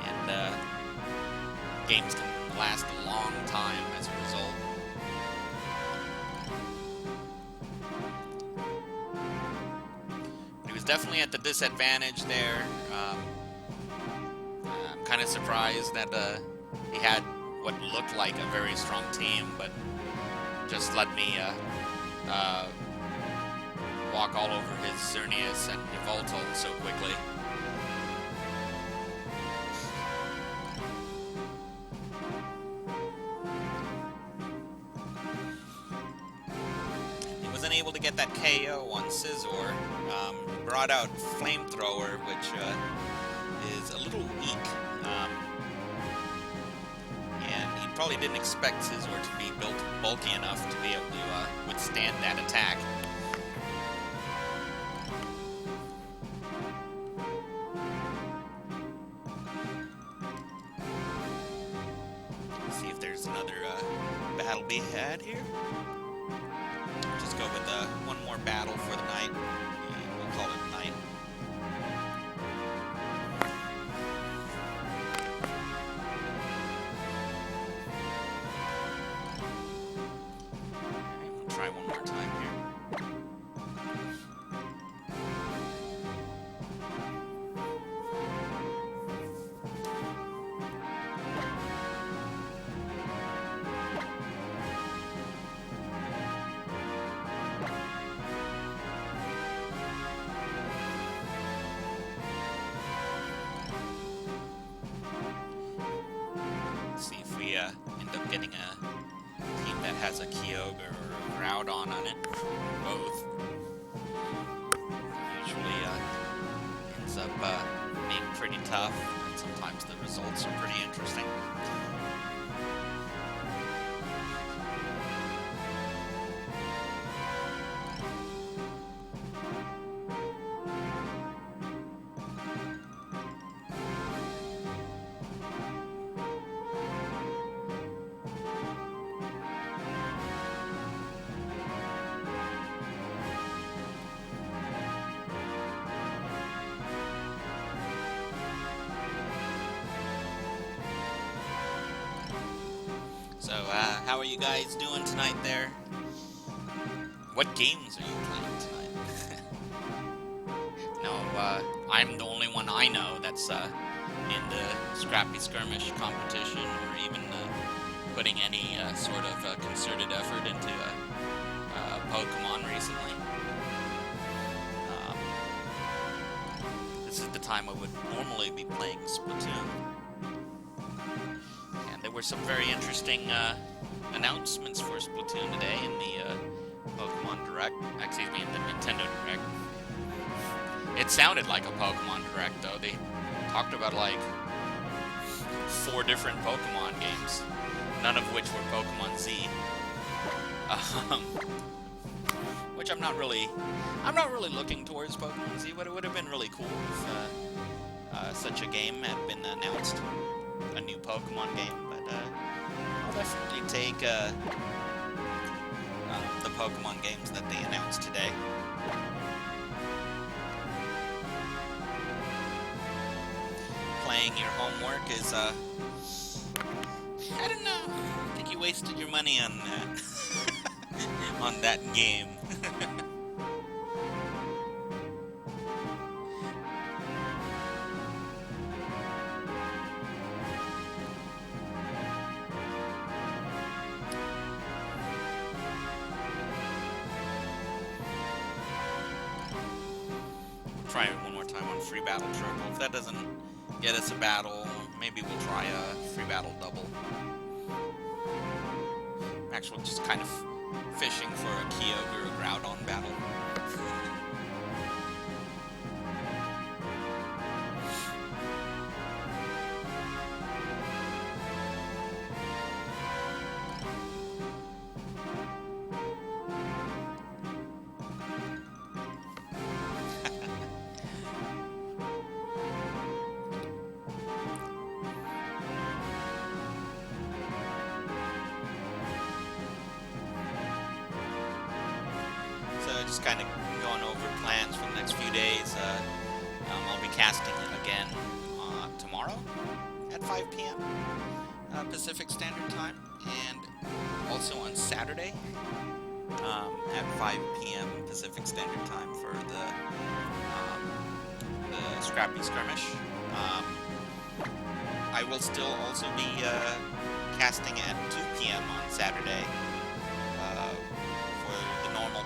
and games can last a long time as a result. He was definitely at the disadvantage there. I'm kind of surprised that he had what looked like a very strong team, but just let me walk all over his Xerneas and Yveltal so quickly. He wasn't able to get that KO on Scizor. Brought out Flamethrower, which is a little weak. And he probably didn't expect Scizor to be built bulky enough to be able to withstand that attack. Battle be had here. Just go with one more battle for the night. We'll call it night. Alright, we'll try one more time here. End up getting a team that has a Kyogre or a Groudon on it, or both. Usually ends up being pretty tough, and sometimes the results are pretty interesting. So, how are you guys doing tonight there? What games are you playing tonight? No, I'm the only one I know that's in the Scrappy Skirmish competition, or even putting any sort of concerted effort into Pokemon recently. This is the time I would normally be playing Splatoon. there were some very interesting announcements for Splatoon today in the Pokemon Direct. Excuse me, in the Nintendo Direct. It sounded like a Pokemon Direct, though. They talked about, like, 4 different Pokemon games, none of which were Pokemon Z. Which I'm not really looking towards Pokemon Z, but it would have been really cool if such a game had been announced, a new Pokemon game. But I'll definitely take the Pokemon games that they announced today. Playing your homework is, I don't know. I think you wasted your money on that. On that game. Try it one more time on free battle triple. If that doesn't get us a battle, maybe we'll try a free battle double. Actually, just kind of fishing for a Kyogre or Groudon battle. Just kind of going over plans for the next few days. I'll be casting it again tomorrow at 5 p.m. Pacific Standard Time, and also on Saturday at 5 p.m. Pacific Standard Time for the Scrappy Skirmish. I will still also be casting at 2 p.m. on Saturday.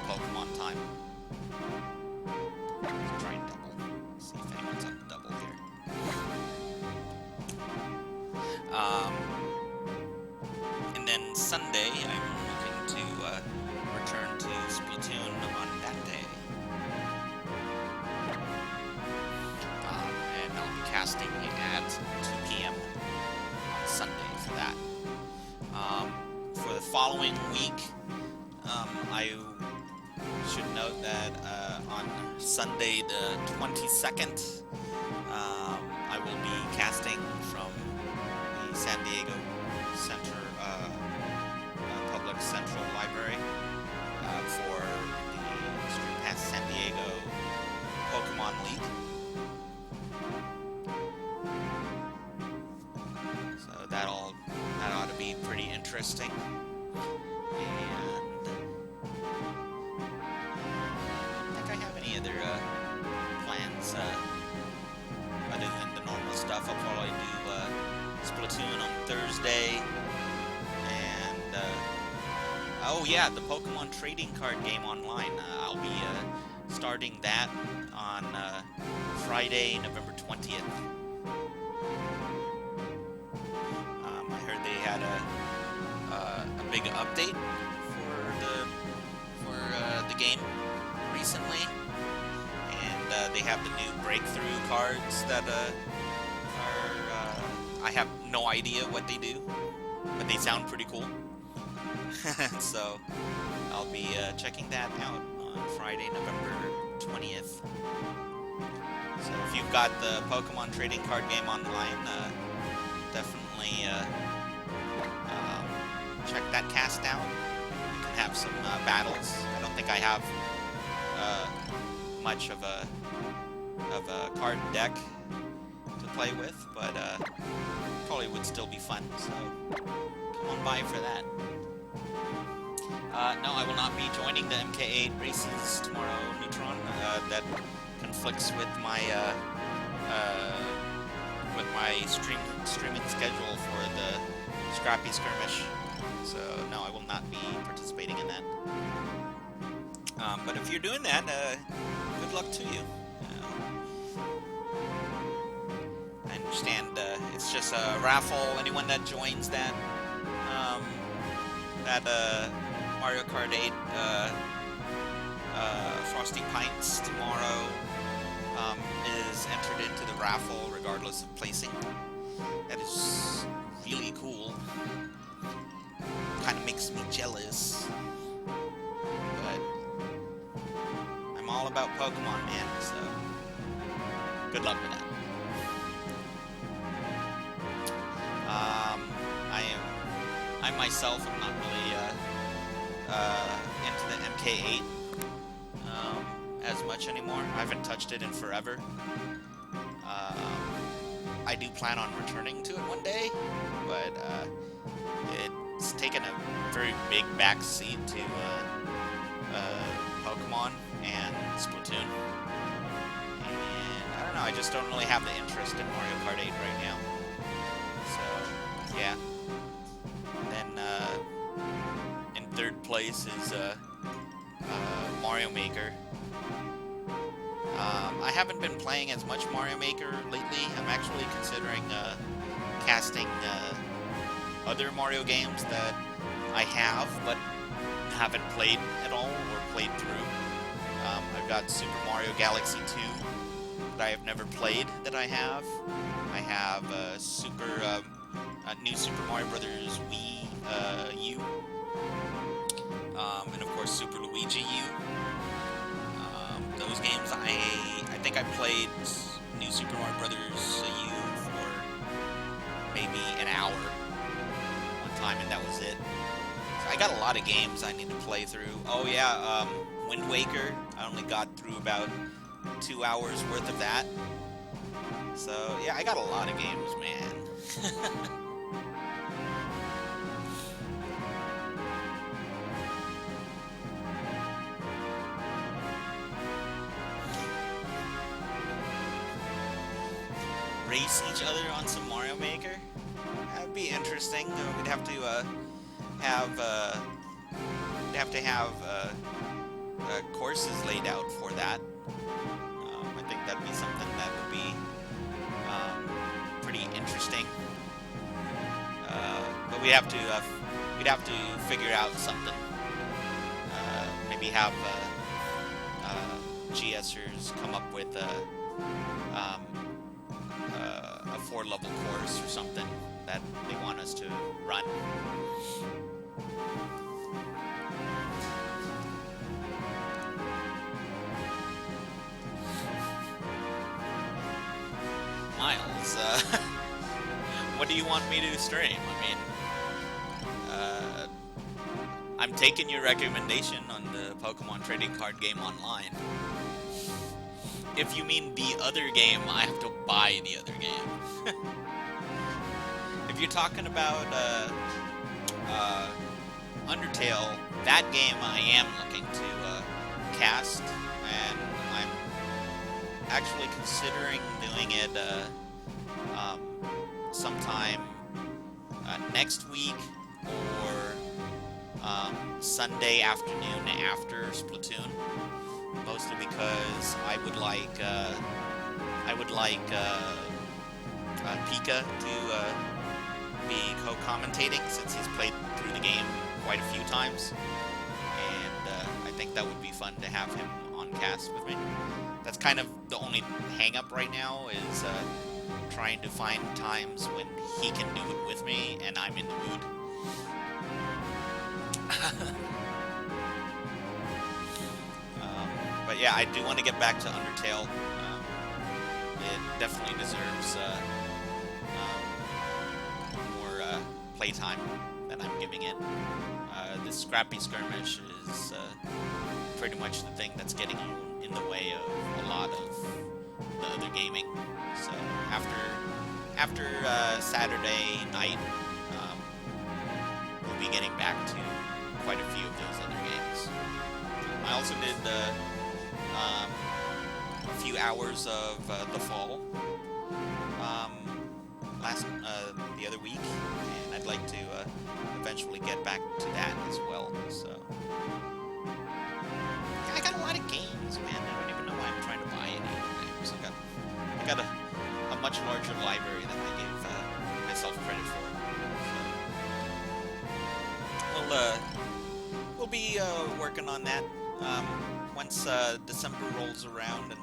Pokemon time. Let's try and double. See if anyone's on double here. And then Sunday, I'm looking to return to Splatoon on that day. And I'll be casting at 2 p.m. on Sunday for that. For the following week, I should note that on Sunday the 22nd, I will be casting from the San Diego Public Central Library for the Street Pass San Diego Pokemon League. So that ought to be pretty interesting. Other plans other than the normal stuff. I'll probably do Splatoon on Thursday, and oh yeah, the Pokemon trading card game online. I'll be starting that on Friday, November 20th. I heard they had a big update for the game recently. They have the new breakthrough cards that are I have no idea what they do, but they sound pretty cool. So I'll be checking that out on Friday, November 20th. So if you've got the Pokemon trading card game online, definitely check that cast out. We can have some battles. I don't think I have much of a card deck to play with, but probably would still be fun, so come on by for that. No, I will not be joining the MK8 races tomorrow, Neutron. That conflicts with my streaming schedule for the Scrappy Skirmish, so no, I will not be participating in that. But if you're doing that, good luck to you. And understand, it's just a raffle. Anyone that joins that, Mario Kart 8, Frosty Pints tomorrow, is entered into the raffle regardless of placing. That is really cool. Kind of makes me jealous. But I'm all about Pokemon, man, so good luck with that. I myself am not really into the MK8 as much anymore. I haven't touched it in forever. I do plan on returning to it one day, but it's taken a very big backseat to Pokemon and Splatoon. And I don't know, I just don't really have the interest in Mario Kart 8 right now. So, yeah. And then, in third place is Mario Maker. I haven't been playing as much Mario Maker lately. I'm actually considering casting other Mario games that I have, but haven't played at all or played through. I've got Super Mario Galaxy 2 that I have never played that I have. I have new Super Mario Brothers Wii U, and of course Super Luigi U. Those games, I think I played New Super Mario Brothers U for maybe an hour one time, and that was it. So I got a lot of games I need to play through. Oh yeah, Wind Waker, I only got through about 2 hours worth of that. So yeah, I got a lot of games, man. Race each other on some Mario Maker? That'd be interesting. We'd have to have courses laid out for that. I think that'd be something that would be pretty interesting. But we'd have to figure out something. Maybe have GSers come up with a 4-level course or something that they want us to run. Miles, what do you want me to stream? I mean, I'm taking your recommendation on the Pokemon trading card game online. If you mean the other game, I have to buy the other game. If you're talking about Undertale, that game I am looking to cast, and I'm actually considering doing it sometime next week or Sunday afternoon after Splatoon. Mostly because I would like Pika to be co-commentating, since he's played through the game quite a few times, and I think that would be fun to have him on cast with me. That's kind of the only hang-up right now, is trying to find times when he can do it with me and I'm in the mood. But yeah, I do want to get back to Undertale. It definitely deserves more playtime than I'm giving it. This Scrappy Skirmish is pretty much the thing that's getting in the way of a lot of the other gaming. So after Saturday night, we'll be getting back to quite a few of those other games. I also did a few hours of The Fall the other week, and I'd like to eventually get back to that as well. So yeah, I got a lot of games, man. I don't even know why I'm trying to buy any other games. I got a much much larger library than I gave myself credit for. So, we'll be working on that once December rolls around and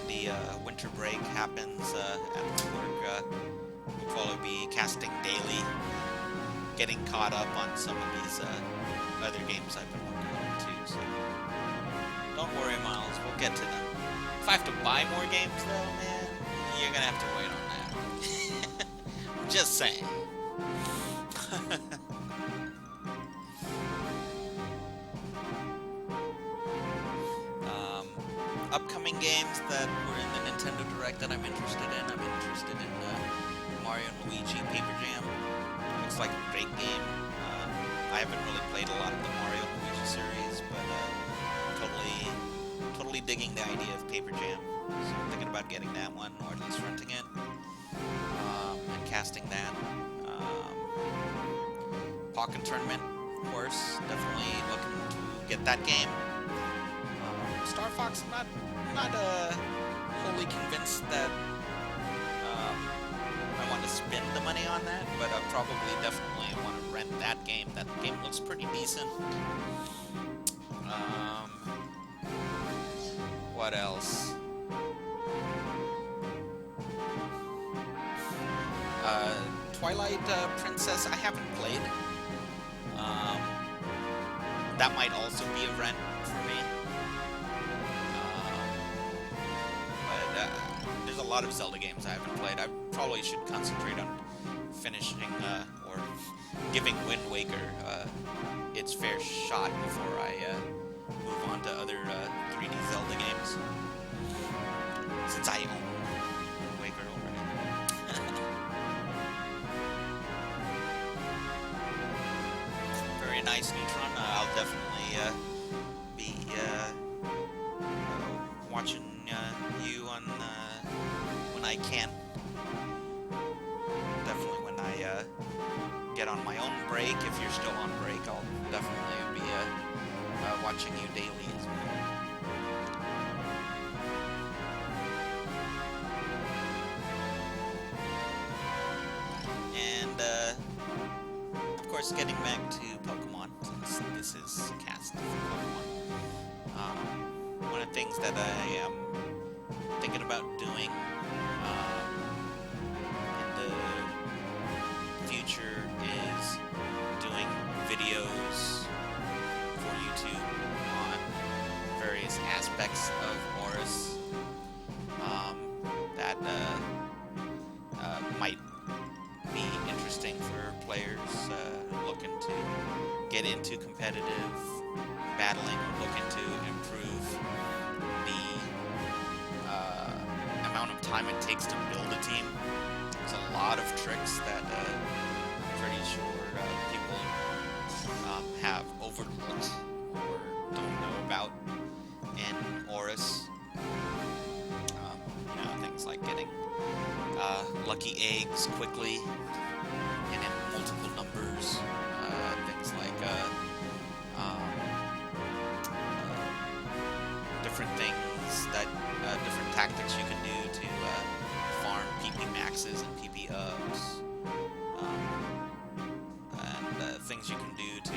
the winter break happens at work. We'll probably be casting daily, getting caught up on some of these other games I've been working on too. So don't worry, Miles, we'll get to them. If I have to buy more games, though, man, you're gonna have to wait on that. Just saying. Upcoming games that were in the Nintendo Direct that I'm interested in. I'm interested in Mario and Luigi Paper Jam. Looks like a great game. I haven't really played a lot of the Mario and Luigi series, but totally digging the idea of Paper Jam. So I'm thinking about getting that one, or at least renting it, and casting that. Pokken Tournament, of course, definitely looking to get that game. Star Fox, I'm not wholly convinced that I want to spend the money on that, but I probably definitely want to rent that game. That game looks pretty decent. What else? Twilight Princess, I haven't played. That might also be a rent for me. There's a lot of Zelda games I haven't played. I probably should concentrate on finishing or giving Wind Waker its fair shot before I move on to other 3D Zelda games. Since I own Wind Waker already. Very nice, Neutron. I'll definitely be watching you on when I can. Definitely when I get on my own break. If you're still on break, I'll definitely be watching you daily as well. And of course, getting back to Pokemon, since this is a cast for Pokemon. One of the things that I am thinking about doing in the future is doing videos for YouTube on various aspects of ORAS that might be interesting for players looking to get into competitive battling, or looking to improve the amount of time it takes to build a team. There's a lot of tricks that I'm pretty sure people have overlooked or don't know about in ORAS. Things like getting lucky eggs quickly and in multiple numbers. Things like different things that different tactics you can do to farm PP maxes and PP ups, and things you can do to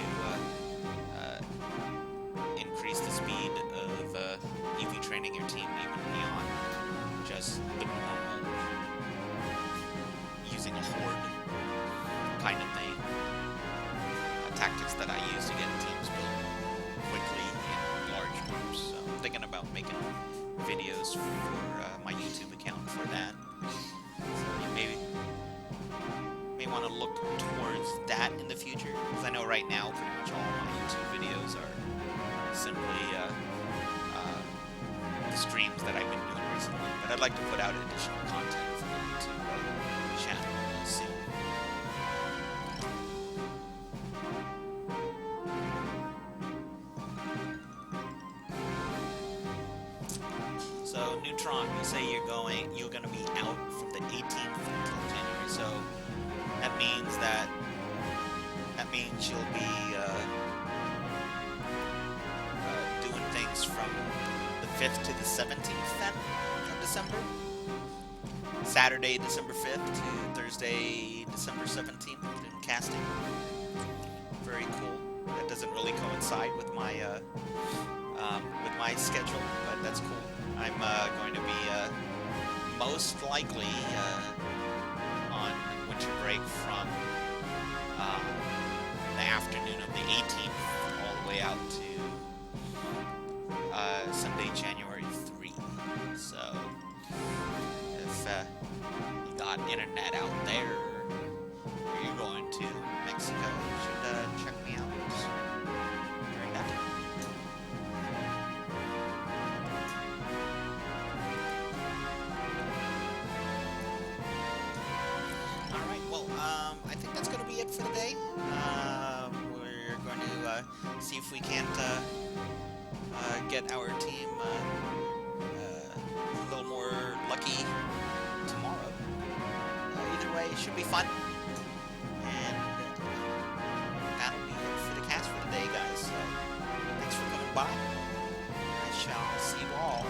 increase the speed of EV training your team even beyond just the normal using a horde kind of thing. Tactics that I use to get teams built quickly in large groups. So I'm thinking about making videos for my YouTube account for that. So you may want to look towards that in the future, because I know right now pretty much all my YouTube videos are simply the streams that I've been doing recently. But I'd like to put out additional content for the YouTube channel soon. So Neutron, you say you're going to be out from the 18th until January. So that means you'll be doing things from the 5th to the 17th then of December. Saturday, December 5th to Thursday, December 17th in casting. Very cool. That doesn't really coincide with my schedule, but that's cool. I'm going to be most likely on winter break from the afternoon of the 18th all the way out to Sunday, January 3. So if you got internet out there, or you're going to Mexico, you should check me out during that time. Alright, well, I think that's going to be it for the day. We're going to see if we can't get our team a little more lucky tomorrow. Either way, it should be fun. And that'll be it for the cast for the day, guys. So, thanks for coming by. I shall see you all